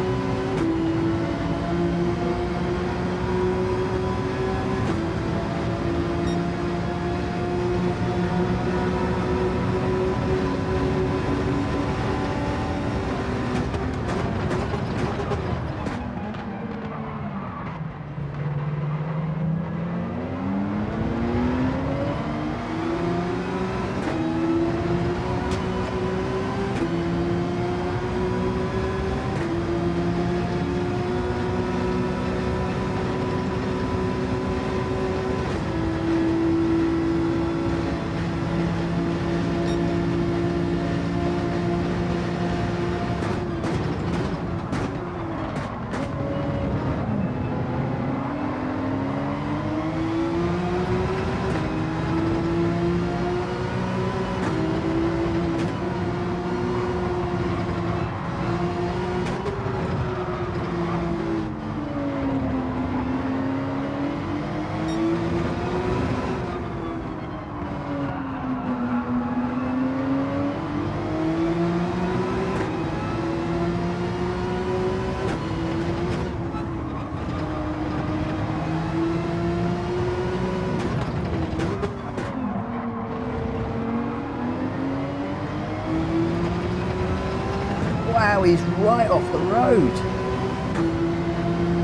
Wow, he's right off the road.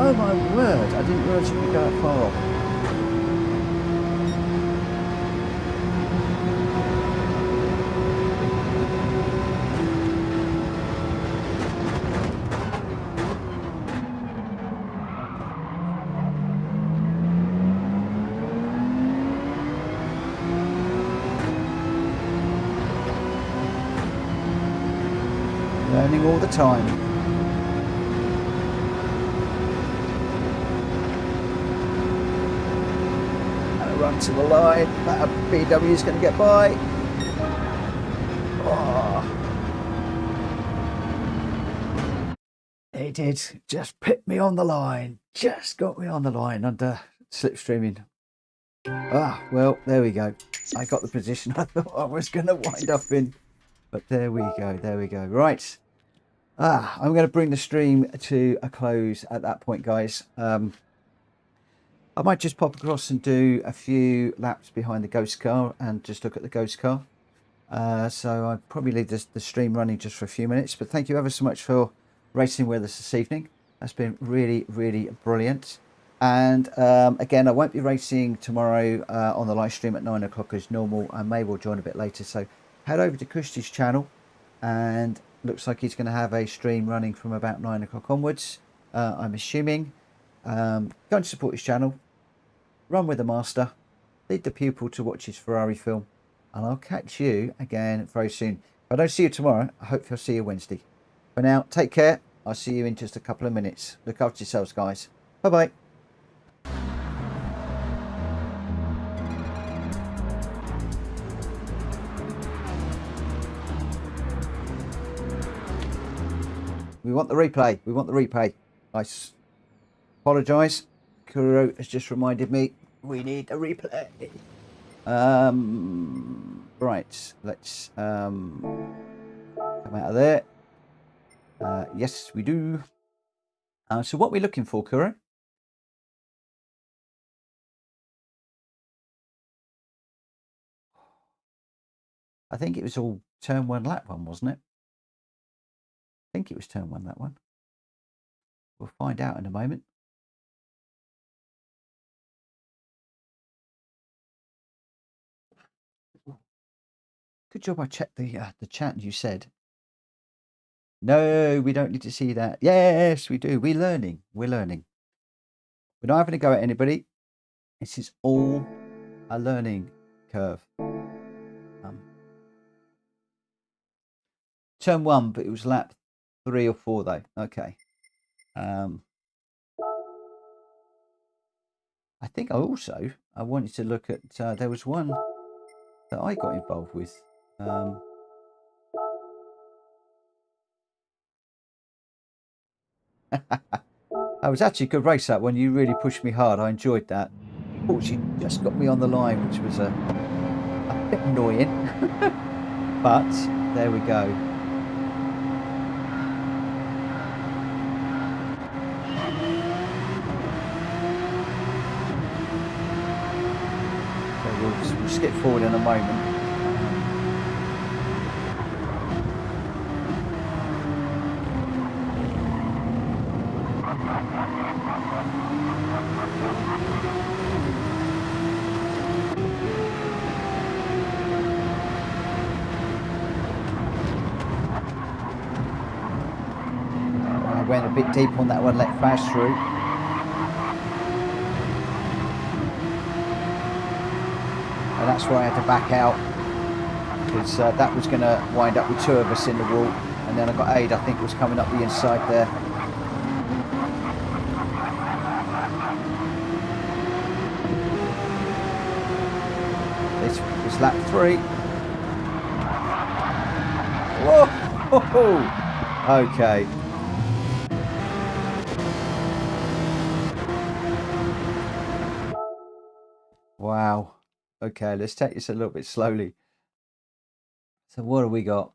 Oh my word, I didn't realise you could go that far off. Learning all the time. And a run to the line. That BW is going to get by. Oh. He did. Just put me on the line. Just got me on the line under slipstreaming. Ah, well, there we go. I got the position I thought I was going to wind up in. But there we go. There we go. Right. I'm going to bring the stream to a close at that point, guys. I might just pop across and do a few laps behind the ghost car and just look at the ghost car. So I'll probably leave the stream running just for a few minutes. But thank you ever so much for racing with us this evening. That's been really, really brilliant. And again, I won't be racing tomorrow on the live stream at 9 o'clock as normal. I may well join a bit later. So head over to Kushti's channel, and looks like he's going to have a stream running from about 9 o'clock onwards. I'm assuming. Go and support his channel. Run with the master. Lead the pupil to watch his Ferrari film. And I'll catch you again very soon. If I don't see you tomorrow, I hope I'll see you Wednesday. For now, take care. I'll see you in just a couple of minutes. Look after yourselves, guys. Bye-bye. We want the replay. We want the replay. I apologise. Kuro has just reminded me we need a replay. Right. Let's come out of there. Yes, we do. So what are we looking for, Kuro? I think it was all turn one, lap one, wasn't it? I think it was turn one, that one. We'll find out in a moment. Good job I checked the chat you said. No, we don't need to see that. Yes, we do. We're learning. We're learning. We're not having a go at anybody. This is all a learning curve. Turn one, but it was lap 3 or 4 though. Okay. I think I wanted to look at, there was one that I got involved with. That was actually a good race, that one. You really pushed me hard. I enjoyed that. Unfortunately, just got me on the line, which was a bit annoying. But there we go. So we'll skip forward in a moment. Went a bit deep on that one, let fast through. And that's why I had to back out, because that was going to wind up with 2 of us in the wall. And then I got Aid, I think, was coming up the inside there. This was lap 3. Whoa! Okay. Wow. Okay, let's take this a little bit slowly. So what have we got?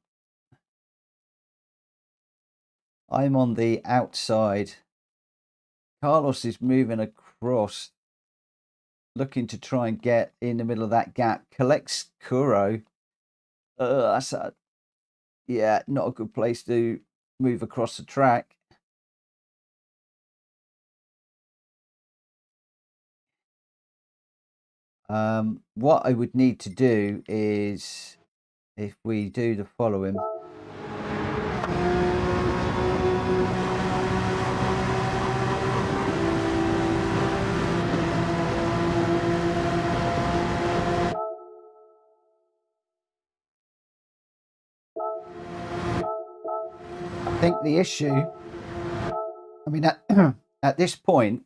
I'm on the outside. Carlos is moving across, looking to try and get in the middle of that gap. Collects Kuro. That's yeah, not a good place to move across the track. What I would need to do is, if we do the following. I think the issue, I mean, at this point,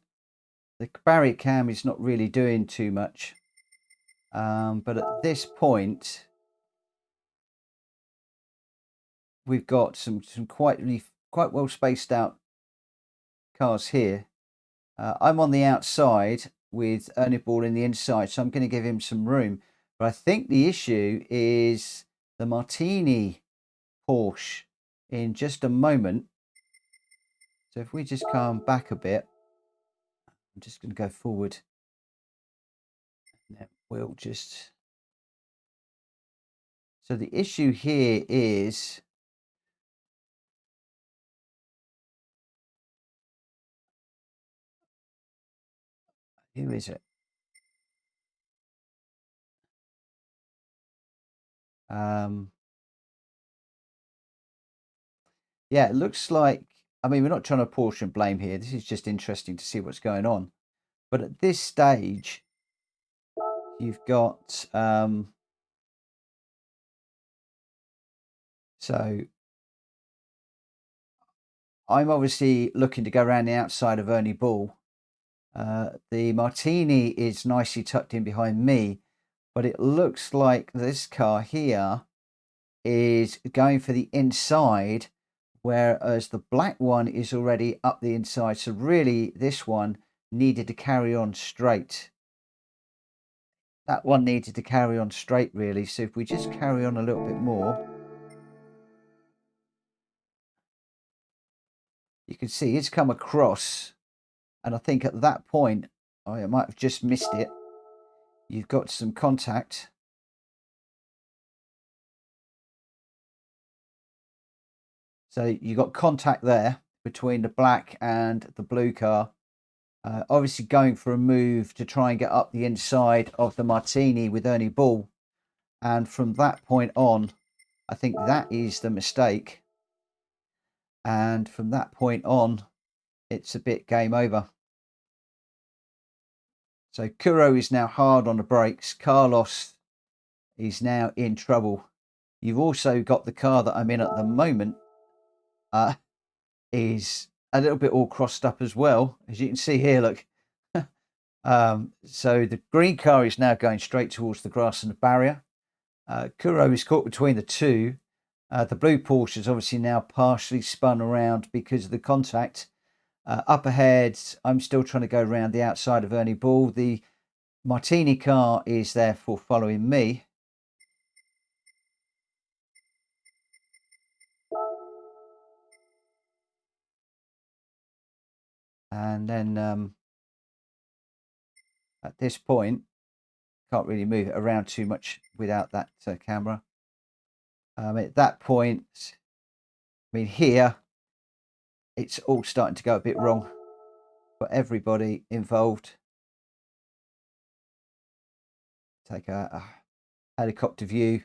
the barrier cam is not really doing too much. But at this point, we've got some quite well spaced out cars here. I'm on the outside with Ernie Ball in the inside, so I'm going to give him some room. But I think the issue is the Martini Porsche in just a moment. So if we just come back a bit, I'm just going to go forward. And then we'll just... So the issue here is... Who is it? Yeah, it looks like, I mean, we're not trying to apportion blame here. This is just interesting to see what's going on. But at this stage, you've got, so I'm obviously looking to go around the outside of Ernie Ball. The Martini is nicely tucked in behind me, but it looks like this car here is going for the inside, whereas the black one is already up the inside. So really, this one needed to carry on straight. That one needed to carry on straight, really. So if we just carry on a little bit more, you can see it's come across. And I think at that point, I might have just missed it. You've got some contact. So you got contact there between the black and the blue car. Obviously going for a move to try and get up the inside of the Martini with Ernie Ball. And from that point on, I think that is the mistake. And from that point on, it's a bit game over. So Kuro is now hard on the brakes. Carlos is now in trouble. You've also got the car that I'm in at the moment is a little bit all crossed up as well. As you can see here, look. So the green car is now going straight towards the grass and the barrier. Kuro is caught between the two. The blue Porsche is obviously now partially spun around because of the contact. Up ahead, I'm still trying to go around the outside of Ernie Ball. The Martini car is therefore following me. And then at this point, can't really move it around too much without that camera. At that point, I mean, here, it's all starting to go a bit wrong for everybody involved. Take a helicopter view.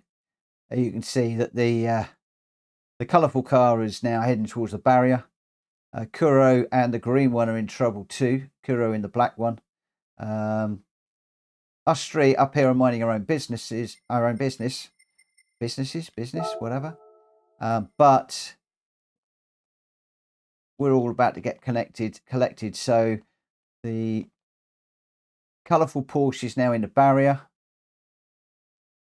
You can see that the colourful car is now heading towards the barrier. Kuro and the green one are in trouble too. Kuro in the black one. Us three up here are minding our own business, whatever. But we're all about to get collected. So the colourful Porsche is now in the barrier.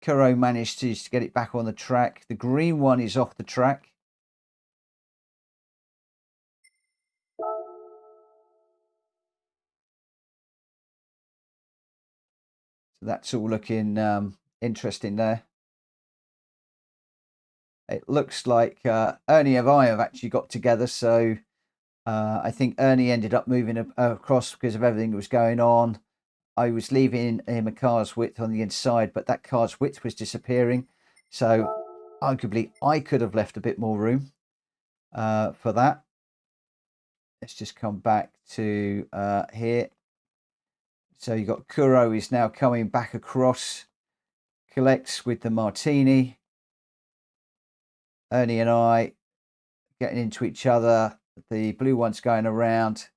Kuro managed to get it back on the track. The green one is off the track. So that's all looking interesting there. It looks like Ernie and I have actually got together. So I think Ernie ended up moving across because of everything that was going on. I was leaving him a car's width on the inside, but that car's width was disappearing. So arguably I could have left a bit more room. for that. Let's just come back to here. So you've got Kuro is now coming back across, collects with the martini. Ernie and I getting into each other. The blue one's going around.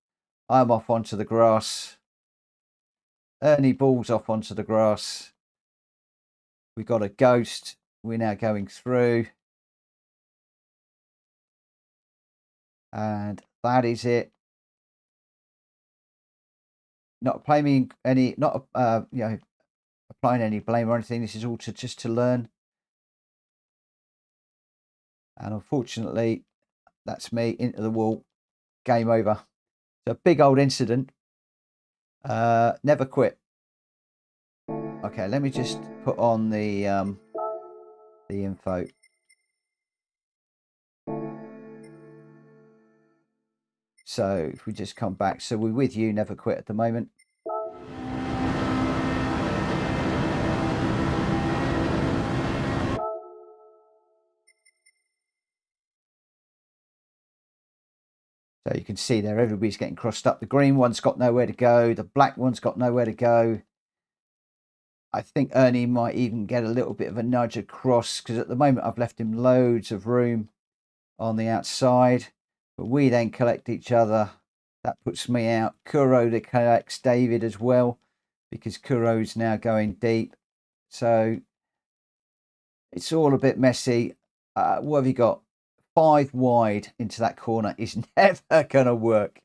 I'm off onto the grass. Ernie balls off onto the grass. We've got a ghost. We're now going through. And that is it. Not blaming any, not applying any blame or anything. This is all just to learn. And unfortunately, that's me into the wall. Game over. It's a big old incident. Never quit. Okay, let me just put on the info. So if we just come back, so we're with you, never quit at the moment. So you can see there, everybody's getting crossed up. The green one's got nowhere to go. The black one's got nowhere to go. I think Ernie might even get a little bit of a nudge across, because at the moment I've left him loads of room on the outside. But we then collect each other. That puts me out. Kuro collects David as well, because Kuro's now going deep. So it's all a bit messy. What have you got? 5 wide into that corner is never going to work.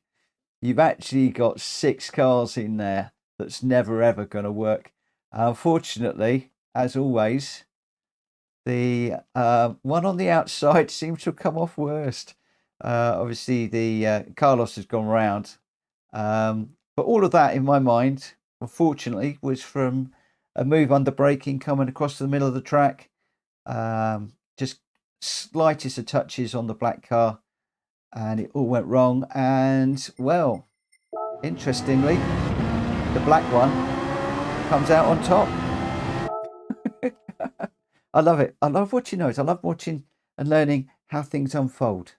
You've actually got 6 cars in there. That's never, ever going to work. Unfortunately, as always, the one on the outside seems to have come off worst. Obviously, the Carlos has gone round. But all of that, in my mind, unfortunately, was from a move under braking coming across the middle of the track. Just slightest of touches on the black car, and it all went wrong. And, well, interestingly, the black one comes out on top. I love it. I love watching those. I love watching and learning how things unfold.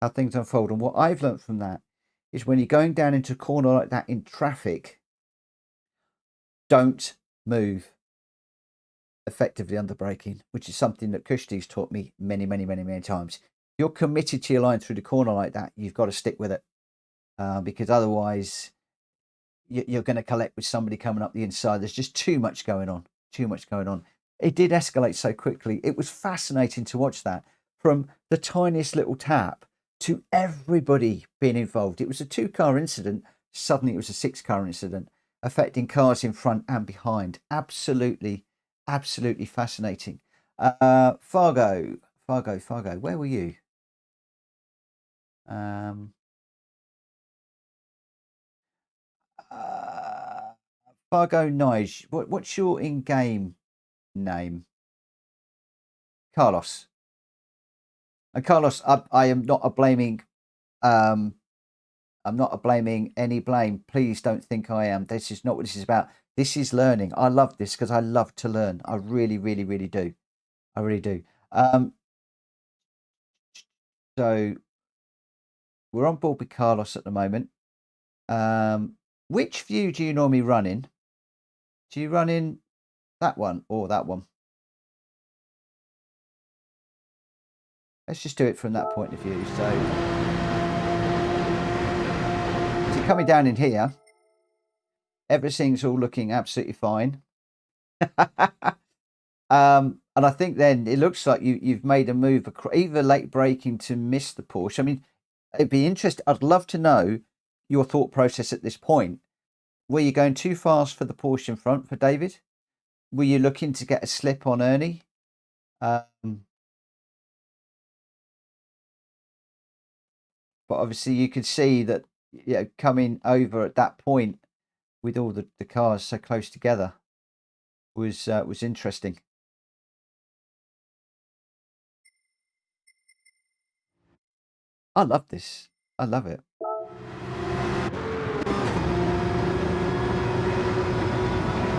And what I've learned from that is when you're going down into a corner like that in traffic, don't move effectively under braking, which is something that Kushti's taught me many times. If you're committed to your line through the corner like that, you've got to stick with it, because otherwise you're going to collect with somebody coming up the inside. There's just too much going on. It did escalate so quickly. It was fascinating to watch that, from the tiniest little tap to everybody being involved. It was a 2-car incident. Suddenly it was a 6-car incident, affecting cars in front and behind. Absolutely fascinating. Fargo, where were you? Fargo Nige, what's your in-game name? Carlos. And Carlos, I am not blaming I'm not blaming any blame. Please don't think I am. This is not what this is about. This is learning. I love this because I love to learn. I really do. I really do. So we're on board with Carlos at the moment. Which view do you normally run in? Do you run in that one or that one? Let's just do it from that point of view. So coming down in here, everything's all looking absolutely fine. And I think then it looks like you've made a move, either late braking to miss the Porsche. I mean, it'd be interesting. I'd love to know your thought process at this point. Were you going too fast for the Porsche in front for David? Were you looking to get a slip on Ernie? But obviously you could see that, coming over at that point with all the cars so close together was interesting. I love this. I love it.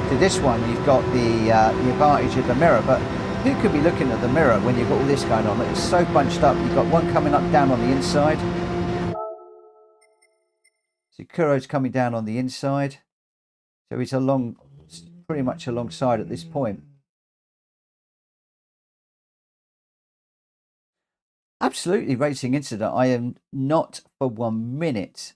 To this one, you've got the advantage of the mirror, but who could be looking at the mirror when you've got all this going on? It's so bunched up. You've got one coming up down on the inside. So Kuro's coming down on the inside. So he's pretty much alongside at this point. Absolutely racing incident. I am not for 1 minute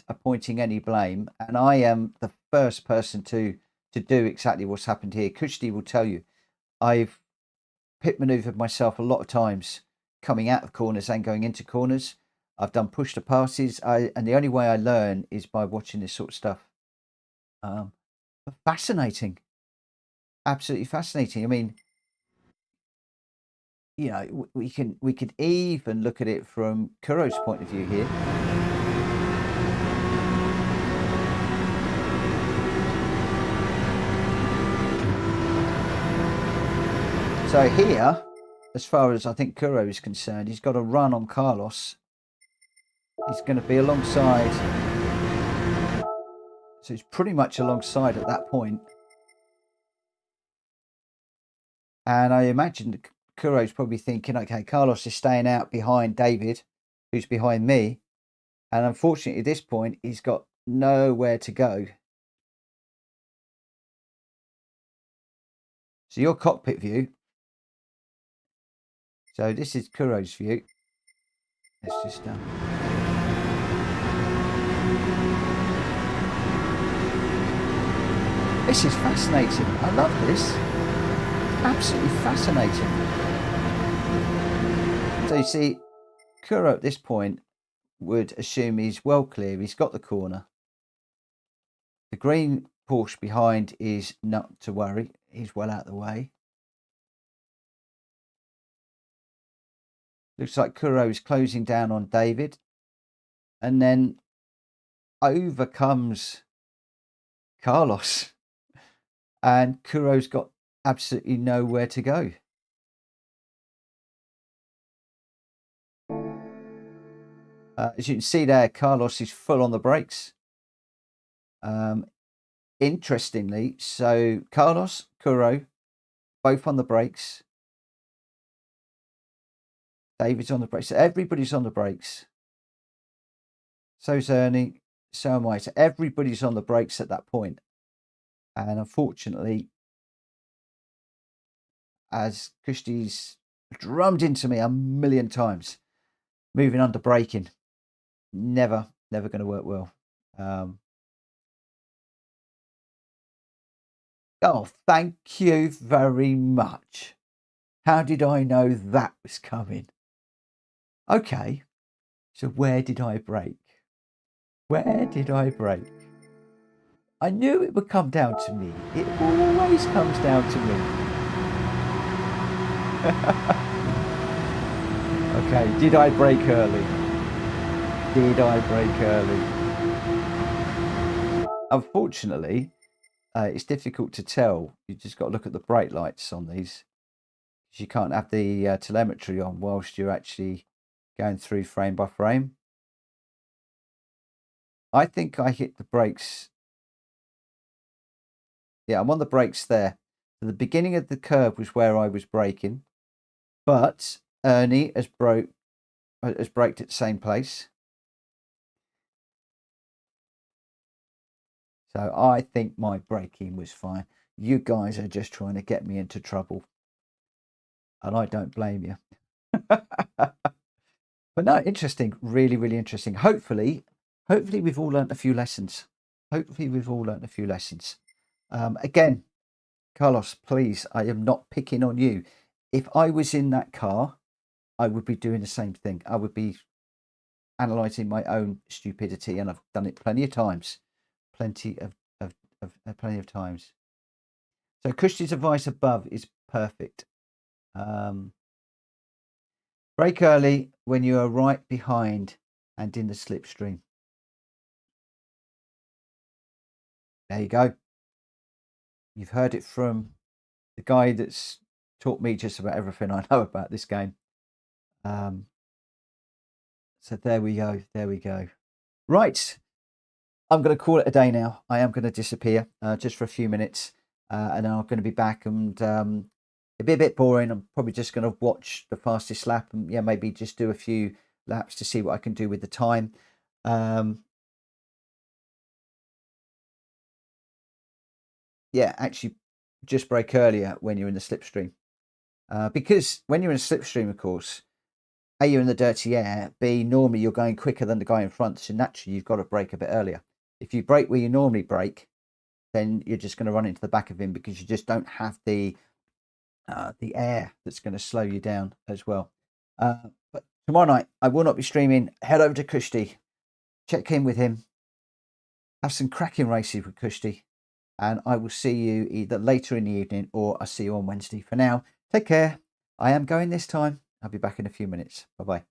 appointing any blame, and I am the first person to do exactly what's happened here. Kushti will tell you, I've pit maneuvered myself a lot of times coming out of corners and going into corners. I've done push to passes, and the only way I learn is by watching this sort of stuff. Fascinating, absolutely fascinating. I mean, you know, we could even look at it from Kuro's point of view here. So here, as far as I think Kuro is concerned, he's got a run on Carlos. He's going to be alongside. So he's pretty much alongside at that point. And I imagine that Kuro's probably thinking, okay, Carlos is staying out behind David, who's behind me. And unfortunately, at this point, he's got nowhere to go. So your cockpit view. So this is Kuro's view. Let's just This is fascinating. I love this. Absolutely fascinating. So you see, Kuro at this point would assume he's well clear. He's got the corner. The green Porsche behind is not to worry. He's well out of the way. Looks like Kuro is closing down on David. And then overcomes Carlos. And Kuro's got absolutely nowhere to go. As you can see there, Carlos is full on the brakes. Interestingly, so Carlos, Kuro, both on the brakes. David's on the brakes. So everybody's on the brakes. So's Ernie. So am I. So everybody's on the brakes at that point. And unfortunately, as Kushti's drummed into me a million times, moving under braking, never going to work well. Oh, thank you very much. How did I know that was coming? Okay, so where did I brake? Where did I brake? I knew it would come down to me. It always comes down to me. Okay, did I brake early? Did I brake early? Unfortunately, it's difficult to tell. You just got to look at the brake lights on these. You can't have the telemetry on whilst you're actually going through frame by frame. I think I hit the brakes. Yeah, I'm on the brakes there. So the beginning of the curve was where I was braking, but Ernie has braked at the same place. So I think my braking was fine. You guys are just trying to get me into trouble. And I don't blame you. But no, interesting. Really, really interesting. Hopefully we've all learned a few lessons. Again, Carlos, please, I am not picking on you. If I was in that car, I would be doing the same thing. I would be analysing my own stupidity, and I've done it plenty of times. Plenty of times. So Kushti's advice above is perfect. Brake early when you are right behind and in the slipstream. There you go. You've heard it from the guy that's taught me just about everything I know about this game. So there we go. Right. I'm going to call it a day now. I am going to disappear just for a few minutes, and then I'm going to be back and It'd be a bit boring. I'm probably just going to watch the fastest lap and yeah, maybe just do a few laps to see what I can do with the time. Yeah, actually just brake earlier when you're in the slipstream. Because when you're in a slipstream, of course, A, you're in the dirty air, B, normally you're going quicker than the guy in front, so naturally you've got to brake a bit earlier. If you brake where you normally brake, then you're just going to run into the back of him because you just don't have the air that's going to slow you down as well. But tomorrow night, I will not be streaming. Head over to Kushti, check in with him, have some cracking races with Kushti, and I will see you either later in the evening or I'll see you on Wednesday. For now, take care. I am going this time. I'll be back in a few minutes. Bye-bye.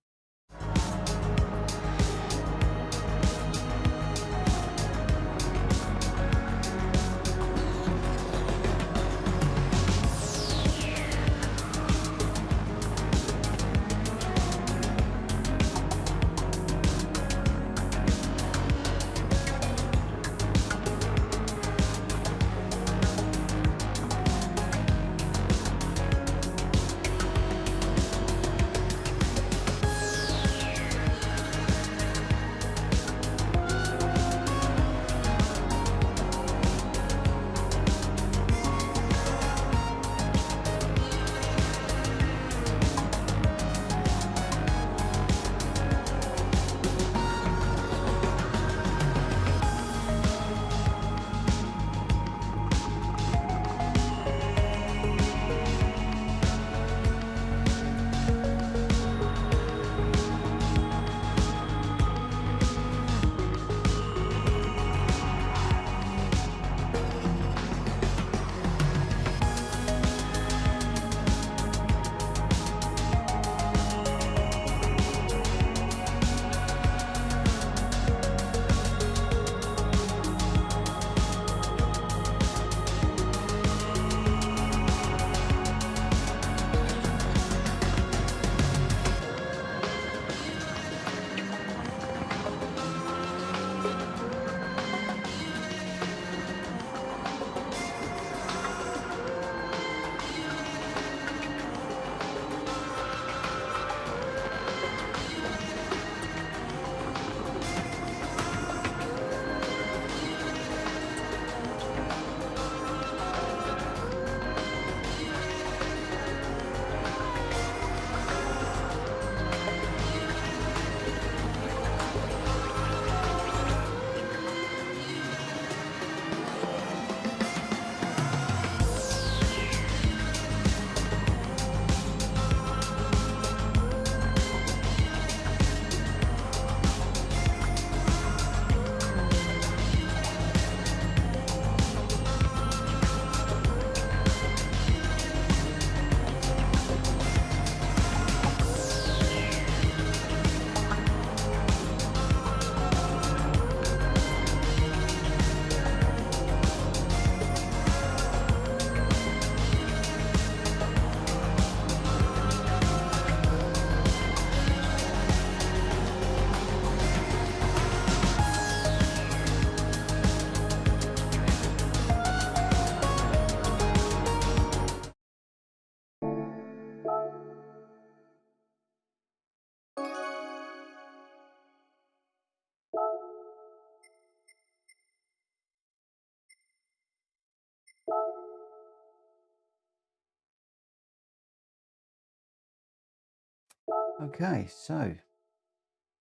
Okay, so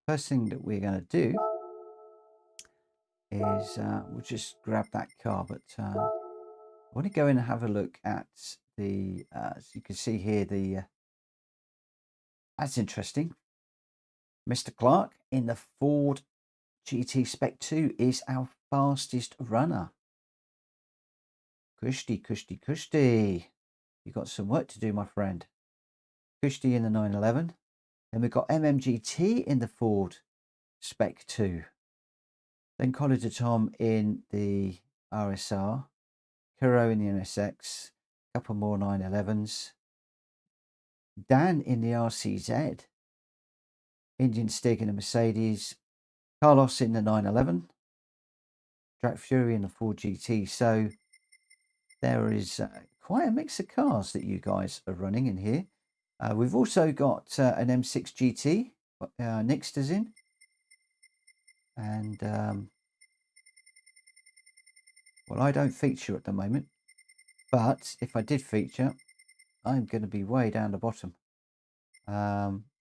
first thing that we're going to do is we'll just grab that car, but I want to go in and have a look at the, as you can see here, the, that's interesting. Mr. Clark in the Ford GT Spec 2 is our fastest runner. Kushti. You've got some work to do, my friend. Kushti in the 911. Then we've got MMGT in the Ford Spec 2. Then Collider Tom in the RSR. Kuro in the NSX. A couple more 911s. Dan in the RCZ. Indian Stig in the Mercedes. Carlos in the 911. Jack Fury in the Ford GT. So there is quite a mix of cars that you guys are running in here. We've also got an M6 GT. Next is in. And, well, I don't feature at the moment. But if I did feature, I'm going to be way down the bottom.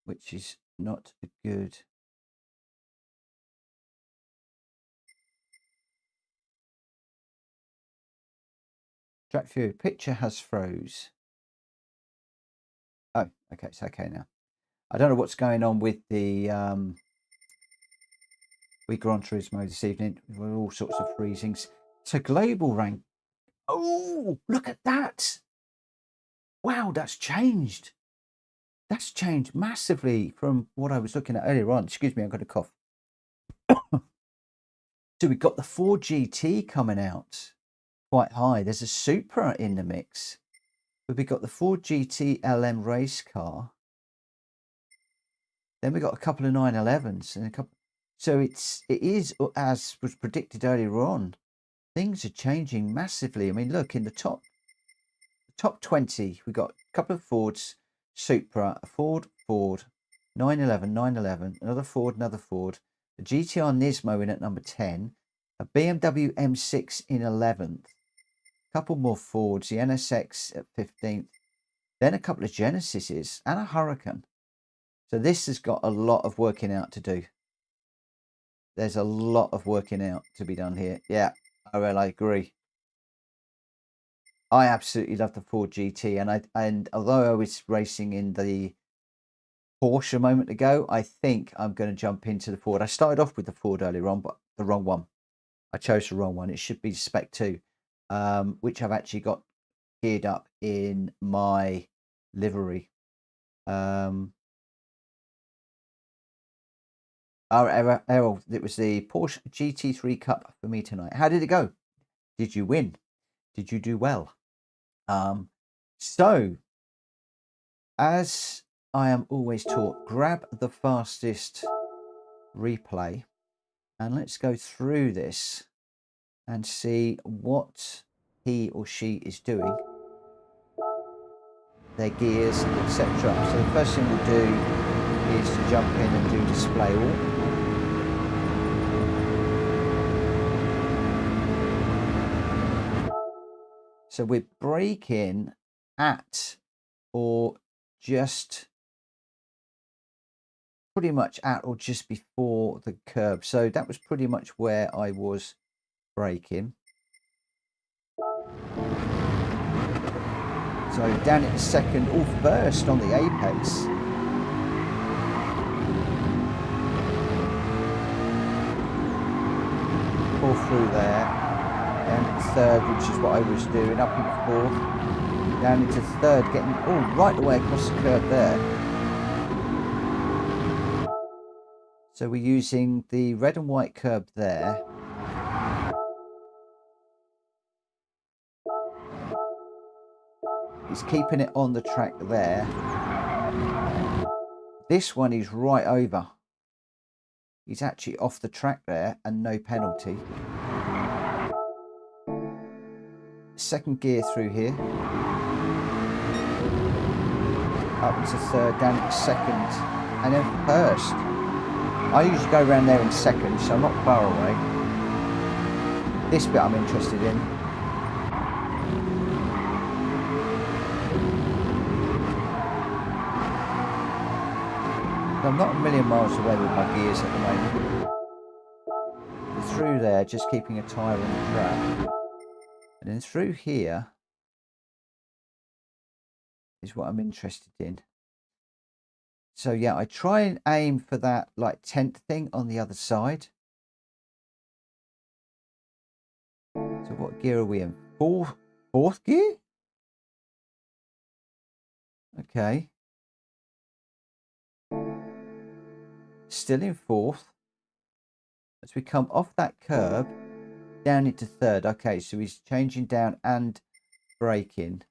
Which is not good. Track view, picture has froze. Oh, okay, it's okay now. I don't know what's going on with the Gran Turismo this evening. With all sorts of freezings. So global rank. Oh, look at that. Wow, that's changed. That's changed massively from what I was looking at earlier on. Excuse me, I've got a cough. So we've got the 4GT coming out quite high. There's a Supra in the mix. But we've got the 4GT LM race car. Then we've got a couple of 911s and a couple. So it is, as was predicted earlier on, things are changing massively. I mean, look, in the top 20, we've got a couple of Fords, Supra, a Ford, 911, another Ford, a GTR Nismo in at number 10, a BMW M6 in 11th, a couple more Fords, the NSX at 15th, then a couple of Genesises and a Huracan. So this has got a lot of working out to do. There's a lot of working out to be done here. Yeah, I agree. I absolutely love the Ford GT, and although I was racing in the Porsche a moment ago, I think I'm going to jump into the Ford. I started off with the Ford earlier on, but the wrong one. I chose the wrong one. It should be Spec 2, which I've actually got geared up in my livery. Errol, it was the Porsche GT3 Cup for me tonight. How did it go? Did you win? Did you do well? So, as I am always taught, grab the fastest replay and let's go through this and see what he or she is doing, their gears, etc. So the first thing we'll do is to jump in and do display all. So we're braking at or just pretty much at or just before the curb. So that was pretty much where I was braking. So down at second or first on the apex. Pull through there. Down into third, which is what I was doing, up into fourth, down into third, getting right the way across the curb there. So we're using the red and white curb there. He's keeping it on the track there. This one is right over. He's actually off the track there and no penalty. Second gear through here, up into third, down into second, and then first. I usually go around there in second, so I'm not far away. This bit I'm interested in. I'm not a million miles away with my gears at the moment. Through there, just keeping a tyre on the track. And then through here is what I'm interested in. So yeah, I try and aim for that like 10th thing on the other side. So what gear are we in? Fourth gear? Okay. Still in fourth. As we come off that curb, down into third. Okay, so he's changing down and braking.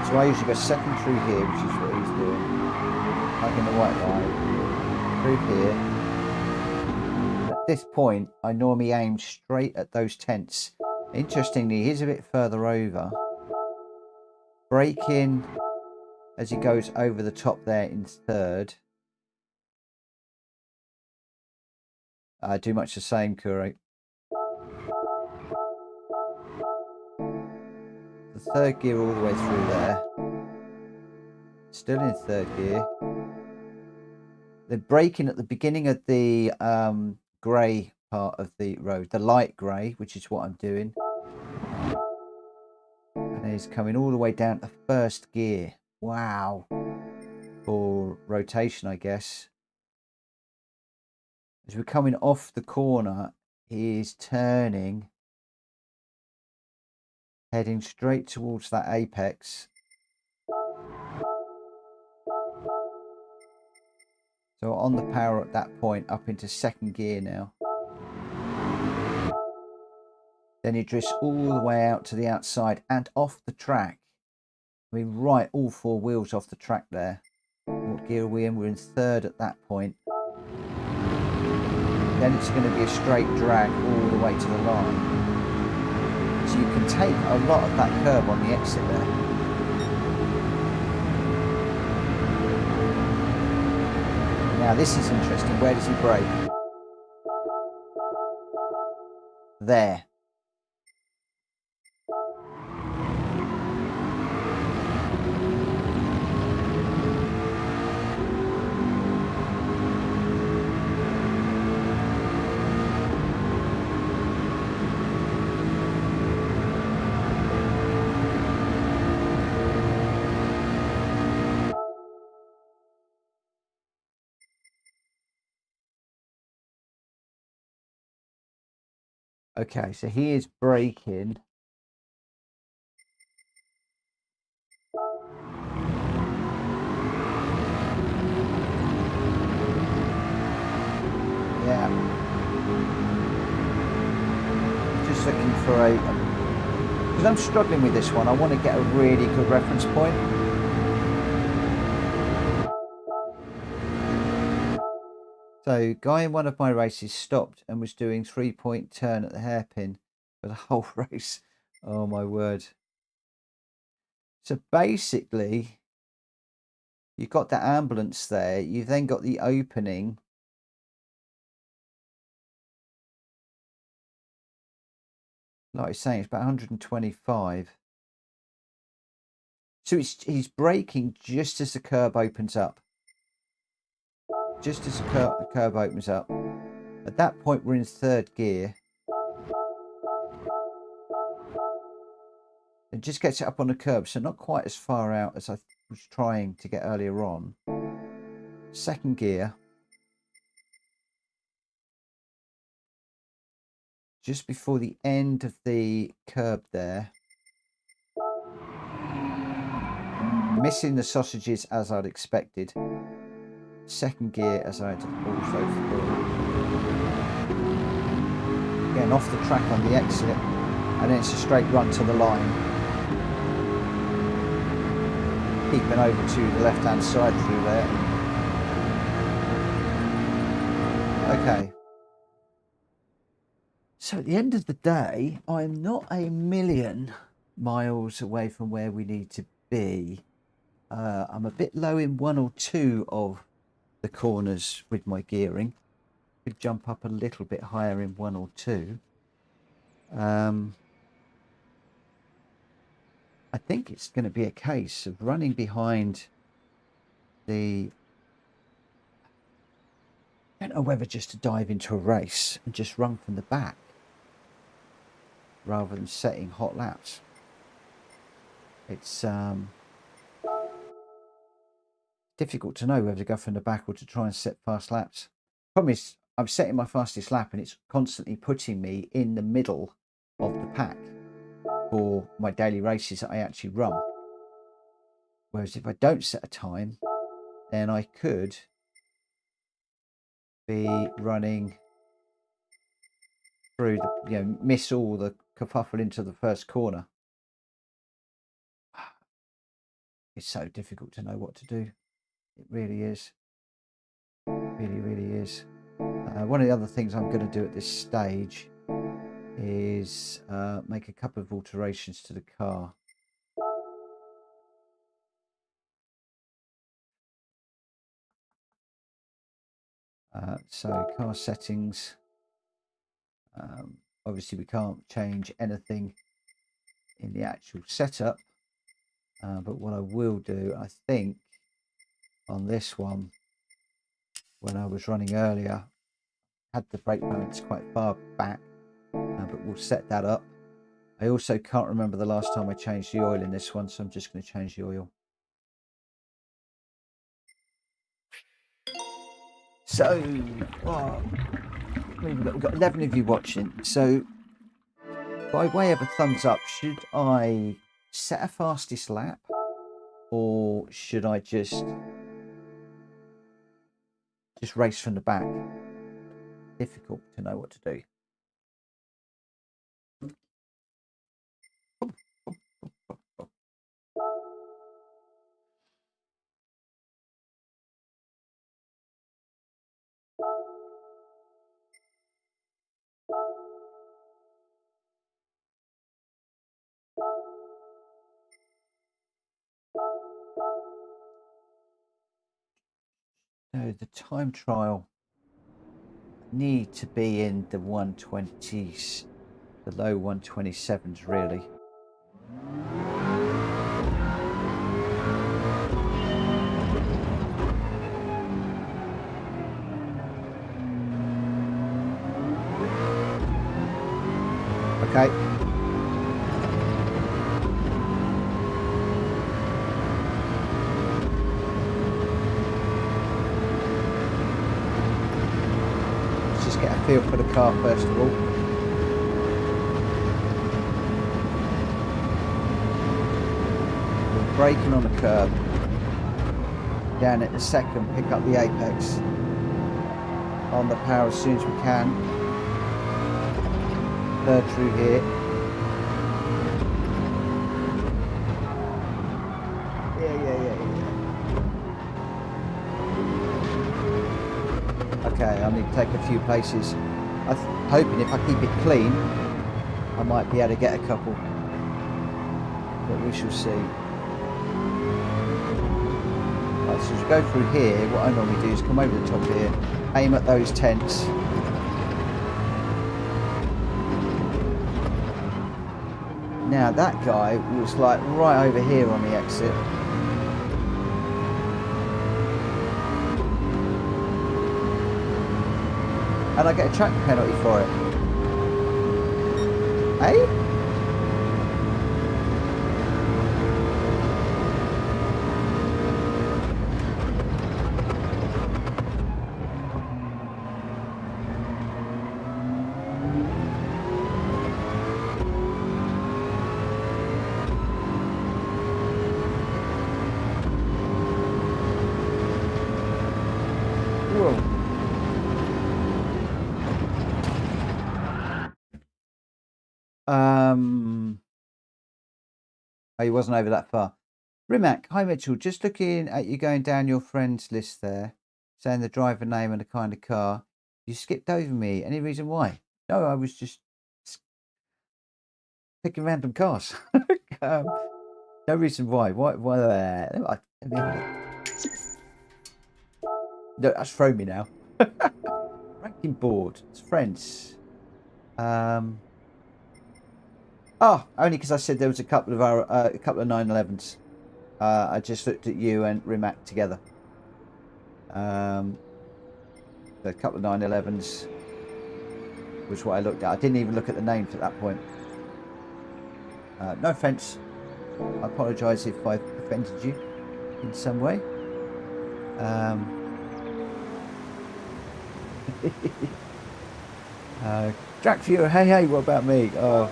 So I usually go second through here, which is what he's doing. Like in the white line. Through here. this point, I normally aim straight at those tents. Interestingly, he's a bit further over. Braking as he goes over the top there in third. Do much the same, Kuro. The third gear all the way through there. Still in third gear. They're braking at the beginning of the grey part of the road, the light grey, which is what I'm doing. And he's coming all the way down to first gear. Wow. For rotation, I guess. As we're coming off the corner, he is turning, heading straight towards that apex. So on the power at that point, up into second gear now. Then he drifts all the way out to the outside and off the track. I mean, right, all four wheels off the track there. What gear are we in? We're in third at that point. Then it's going to be a straight drag all the way to the line. So you can take a lot of that curb on the exit there. Now this is interesting. Where does he brake? There. Okay, so he is braking. Yeah. Just looking for a... Because I'm struggling with this one. I want to get a really good reference point. So, guy in one of my races stopped and was doing 3-point turn at the hairpin for the whole race. Oh my word. So basically, you've got the ambulance there. You've then got the opening. Like I was saying, it's about 125. So he's braking just as the curb opens up. Just as the curb opens up. At that point, we're in third gear. It just gets it up on the curb, so not quite as far out as I was trying to get earlier on. Second gear. Just before the end of the curb there. Missing the sausages as I'd expected. Second gear as I had also thought. Getting off the track on the exit, and then it's a straight run to the line. Keeping over to the left hand side through there. Okay. So at the end of the day, I'm not a million miles away from where we need to be. I'm a bit low in one or two of the corners with my gearing. Could jump up a little bit higher in one or two. I think it's going to be a case of running behind the... I don't know whether just to dive into a race and just run from the back rather than setting hot laps. It's difficult to know whether to go from the back or to try and set fast laps. Problem is, I'm setting my fastest lap and it's constantly putting me in the middle of the pack for my daily races that I actually run. Whereas if I don't set a time, then I could be running through the, miss all the kerfuffle into the first corner. It's so difficult to know what to do. It really is. It really, really is. One of the other things I'm going to do at this stage is make a couple of alterations to the car. So car settings, obviously we can't change anything in the actual setup, but what I will do, I think on this one, when I was running earlier, had the brake balance quite far back, but we'll set that up. I also can't remember the last time I changed the oil in this one, so I'm just going to change the oil. So, we've got 11 of you watching. So, by way of a thumbs up, should I set a fastest lap, or should I just race from the back? Difficult to know what to do. So the time trial need to be in the 120s, the low 127s really. Okay. Let's just get a feel for the car first of all. We're braking on the curb. Down at the second, pick up the apex. On the power as soon as we can. Third through here. Okay, I need to take a few places. I'm hoping if I keep it clean, I might be able to get a couple. But we shall see. Right, so as we go through here, what I normally do is come over the top here, aim at those tents. Now that guy was like right over here on the exit. And I get a track penalty for it. Eh? Oh, he wasn't over that far. Rimac, hi Mitchell, just looking at you going down your friends list there, saying the driver name and the kind of car. You skipped over me. Any reason why? No, I was just picking random cars. No reason why. Why? No, that's thrown me now. Ranking board. It's friends. Oh, only because I said there was a couple of 911s. I just looked at you and Rimac together. A couple of 911s was what I looked at. I didn't even look at the names at that point. No offence. I apologise if I've offended you in some way. Drac Viewer, hey, what about me? Oh,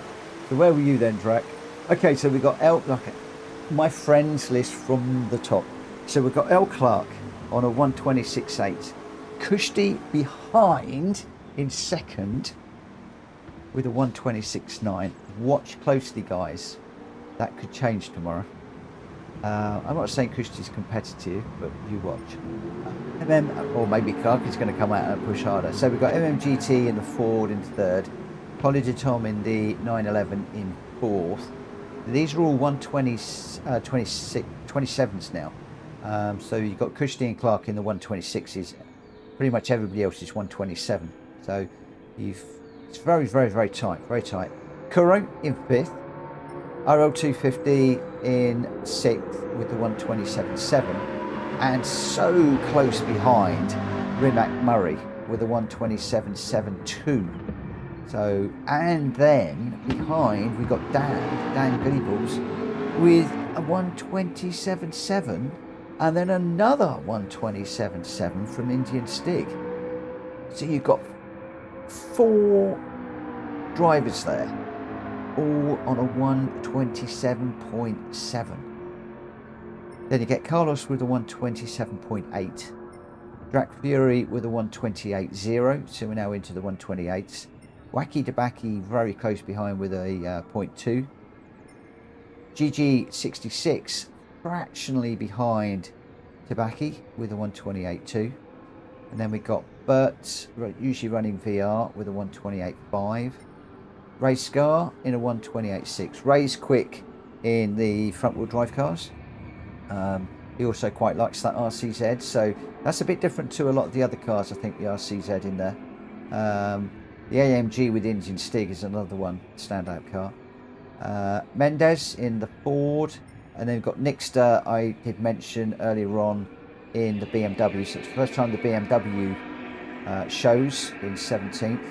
so where were you then, Drac? Okay, so we got my friends list from the top. So we've got L Clark on a 126.8. Kushti behind in second with a 126.9. Watch closely, guys. That could change tomorrow. I'm not saying Kushti's competitive, but you watch. Or maybe Clark is going to come out and push harder. So we've got MMGT in the Ford in third, Polly de Tom in the 911 in fourth. These are all 127s now. So you've got Kushti and Clark in the 126s. Pretty much everybody else is 127. So it's very, very, very tight, very tight. Kuro in fifth, RL250 in sixth with the 127.7, and so close behind Rimac Murray with a 127.72. So, and then behind we got Dan Gables with a 127.7, and then another 127.7 from Indian Stig. So you've got 4 drivers there, all on a 127.7. Then you get Carlos with a 127.8, Drac Fury with a 128.0, so we're now into the 128s. Wacky Debaki very close behind with a 0.2. GG66 fractionally behind Debaki with a 128.2. And then we got Bert, usually running VR, with a 128.5. Ray Scar in a 128.6. Ray's quick in the front wheel drive cars. He also quite likes that RCZ, so that's a bit different to a lot of the other cars, I think, the RCZ in there. The AMG with Indian Stig is another one, standout car. Mendez in the Ford, and then we've got Nixter, I did mention earlier on, in the BMW. So it's the first time the BMW shows in 17th.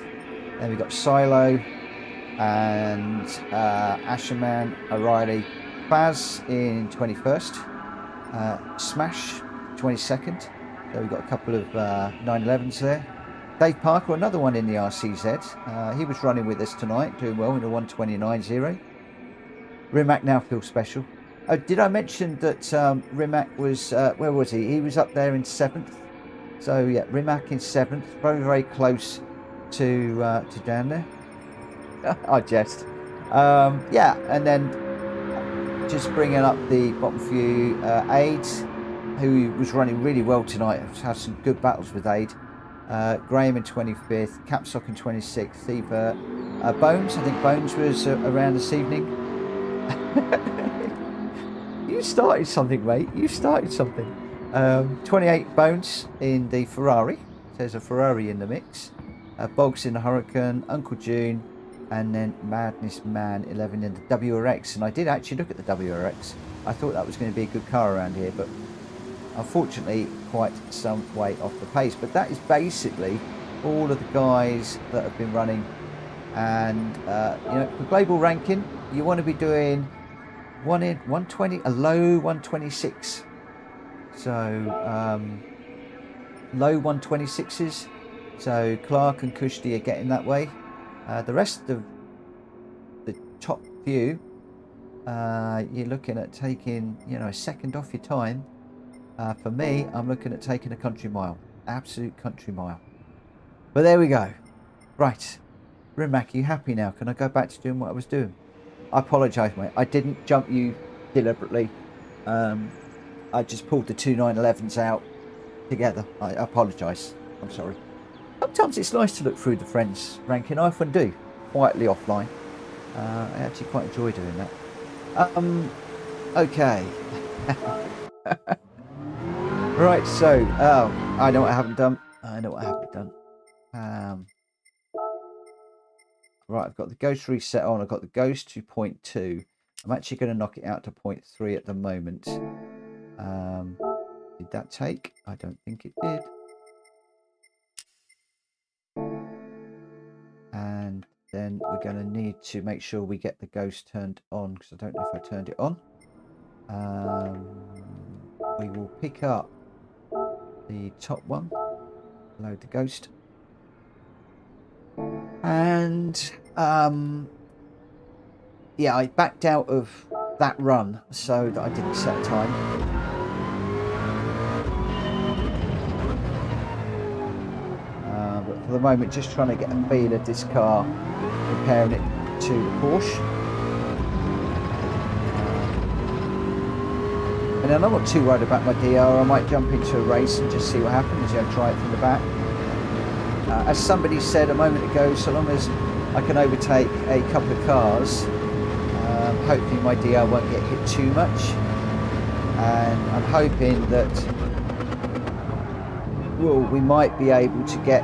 Then we've got Silo and Asherman, O'Reilly, Baz in 21st, Smash 22nd. So we've got a couple of 911s there. Dave Parker, another one in the RCZ. He was running with us tonight, doing well in a 129.0. Rimac now feels special. Oh, did I mention that Rimac was, where was he? He was up there in 7th. So yeah, Rimac in 7th, very, very close to down there. I jest. Yeah, and then just bringing up the bottom few, Aid, who was running really well tonight. Had some good battles with Aid. Graham in 25th, Capsock in 26th, Thieva, Bones, I think Bones was around this evening. You started something, mate. You started something. 28 Bones in the Ferrari. There's a Ferrari in the mix. Boggs in the Hurricane, Uncle June, and then Madness Man 11 in the WRX. And I did actually look at the WRX. I thought that was going to be a good car around here, but unfortunately quite some way off the pace. But that is basically all of the guys that have been running. And you know, for global ranking, you want to be doing 120, a low 126. So low 126s. So Clark and Kushti are getting that way. The rest of the top few, you're looking at taking, you know, a second off your time. For me, I'm looking at taking a country mile, absolute country mile. But there we go. Right, Rimac, you happy now? Can I go back to doing what I was doing? I apologise, mate. I didn't jump you deliberately. I just pulled the two 911s out together. I apologise. I'm sorry. Sometimes it's nice to look through the friends ranking. I often do, quietly offline. I actually quite enjoy doing that. Okay. Right, so I know what I haven't done. Right, I've got the Ghost reset on. I've got the Ghost to 0.2. I'm actually going to knock it out to 0.3 at the moment. Did that take? I don't think it did. And then we're going to need to make sure we get the Ghost turned on, because I don't know if I turned it on. We will pick up the top one, load the Ghost, and yeah, I backed out of that run so that I didn't set a time. But for the moment, just trying to get a feel of this car, comparing it to the Porsche. And then I'm not too worried about my DR. I might jump into a race and just see what happens. Try it from the back. As somebody said a moment ago, so long as I can overtake a couple of cars, hopefully my DR won't get hit too much. And I'm hoping that we might be able to get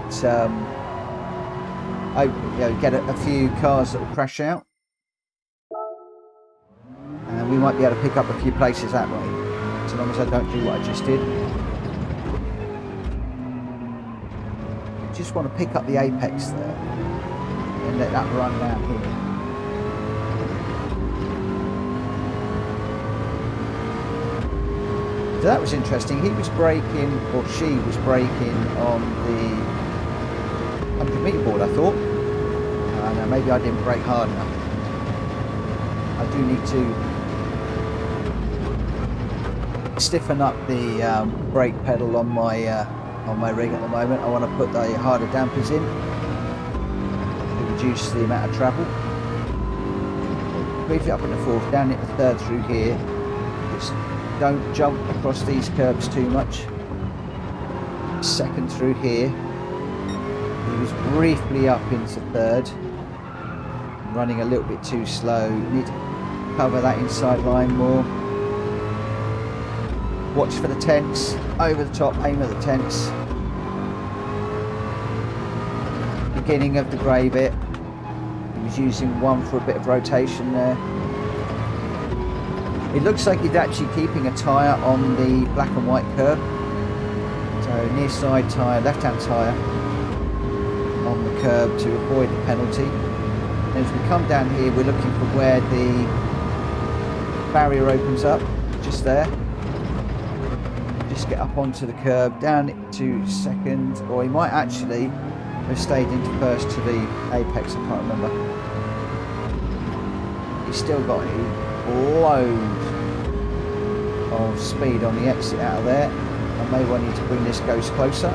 get a few cars that will crash out, and we might be able to pick up a few places that way, so long as I don't do what I just did. I just want to pick up the apex there and let that run down here. So that was interesting. He was braking, or she was braking on the 100-meter board, I thought. Now maybe I didn't brake hard enough. I do need to stiffen up the brake pedal on my rig at the moment. I want to put the harder dampers in to reduce the amount of travel. Brief it up in the fourth, down it the third through here. Just don't jump across these curbs too much. Second through here. He was briefly up into third. Running a little bit too slow. Need to cover that inside line more. Watch for the tents. Over the top, aim at the tents. Beginning of the grey bit. He was using one for a bit of rotation there. It looks like he's actually keeping a tyre on the black and white curb. So near side tyre, left hand tyre on the curb to avoid the penalty. And as we come down here, we're looking for where the barrier opens up, just there. Just get up onto the curb, down to second, or he might actually have stayed into first to the apex, I can't remember. He's still got loads of speed on the exit out of there. I may well need to bring this ghost closer.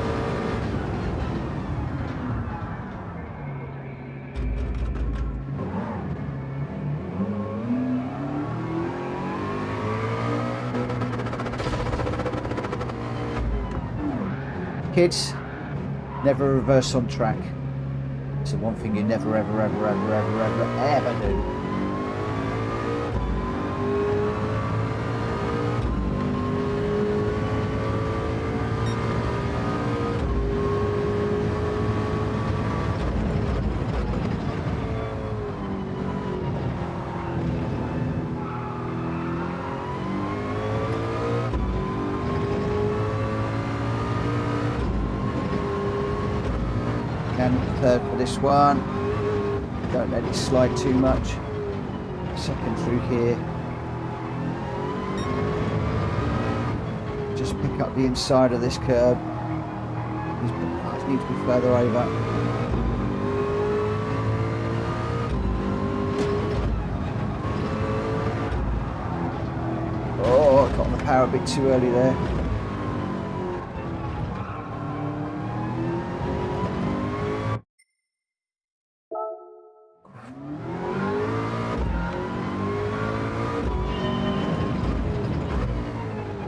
Kids, never reverse on track. It's the one thing you never ever do. Third for this one. Don't let it slide too much. Second through here. Just pick up the inside of this curb. These cars need to be further over. Oh, I got on the power a bit too early there.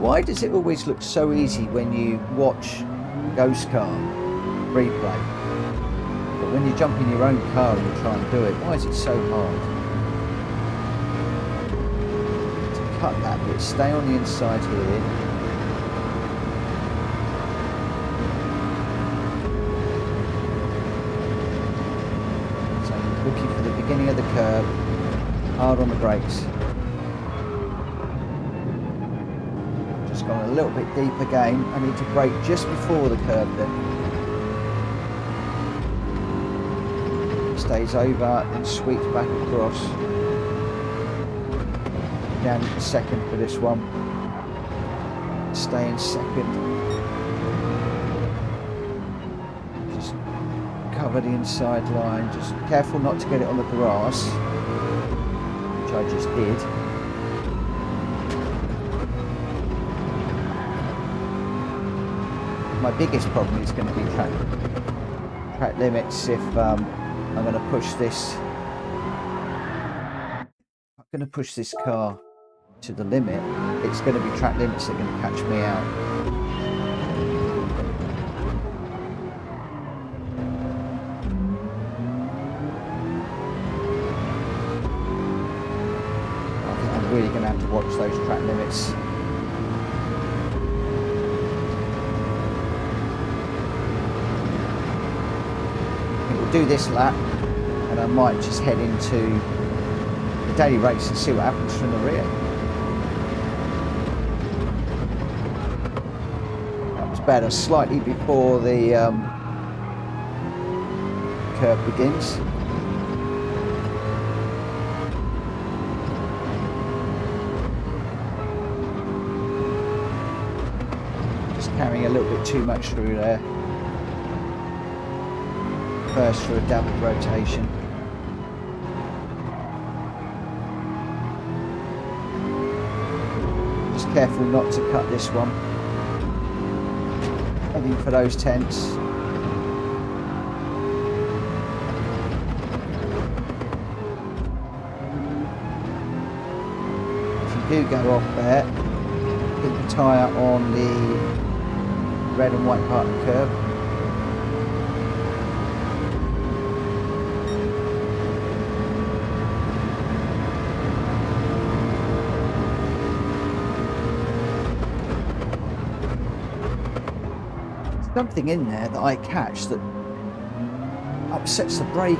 Why does it always look so easy when you watch Ghost Car replay? But when you jump in your own car and you try and do it, why is it so hard? To cut that bit, stay on the inside here. So looking for the beginning of the curve, hard on the brakes. Gone a little bit deep again. I need to brake just before the curb then. Stays over, then sweeps back across. Down to second for this one. Stay in second. Just cover the inside line. Just careful not to get it on the grass, which I just did. My biggest problem is going to be track limits if I'm going to push this. I'm going to push this car to the limit, it's going to be track limits that are going to catch me out. I think I'm really going to have to watch those track limits. We'll do this lap and I might just head into the daily race and see what happens from the rear. That was better slightly before the curve begins. Just carrying a little bit too much through there. First for a double rotation. Just careful not to cut this one. Heading for those tents. If you do go off there, keep the tyre on the red and white part of the curb. Something in there that I catch that upsets the braking.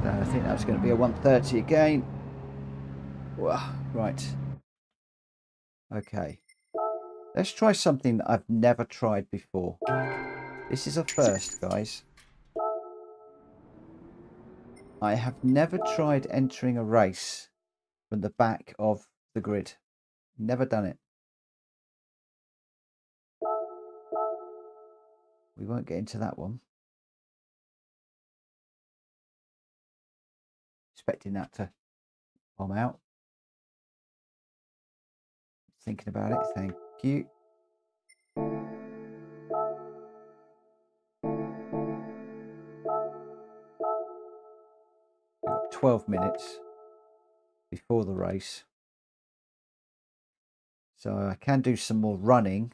I think that's going to be a 130 again. Wow, right. Okay. Let's try something that I've never tried before. This is a first, guys. I have never tried entering a race from the back of the grid. Never done it. We won't get into that one. Expecting that to bomb out. Thinking about it, thank you. We've got 12 minutes before the race. So I can do some more running.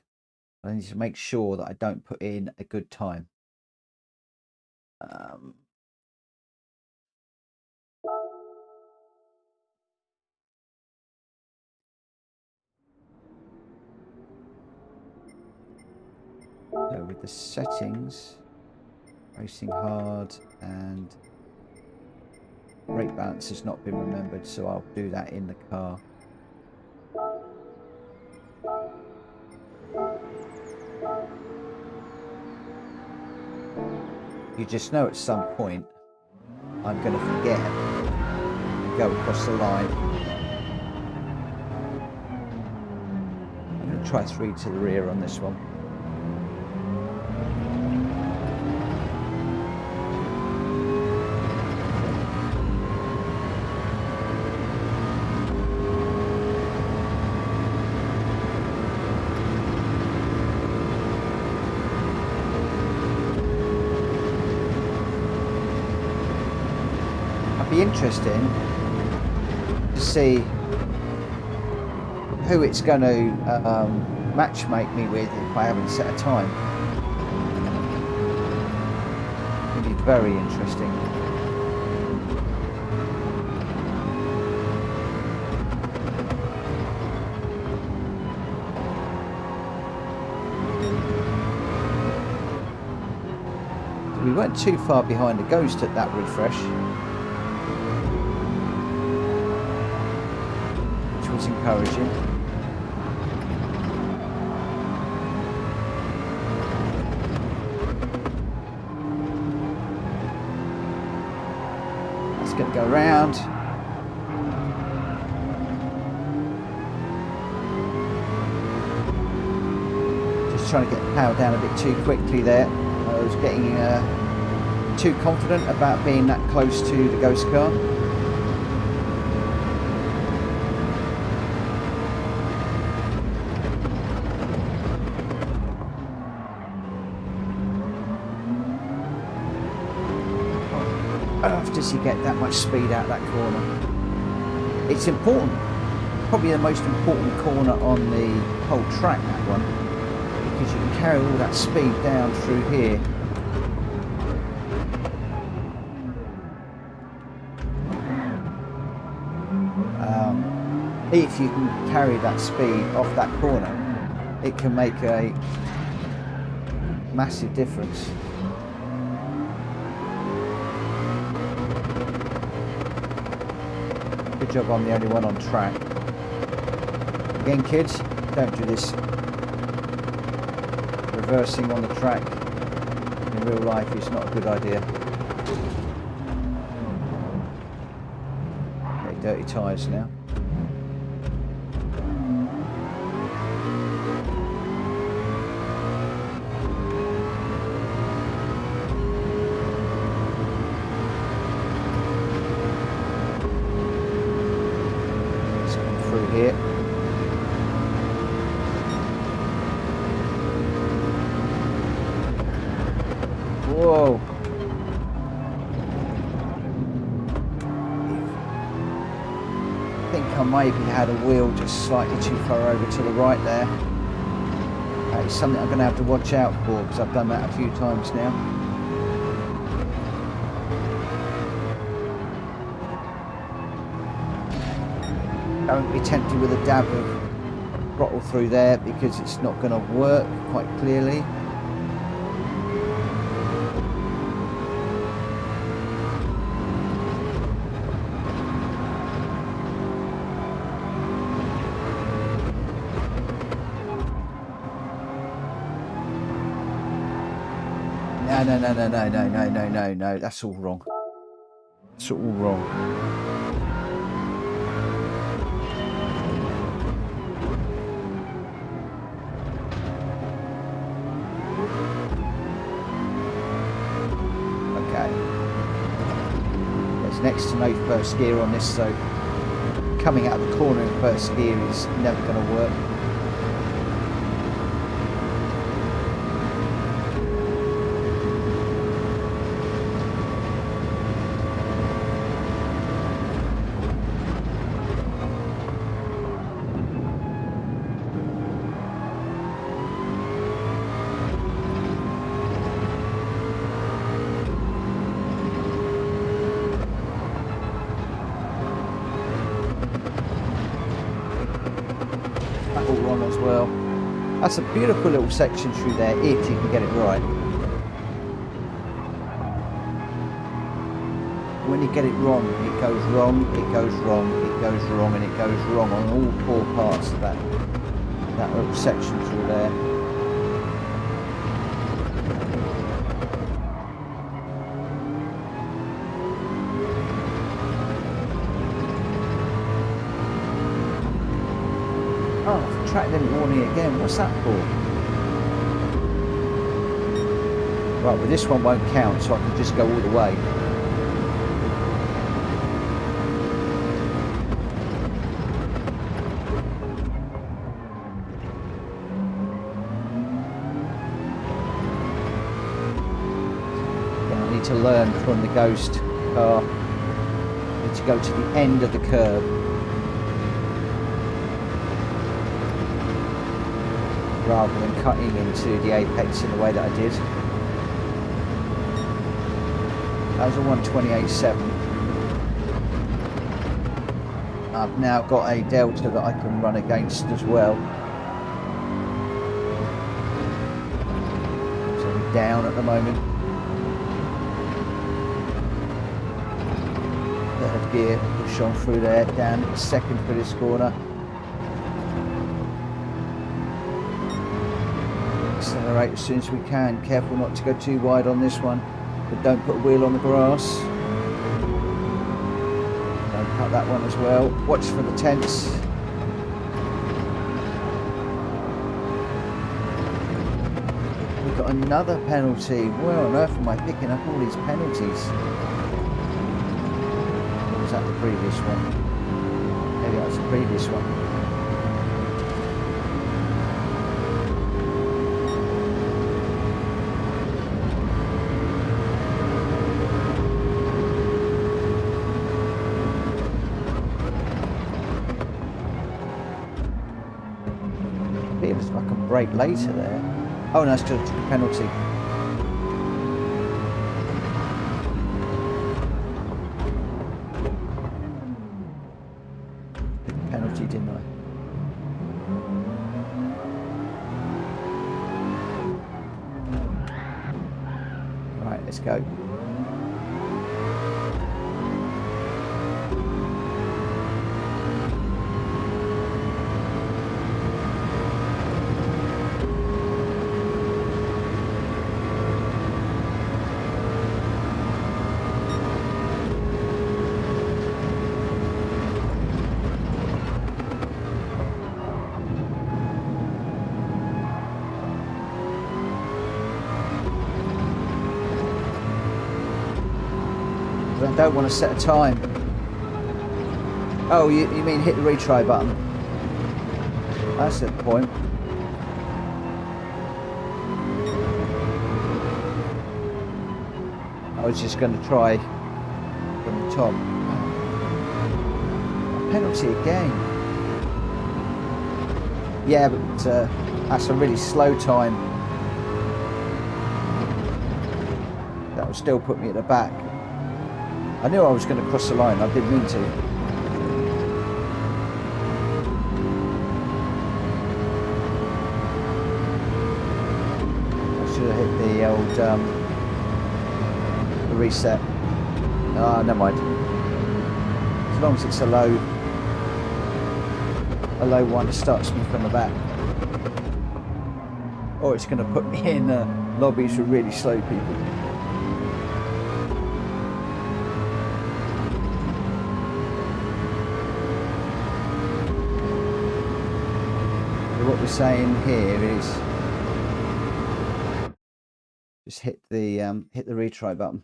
I need to make sure that I don't put in a good time. So with the settings, racing hard, and brake balance has not been remembered, so I'll do that in the car. You just know at some point I'm going to forget and go across the line. I'm going to try 3 to the rear on this one. Be interesting to see who it's going to match make me with if I haven't set a time. It'll be very interesting. We weren't too far behind the Ghost at that refresh. Was encouraging. That's going to go round. Just trying to get the power down a bit too quickly there. I was getting too confident about being that close to the Ghost car. does he get that much speed out that corner? It's important, probably the most important corner on the whole track, that one, because you can carry all that speed down through here. If you can carry that speed off that corner, it can make a massive difference. Good job I'm the only one on track. Again, kids, don't do this reversing on the track. In real life, it's not a good idea. Okay, dirty tyres now. Here. Whoa. I think I maybe had a wheel just slightly too far over to the right there. That is something I'm going to have to watch out for because I've done that a few times now. Don't be tempted with a dab of throttle through there because it's not going to work quite clearly. No, that's all wrong. It's all wrong. Next to no first gear on this, so coming out of the corner in first gear is never going to work. As well. That's a beautiful little section through there if you can get it right. When you get it wrong, it goes wrong, it goes wrong, it goes wrong, and it goes wrong on all four parts of that little section through there. Oh, track didn't warn me again. What's that for? Right, well this one won't count, so I can just go all the way. I need to learn from the ghost car. I need to go to the end of the curb. Rather than cutting into the apex in the way that I did. That was a 128.7. I've now got a delta that I can run against as well. So I'm down at the moment. Third gear, push on through there, down second for this corner. Accelerate as soon as we can. Careful not to go too wide on this one, but don't put a wheel on the grass. Don't cut that one as well. Watch for the tents. We've got another penalty. Where on earth am I picking up all these penalties? Or was that the previous one? Maybe that was the previous one. brake later there. Oh no, it's because I took a penalty. Took a penalty, didn't I? Right, let's go. I don't want to set a time. Oh, you mean hit the retry button? That's the point. I was just going to try from the top. A penalty again. Yeah, but that's a really slow time. That will still put me at the back. I knew I was going to cross the line, I didn't mean to. I should have hit the old the reset. Ah, never mind. As long as it's a low one, it starts me from the back. Or it's going to put me in lobbies with really slow people. What we're saying here is just hit the retry button.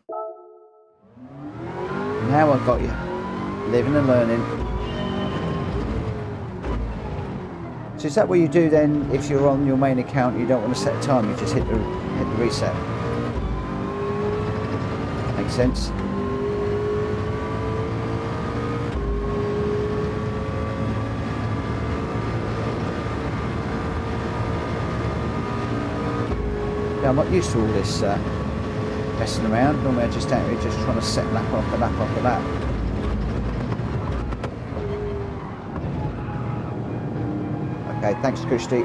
Now I've got you. Living and learning. So is that what you do then if you're on your main account and you don't want to set a time, you just hit the reset? Makes sense? I'm not used to all this messing around. Normally I just out here just trying to set lap after lap after lap. Okay, thanks Christy.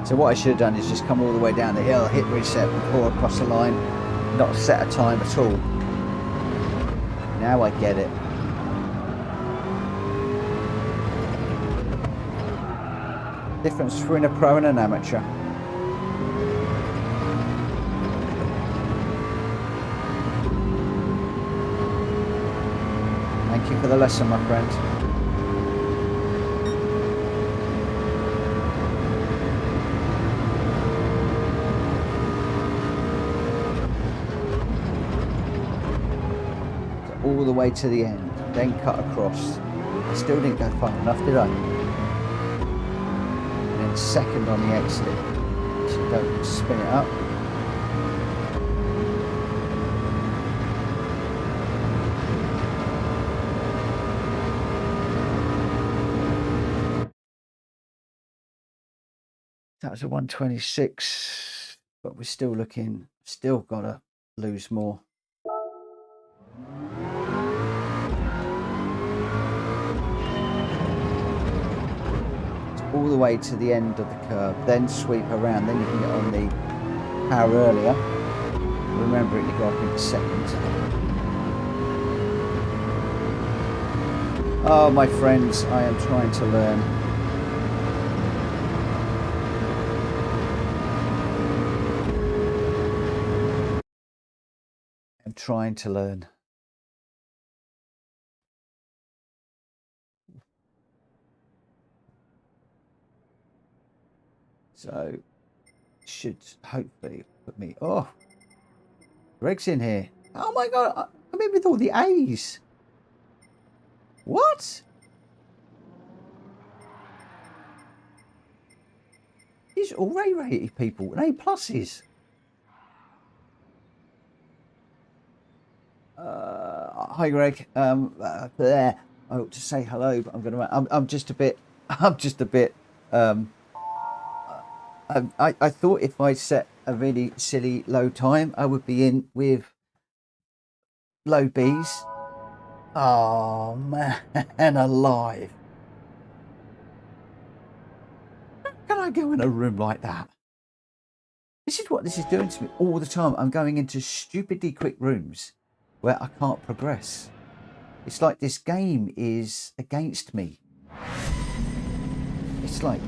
So what I should have done is just come all the way down the hill, hit reset before I cross the line, not set a time at all. Now I get it. Difference between a pro and an amateur. Thank you for the lesson, my friend. All the way to the end, then cut across. Still didn't go far enough, did I? And then second on the exit, so don't spin it up. That was a 126, but we're still looking, still gotta lose more. All the way to the end of the curve, then sweep around, then you can get on the power earlier. Remember it, you go up into second. Oh, my friends, I am trying to learn. I'm trying to learn. So, should hopefully put me... Oh, Greg's in here. Oh my God, I'm in with all the A's. What? These are all A-rated people and A+s. Hi Greg. There. I ought to say hello, but I'm just a bit. I thought if I set a really silly low time, I would be in with low Bs. Oh man, alive! How can I go in a room like that? This is what this is doing to me all the time. I'm going into stupidly quick rooms where I can't progress. It's like this game is against me. It's like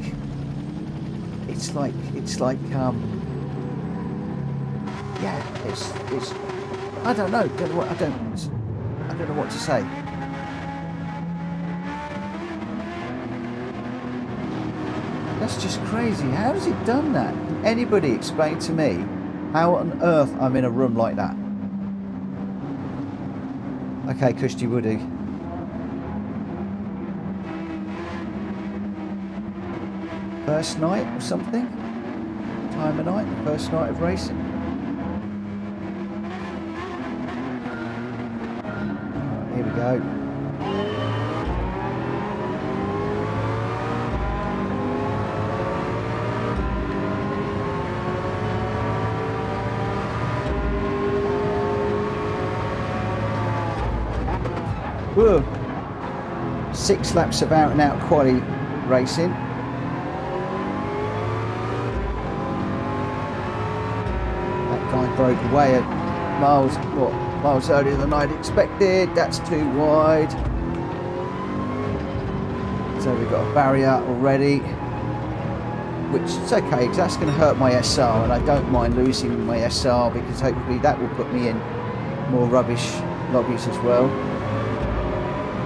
yeah, it's I don't know. I don't know what to say. That's just crazy. How has it done that? Can anybody explain to me how on earth I'm in a room like that? Okay, Kushti Woody. First night or something? Time of night? First night of racing? Right, here we go. Whoa. 6 laps of out and out quali racing. That guy broke away at miles earlier than I'd expected. That's too wide. So we've got a barrier already, which is okay because that's going to hurt my SR, and I don't mind losing my SR because hopefully that will put me in more rubbish lobbies as well.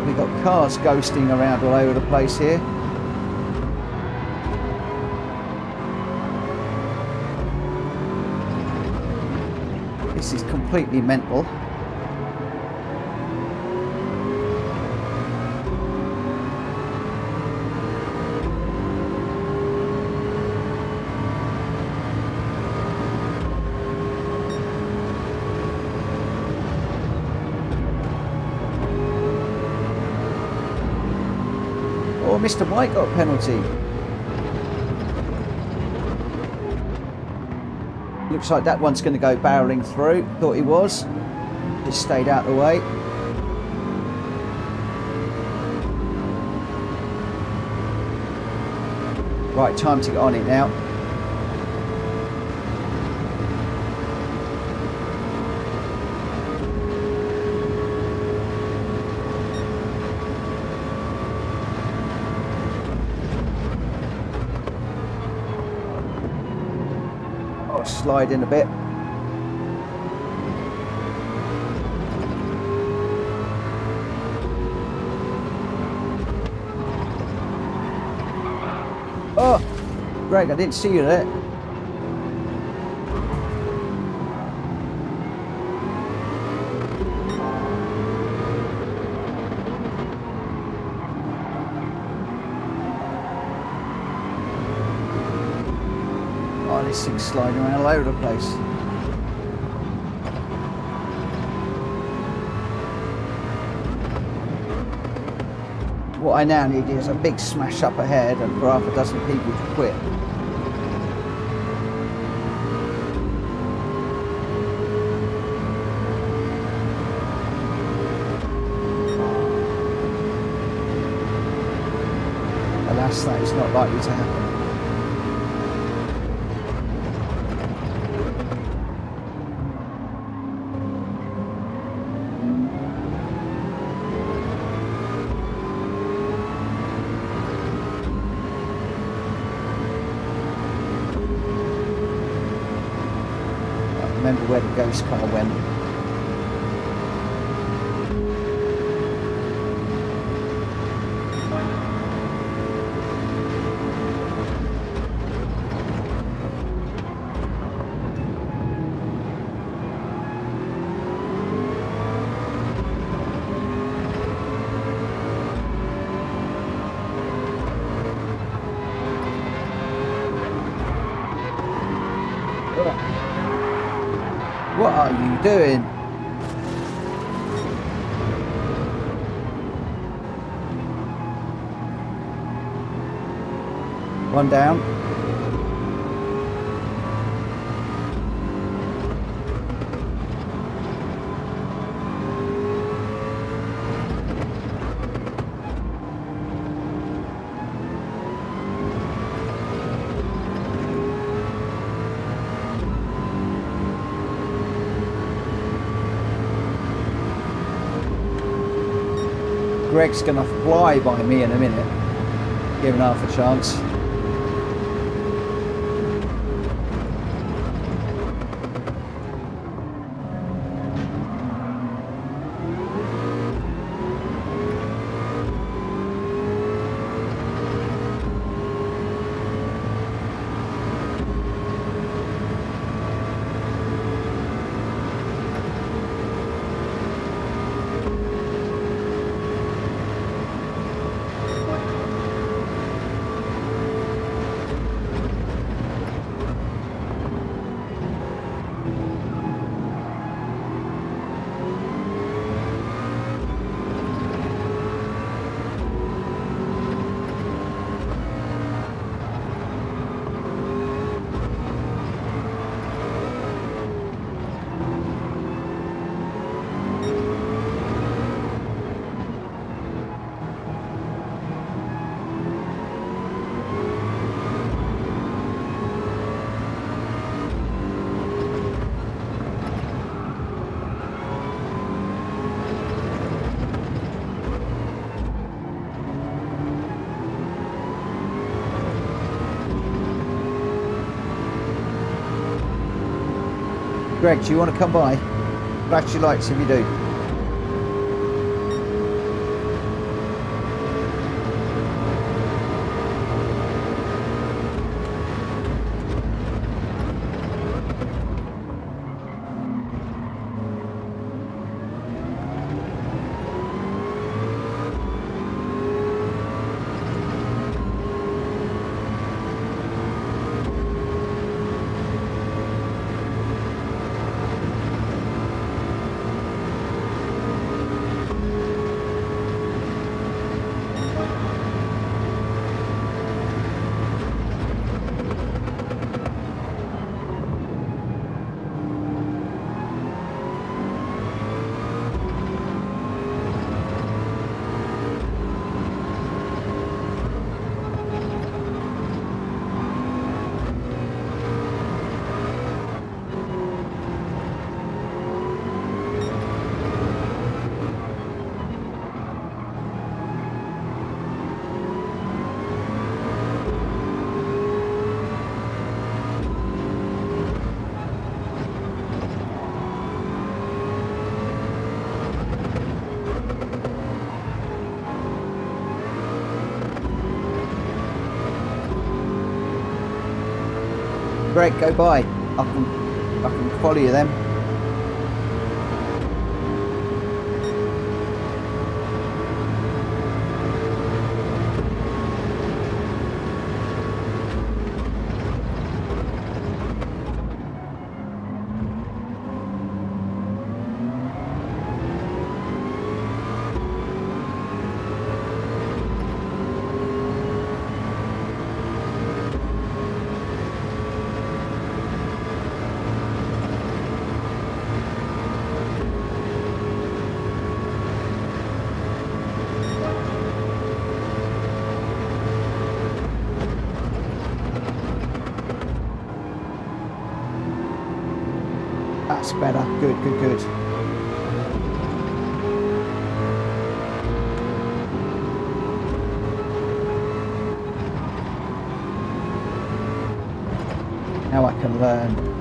We've got cars ghosting around all over the place here. This is completely mental. Oh, Mr. White got a penalty. Looks like that one's going to go barreling through. Thought he was. Just stayed out of the way. Right, time to get on it now. Slide in a bit. Oh, Greg, I didn't see you there. This thing's sliding around all over the place. What I now need is a big smash up ahead and for half a dozen people to quit. Alas, that is not likely to happen. Remember where the ghost car went. What are you doing? One down. Greg's gonna fly by me in a minute. Give him half a chance. Greg, do you want to come by? Flash your lights if you do. Greg, go by. I can follow you then. That's better. Good, good, good. Now I can learn.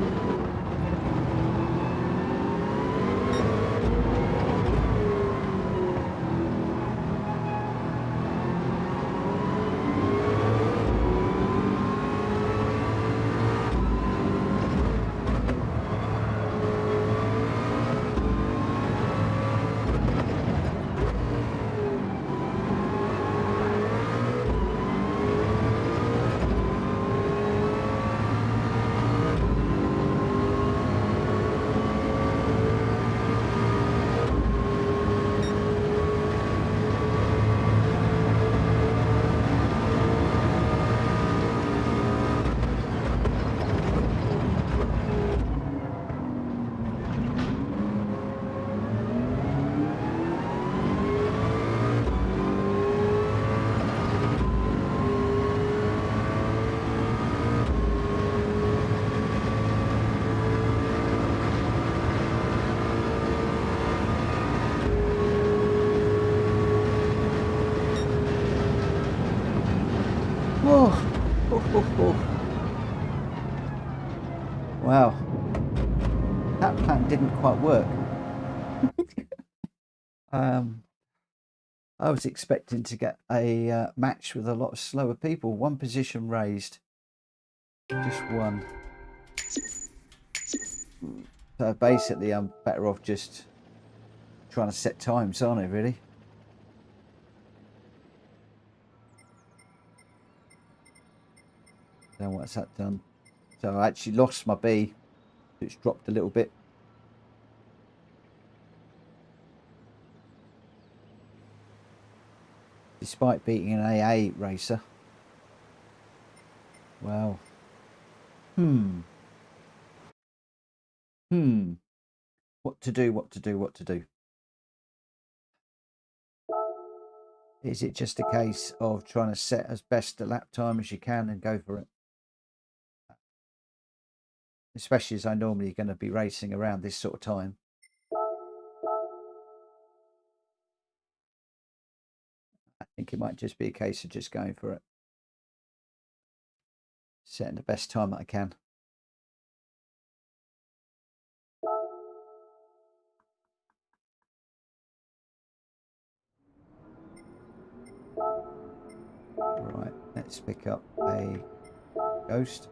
Wow, that plan didn't quite work. I was expecting to get a match with a lot of slower people. One position raised, just one. So basically, I'm better off just trying to set times, aren't I, really? Then what's that done? So I actually lost my B. It's dropped a little bit. Despite beating an AA racer. Well, what to do, what to do, what to do. Is it just a case of trying to set as best a lap time as you can and go for it? Especially as I'm normally going to be racing around this sort of time. I think it might just be a case of just going for it. Setting the best time that I can. Right, let's pick up a ghost.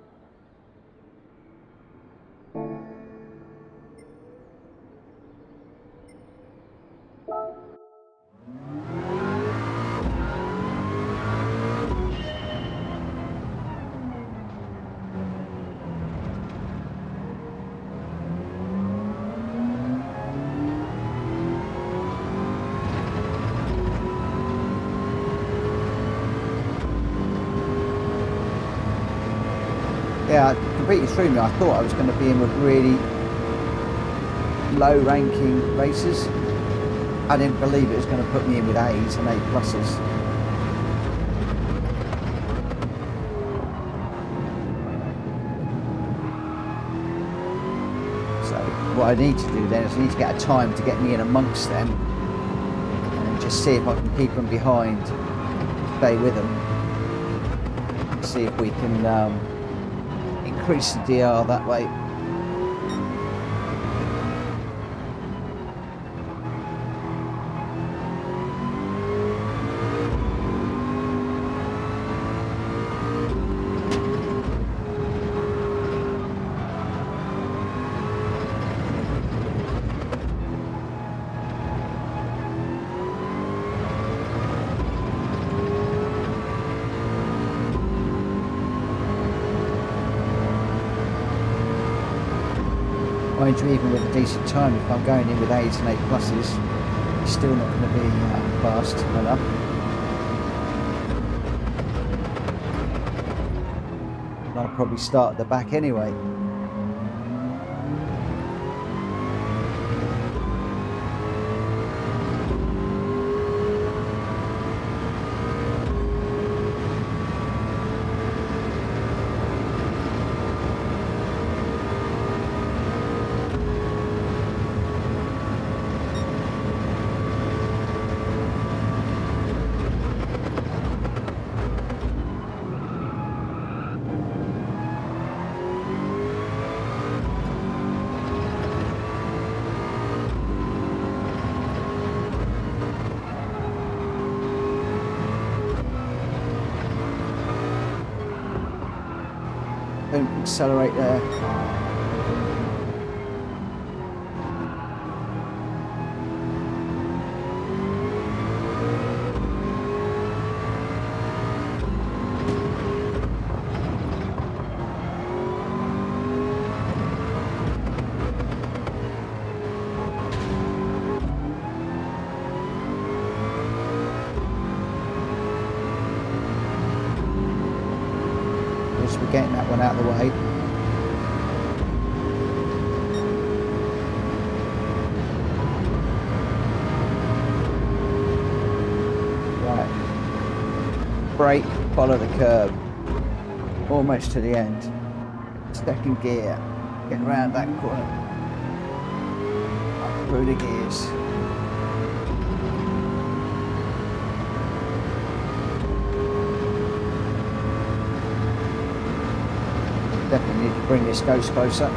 Yeah, completely threw me. I thought I was going to be in with really low ranking races. I didn't believe it was going to put me in with A's and A pluses. So what I need to do then is I need to get a time to get me in amongst them and just see if I can keep them behind, stay with them, see if we can increase the DR that way. Even with a decent time, if I'm going in with A's and A pluses, it's still not going to be fast enough. And I'll probably start at the back anyway. Don't accelerate there. We're getting that one out of the way. Right. Brake, follow the curb. Almost to the end. Second gear. Get around that corner. Up through the gears. Definitely We need to bring this ghost closer.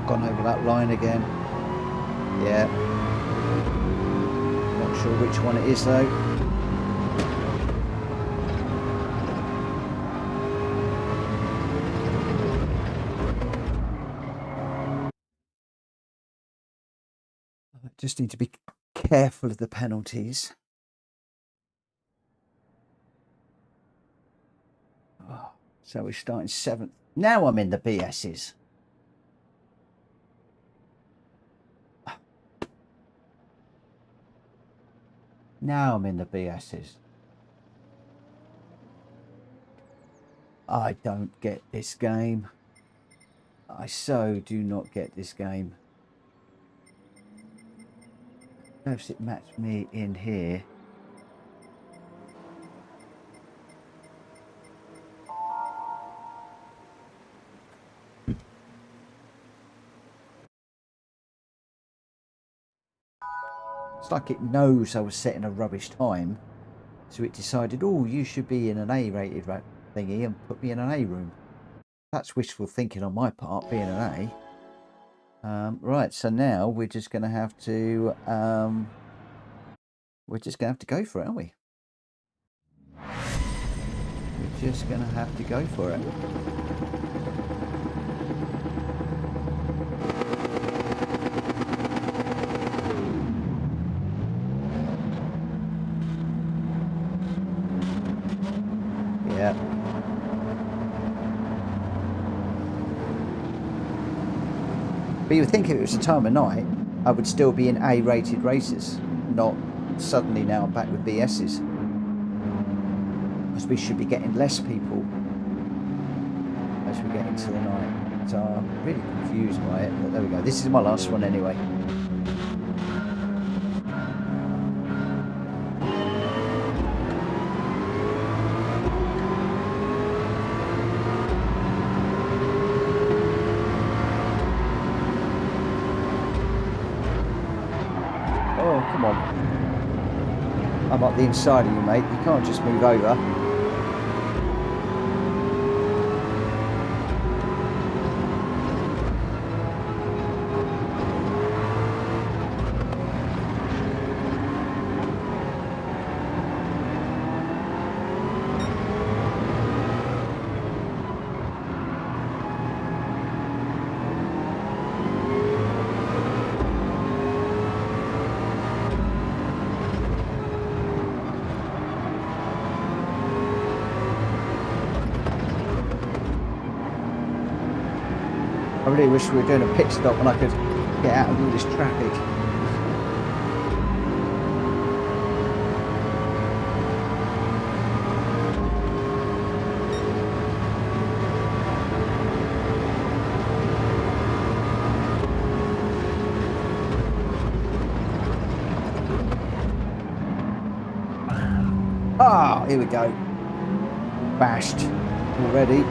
Gone over that line again. Yeah. Not sure which one it is though. I just need to be careful of the penalties. Oh, so we're starting 7th. Now I'm in the BS's. Now I'm in the BS's. I don't get this game. I so do not get this game. Notice it matched me in here. It's like it knows I was setting a rubbish time, so it decided, oh, you should be in an A-rated thingy and put me in an A room. That's wishful thinking on my part, being an A. Right, so now we're just going to have to go for it, aren't we? just going to have to go for it. Yeah. But you would think if it was the time of night, I would still be in A-rated races, not suddenly now I'm back with BS's. Because we should be getting less people as we get into the night. So I'm really confused by it, but there we go. This is my last one anyway. Come on. I'm up the inside of you, mate. You can't just move over. I really wish we were doing a pit stop and I could get out of all this traffic. Ah, here we go. Bashed already.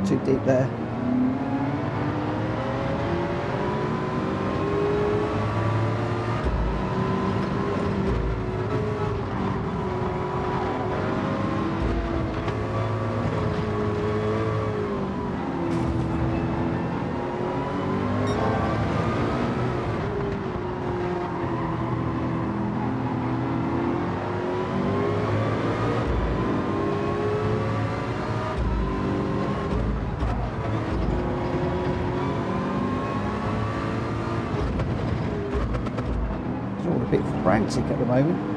Too deep there. A bit frantic at the moment.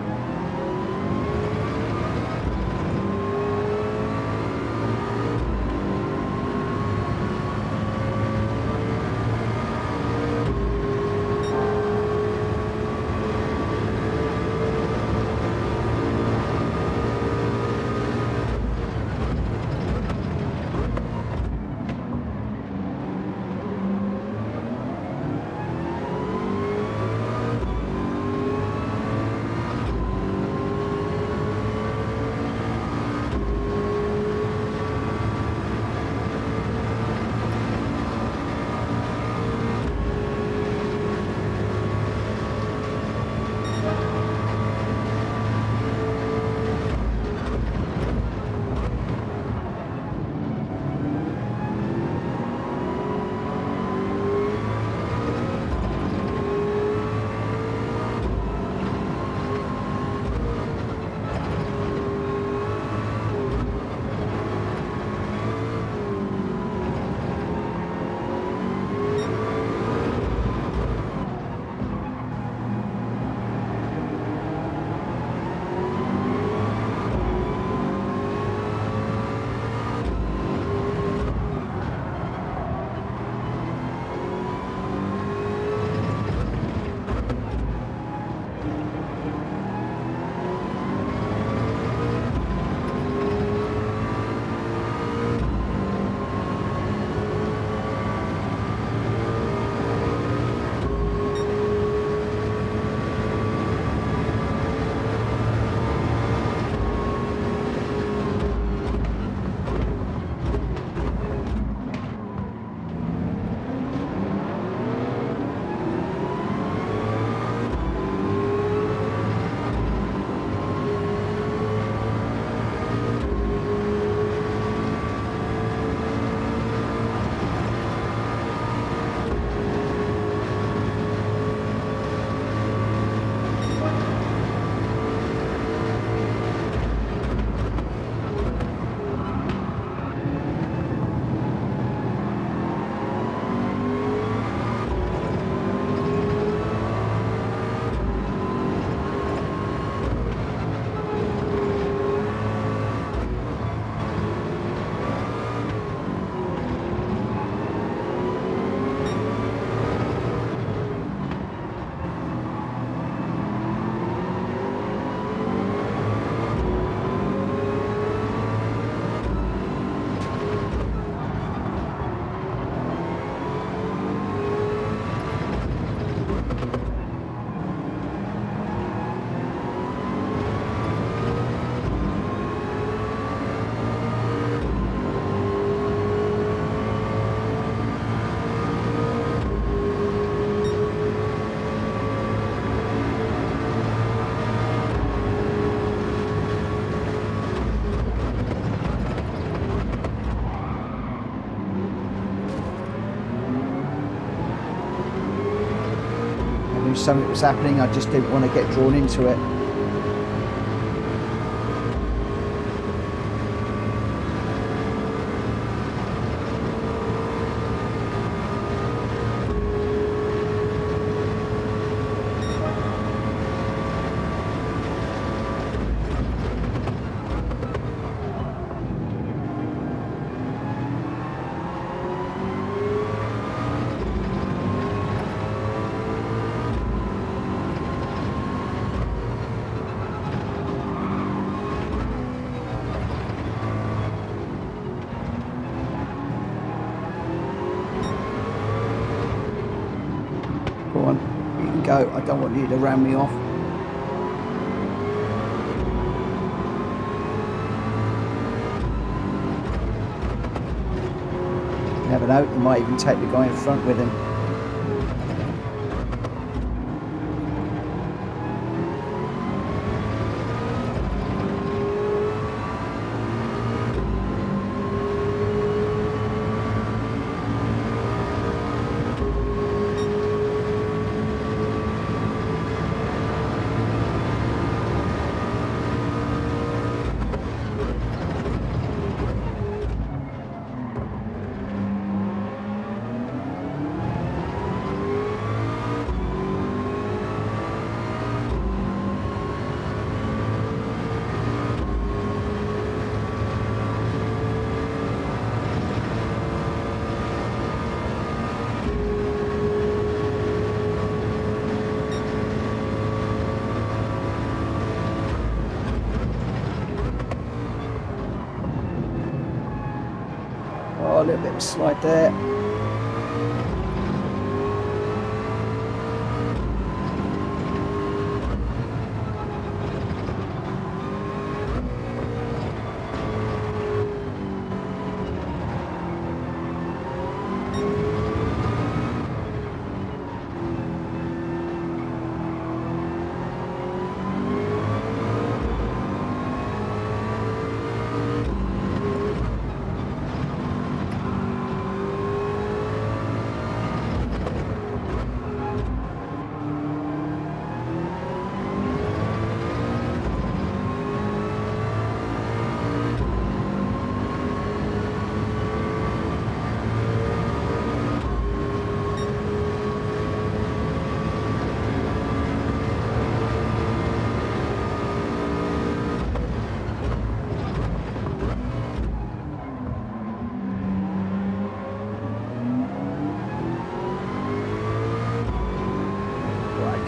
knew something was happening. I just didn't want to get drawn into it. Go on, you can go. I don't want you to ram me off. You never know, you might even take the guy in front with him. Oh, a little bit of a slide there.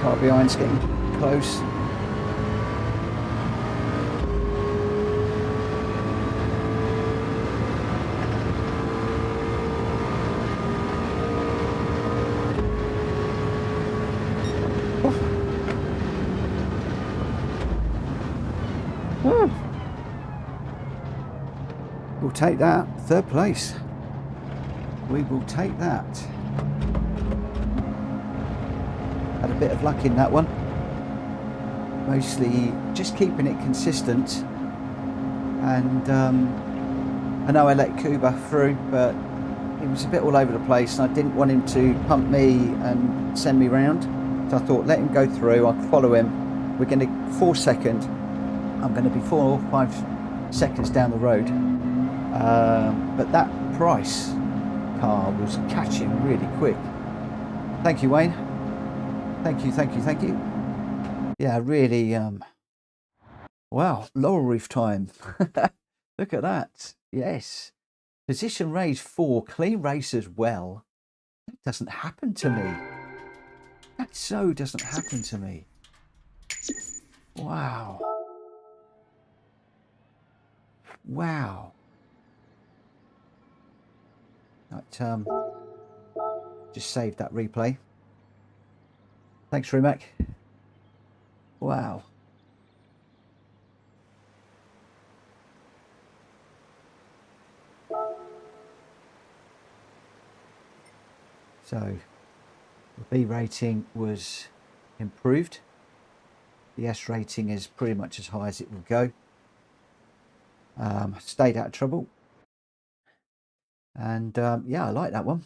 Car behind's getting close. We'll take that. Third place. We will take that. Had a bit of luck in that one. Mostly just keeping it consistent. And I know I let Kuba through, but he was a bit all over the place, and I didn't want him to pump me and send me round. So I thought, let him go through. I'll follow him. We're going to 4 seconds. I'm going to be 4 or 5 seconds down the road. But that Price car was catching really quick. Thank you, Wayne. Thank you, thank you, thank you. Yeah, really, wow, laurel wreath time. Look at that. Yes. Position race 4, clean race as well. That doesn't happen to me. That so doesn't happen to me. Wow. Wow. Right, just save that replay. Thanks, Rimac. Wow. So the B rating was improved. The S rating is pretty much as high as it will go. Stayed out of trouble. And yeah, I like that one.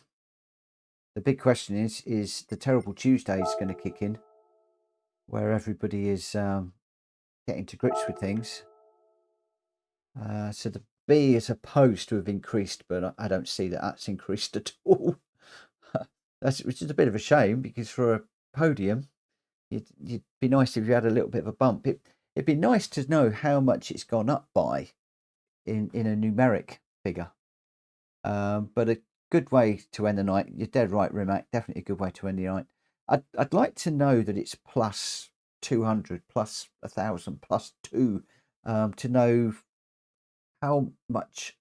The big question is the Terrible Tuesday is going to kick in? where everybody is getting to grips with things. So the B is supposed to have increased, but I don't see that that's increased at all. Which is a bit of a shame, because for a podium, you'd be nice if you had a little bit of a bump. It'd be nice to know how much it's gone up by in a numeric figure. But a good way to end the night. You're dead right, Rimac. Definitely a good way to end the night. I'd like to know that it's plus 200, plus 1,000, plus 2, to know how much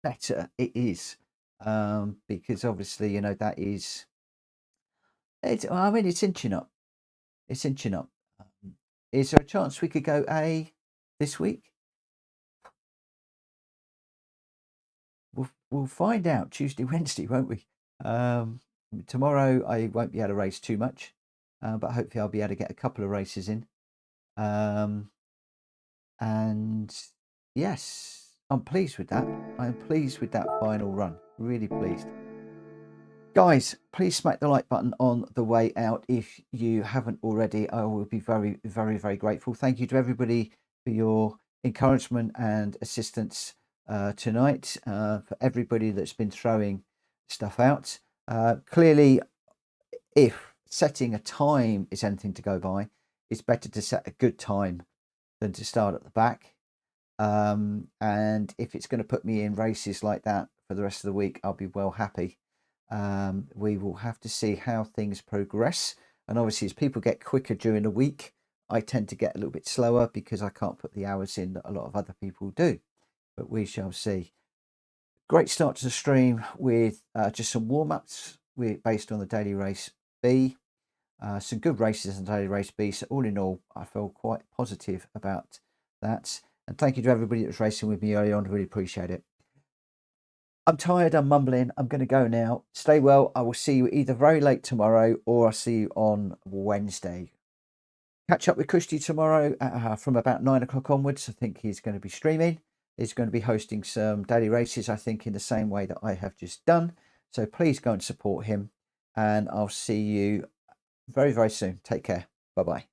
better it is. Because obviously, that is, it's inching up. It's inching up. Is there a chance we could go A this week? We'll find out Tuesday, Wednesday, won't we? Tomorrow I won't be able to race too much, but hopefully I'll be able to get a couple of races in. And yes, I'm pleased with that. I'm pleased with that final run. Really pleased. Guys, please smack the like button on the way out if you haven't already. I will be very, very, very grateful. Thank you to everybody for your encouragement and assistance tonight, for everybody that's been throwing stuff out. Clearly, if setting a time is anything to go by, it's better to set a good time than to start at the back. And if it's going to put me in races like that for the rest of the week, I'll be well happy. We will have to see how things progress. And obviously, as people get quicker during the week, I tend to get a little bit slower because I can't put the hours in that a lot of other people do. But we shall see. Great start to the stream with just some warm-ups based on the daily race B. Some good races in daily race B. So all in all, I feel quite positive about that. And thank you to everybody that was racing with me early on. Really appreciate it. I'm tired, I'm mumbling, I'm going to go now. Stay well. I will see you either very late tomorrow or I'll see you on Wednesday. Catch up with Christy tomorrow from about 9 o'clock onwards. I think he's going to be streaming. He's going to be hosting some daily races, I think, in the same way that I have just done. So please go and support him. And I'll see you very, very soon. Take care. Bye-bye.